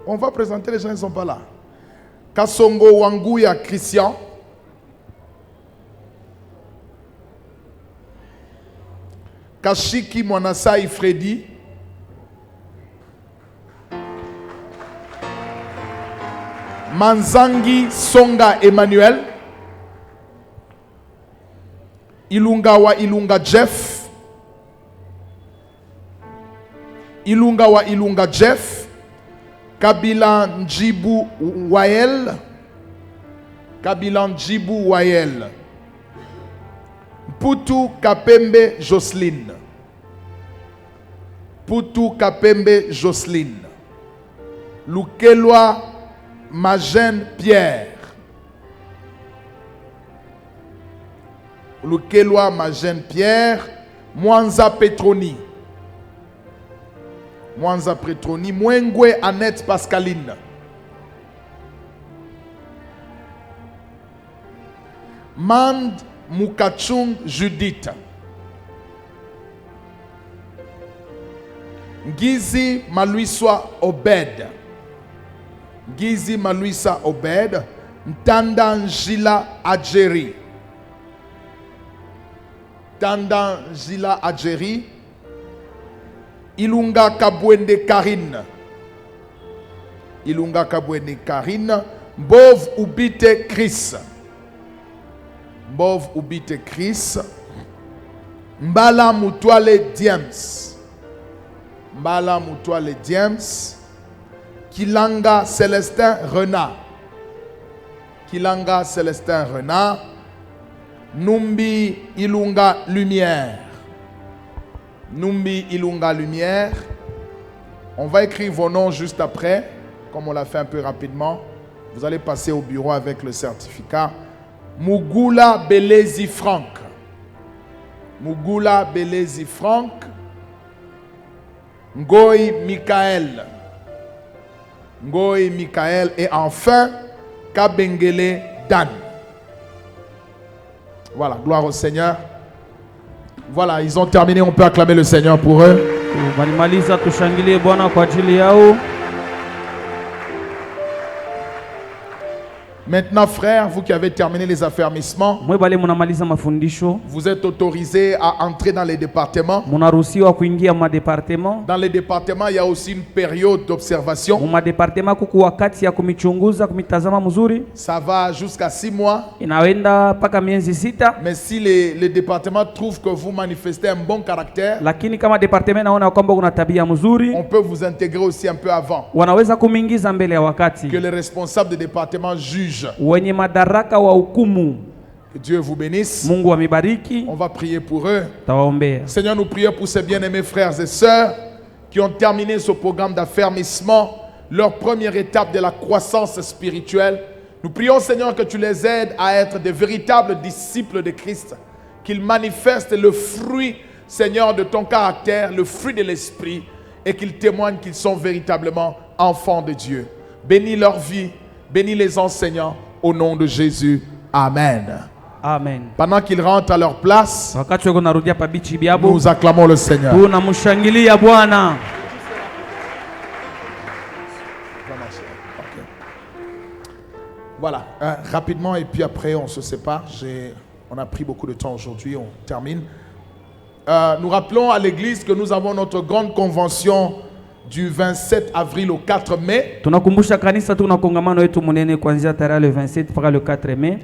On va présenter les gens, ils ne sont pas là. Kasongo Wangouya Christian. Kashiki Mwanasai Freddy. Manzangi Songa Emmanuel. Ilungawa Ilunga Jeff. Ilungawa Ilunga Jeff. Kabila Njibu Wael. Kabila Njibu Wael. Putu Kapembe Jocelyne. Putu Kapembe Jocelyne. Lukelwa Magène Pierre. Lukelwa Magène Pierre. Mwanza Petroni. Mwanza Petroni. Mwengwe Annette Pascaline. Mand Mukachung Judith. Gizi Maluiswa Obed. Gizi Maluisa Obed. Ntanda Njila Adjeri. Tanda Njila Adjeri. Ilunga Kabwende Karine. Ilunga Kabwende Karine. Bov Ubite Chris. Mbov Ubite Chris. Mbala Mutwale Diems. Mbala Mutwale Diems. Kilanga Célestin Renard. Kilanga Célestin Renard. Numbi Ilunga Lumière. Numbi Ilunga Lumière. On va écrire vos noms juste après, comme on l'a fait un peu rapidement. Vous allez passer au bureau avec le certificat. Mugula Belezi Franck. Mugula Belezi Franck. Ngoy Michael. Ngoy Michael. Et enfin, Kabengele Dan. Voilà, gloire au Seigneur. Voilà, ils ont terminé. On peut acclamer le Seigneur pour eux. Walimaliza, tushangilie Bwana kwa ajili yao. Maintenant, frères, vous qui avez terminé les affermissements, Mwebale munamaliza mafundisho, vous êtes autorisés à entrer dans les départements. munaruhusiwa kuingia madepartement. Dans les départements, il y a aussi une période d'observation. Mumadepartement kuku wakati ya kumichunguza, kumitazama mzuri. Ça va jusqu'à 6 mois. Inawenda paka miezi 6. Mais si les départements trouvent que vous manifestez un bon caractère, Lakini kama departement naona kwamba kuna tabia mzuri, on peut vous intégrer aussi un peu avant. wanaweza kumingiza mbele ya wakati. Que les responsables de département jugent. Wenye madaraka wa hukumu. Que Dieu vous bénisse. Mungu amibariki. On va prier pour eux. Tawaombea. Seigneur, nous prions pour ces bien-aimés frères et sœurs qui ont terminé ce programme d'affermissement, leur première étape de la croissance spirituelle. Nous prions, Seigneur, que tu les aides à être de véritables disciples de Christ, qu'ils manifestent le fruit, Seigneur, de ton caractère, le fruit de l'esprit, et qu'ils témoignent qu'ils sont véritablement enfants de Dieu. Bénis leur vie, bénis les enseignants, au nom de Jésus. Amen. Amen. Pendant qu'ils rentrent à leur place, Wakati wako narudia pa bichi byabo, nous acclamons le Seigneur. tunamshangilia Bwana. Voilà, rapidement et puis après on se sépare. On a pris beaucoup de temps aujourd'hui, on termine. Nous rappelons à l'église que nous avons notre grande convention du 27 avril au 4 mai. Tunakumbusha kanisa tuna kongamano yetu munene kuanzia tarehe le 27 mpaka le 4 mai.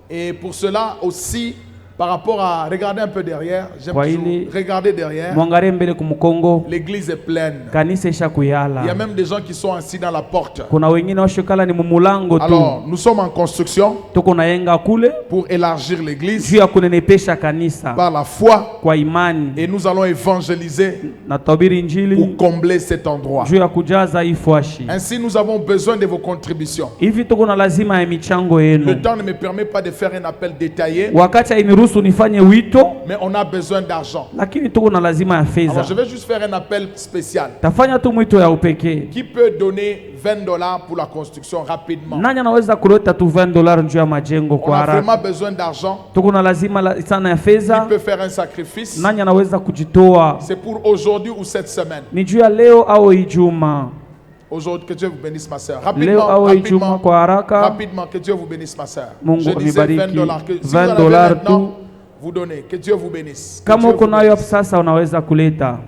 Et pour cela aussi, par rapport à regarder un peu derrière, j'aime Kwa toujours ili- regarder derrière. Mwangalie mbele kumukongo, L'église est pleine. kanisa isha Il y a kuyala. même des gens qui sont assis dans la porte. Kuna wengine washikala ni mumulango tu. Alors, nous sommes en construction Tuko nayenga kule pour élargir l'église juu ya kunenepesha kanisa par la foi kwa imani et nous allons évangéliser na tabiri pour injili combler cet endroit. juu ya kujaza ifwashi. Ainsi, nous avons besoin de vos contributions. Hivi tuko na lazima ya michango Le yenu. temps ne me permet pas de faire un appel détaillé, Wakati hainiruhusu nifanye wito, mais on a besoin d'argent. lakini tuko na lazima ya Alors, fedha. je vais juste faire un appel spécial. Tafanya tu mwito ya upekee. Qui peut donner $20 pour la construction rapidement? Nani anaweza kuleta tu $20 juu ya majengo On kwa a haraka? vraiment besoin d'argent. Tuko na lazima sana ya Qui fedha. peut faire un sacrifice? Nani anaweza kujitoa? C'est pour aujourd'hui ou cette semaine? Ni juu ya leo au Ijumaa? Aujourd'hui, que Dieu vous bénisse, ma soeur. Leo Rapidement, au Ijumaa rapidement, kwa haraka. rapidement, que Dieu vous bénisse, ma soeur. Mungu Je disais amibariki. $20. Que si vous en $20 avez maintenant, tu. vous donnez. Que Dieu vous bénisse. Que Kama Dieu uko vous nayo bénisse. sasa unaweza kuleta.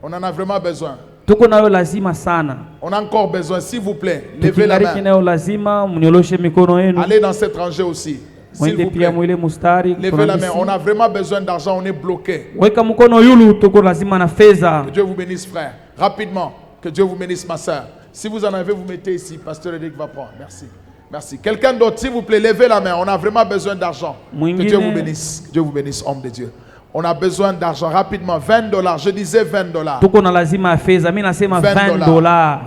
On en a vraiment besoin. Tuko nayo lazima sana. On a encore besoin, s'il vous plaît. Levez la Tukingariki main. nayo lazima mnyoloshe mikono yenu. Allez dans cette rangée aussi. S'il Mwende vous pia plaît. mwile mustari. Levez la main. Kuna On a vraiment besoin d'argent. On est bloqué. weka mkono yulu, tuko lazima na fedha. Que Dieu vous bénisse, frère. Rapidement. Que Dieu vous bénisse, ma soeur. Si vous en avez, vous mettez ici. Pasteur Eric va prendre. Merci. Merci. Quelqu'un d'autre, s'il vous plaît, levez la main. On a vraiment besoin d'argent. Que Mwingine. Dieu vous bénisse. Que Dieu vous bénisse, homme de Dieu. On a besoin d'argent. Rapidement. $20. Je disais $20. Tuko na lazima ya fedha. Mimi nasema $20.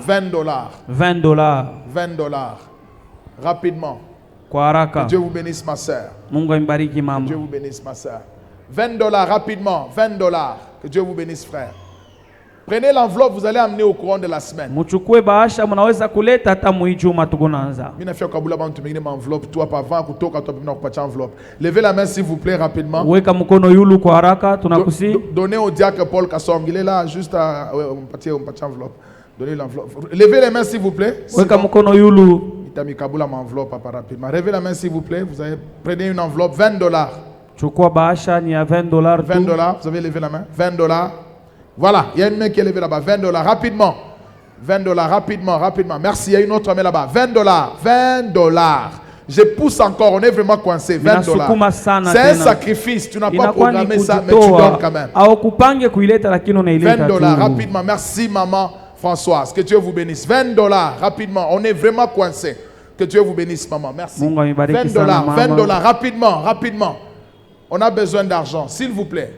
$20. $20 $20. Rapidement. kwa Que haraka. Dieu vous bénisse, ma soeur. Mungu ambariki mama. Dieu vous bénisse, ma soeur. $20 rapidement. $20. Que Dieu vous bénisse, frère. Prenez l'enveloppe, vous allez amener au courant de la semaine. Muchukue bahasha, mnaweza kuleta hata muijuma tuko naanza. Mimi nafia kabula bantu mengine ma enveloppe toi pa avant kutoka toi pima kupatia enveloppe. Levez la main s'il vous plaît rapidement. Weka mkono yulu kwa haraka, tunakusi. Donnez au diacre Paul Kassong, il est là juste à on patia enveloppe. Donnez l'enveloppe. Levez les mains s'il vous plaît. Weka mkono yulu. Itami kabula ma enveloppe papa rapidement. Levez la main s'il vous plaît, vous avez prenez une enveloppe $20. Chukua bahasha ni ya $20 tu. $20, vous avez levé la main. $20. Voilà, il y a une main qui est levée là-bas. $20 rapidement. $20 rapidement, rapidement. Merci, il y a une autre main là-bas. $20. $20. Je pousse encore, on est vraiment coincé. 20 Minasukuma $. sana C'est un tena. sacrifice, tu n'as pas Inakuwa ni programmé ça, mais tu donnes kujitoa. quand même. Hawakupange kuileta lakini 20 unaileta tu. $, rapidement. Merci, maman Françoise. Que Dieu vous bénisse. 20 $, rapidement. On est vraiment coincé. Que Dieu vous bénisse, maman. Merci. 20 Mungu amibariki $, sana mama. 20 $, rapidement, rapidement. On a besoin d'argent, s'il vous plaît.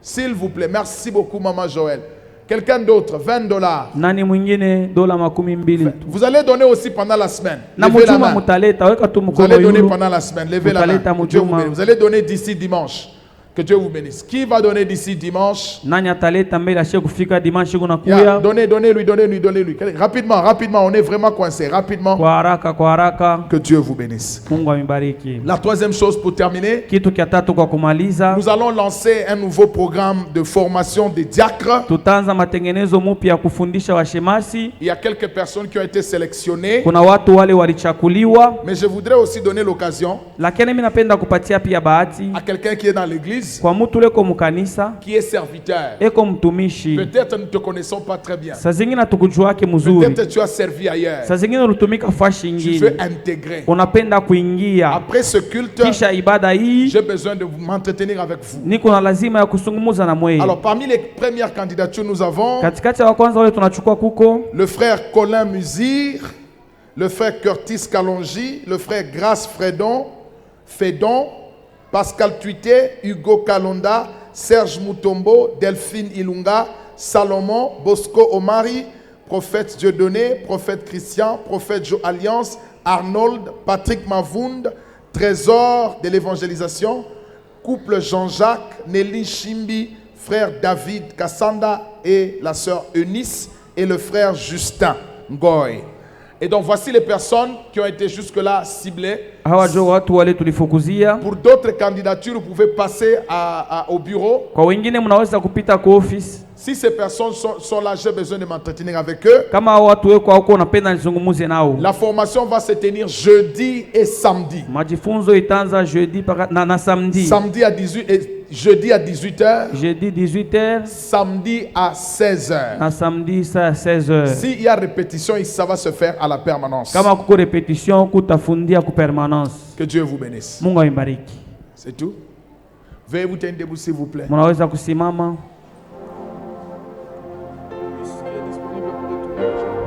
S'il vous plaît. Merci beaucoup, maman Joël. Quelqu'un d'autre, 20 $. Nani mwingine dola 12 tu. Vous allez donner aussi pendant la semaine. Na Levez la mujuma main. mutaleta weka tu Vous mkono allez donner yulu. pendant la semaine. Levez la main. Mutaleta Que Dieu vous mujuma. bénisse. Vous allez donner d'ici dimanche. Que Dieu vous bénisse. Qui va donner d'ici dimanche? Nani ataleta mbele ashe kufika dimanche kuna Yeah, kuya. donnez-lui. Rapidement, on est vraiment coincé. Rapidement. Kwa haraka. Que Dieu vous bénisse. Mungu amibariki. La troisième chose pour terminer, Kitu kia tatu kwa kumaliza, nous allons lancer un nouveau programme de formation des diacres. tutaanza matengenezo mupya ya kufundisha washemasi. Il y a quelques personnes qui ont été sélectionnées, Kuna watu wale walichakuliwa, mais je voudrais aussi donner l'occasion lakini mimi napenda kupatia pia bahati à quelqu'un qui est dans l'église, kwa mtu leko mukanisa qui est serviteur. eko mtumishi. Peut-être nous ne te connaissons pas très bien. Saa zingine tukujuake mzuri, Peut-être tu as servi ailleurs. saa zingine ulitumika fashi Tu ingine, veux intégrer. unapenda kuingia. Après ce culte, Kisha ibada hii j'ai besoin de m'entretenir avec vous. niko na lazima ya kusungumuza na mweye. Alors, parmi les premières candidatures, nous avons Katikati ya kwanza wale tunachukua kuko le frère Colin Musir, le frère Curtis Kalonji, le frère Grace Fédon, Pascal Tuité, Hugo Kalonda, Serge Mutombo, Delphine Ilunga, Salomon, Bosco Omari, prophète Dieudonné, prophète Christian, prophète Jo Alliance, Arnold, Patrick Mavound, Trésor de l'évangélisation, couple Jean-Jacques, Nelly Chimbi, frère David Kassanda et la sœur Eunice et le frère Justin Ngoy. Et donc voici les personnes qui ont été jusque-là ciblées. hawa jo watu wale tulifukuzia. Pour d'autres candidatures, vous pouvez passer au bureau. Kwa wengine mnaweza kupita kwa office. Si ces personnes sont là, j'ai besoin de m'entretenir avec eux. Kama hao watu weko huko unapenda nizungumuze nao. La formation va se tenir jeudi et samedi. Majifunzo itaanza jeudi na samedi. Samedi à 18 et jeudi à 18h. Jeudi 18h. Samedi à 16h. Na samedi saa 16h. S'il y a répétition, ça va se faire à la permanence. Kama kuko repetition kutafundia ku permanence. Que Dieu vous bénisse. Mungu awabariki. C'est tout. Veuillez vous tenir debout s'il vous plaît. Mnaweza kusimama.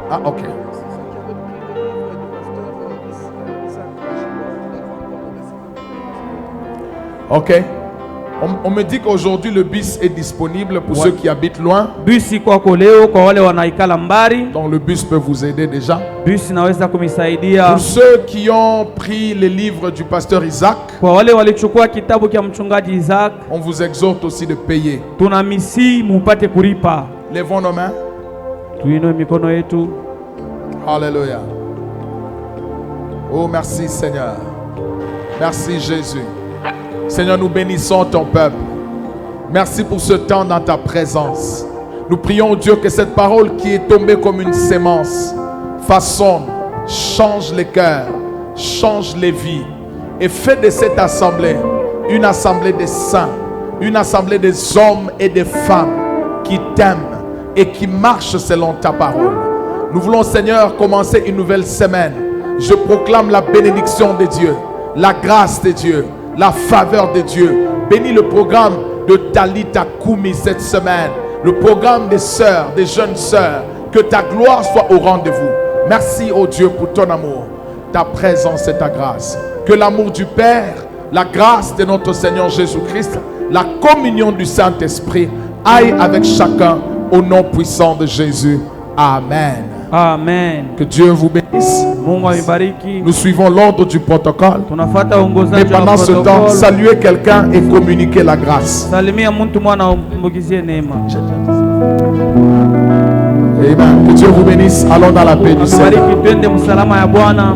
Ah, ok. Ok. On me dit qu'aujourd'hui le bus est disponible pour ceux qui habitent loin. Bus kwako leo kwa wale wanaikala mbari. Donc le bus peut vous aider déjà. Bus naweza kumisaidia. Pour ceux qui ont pris les livres du pasteur Isaac, Kwa wale walichukua kitabu kia mchungaji Isaac, on vous exhorte aussi de payer. tunamisi mupate kulipa. Lèvons nos mains. Tuinue mikono yetu. Alléluia. Oh, merci Seigneur. Merci Jésus. Seigneur, nous bénissons ton peuple. Merci pour ce temps dans ta présence. Nous prions, Dieu, que cette parole qui est tombée comme une sémence façonne, change les cœurs, change les vies et fait de cette assemblée une assemblée des saints, une assemblée des hommes et des femmes qui t'aiment et qui marchent selon ta parole. Nous voulons, Seigneur, commencer une nouvelle semaine. Je proclame la bénédiction de Dieu, la grâce de Dieu, la faveur de Dieu. Bénis le programme de Talita Kumi cette semaine, le programme des sœurs, des jeunes sœurs. Que ta gloire soit au rendez-vous. Merci, oh Dieu, pour ton amour, ta présence et ta grâce. Que l'amour du Père, la grâce de notre Seigneur Jésus-Christ, la communion du Saint-Esprit aille avec chacun au nom puissant de Jésus. Amen. Amen. Que Dieu vous bénisse. Mungu awabariki. Nous suivons l'ordre du protocole. Tunafuata Mais uongozaji wa pendant ce temps, protocole. saluez quelqu'un et communiquez la grâce. Salimia mtu mwana umbukizie neema. Amen. Que Dieu vous bénisse. Allons dans la paix du Seigneur. Tubariki twende msalama ya Bwana.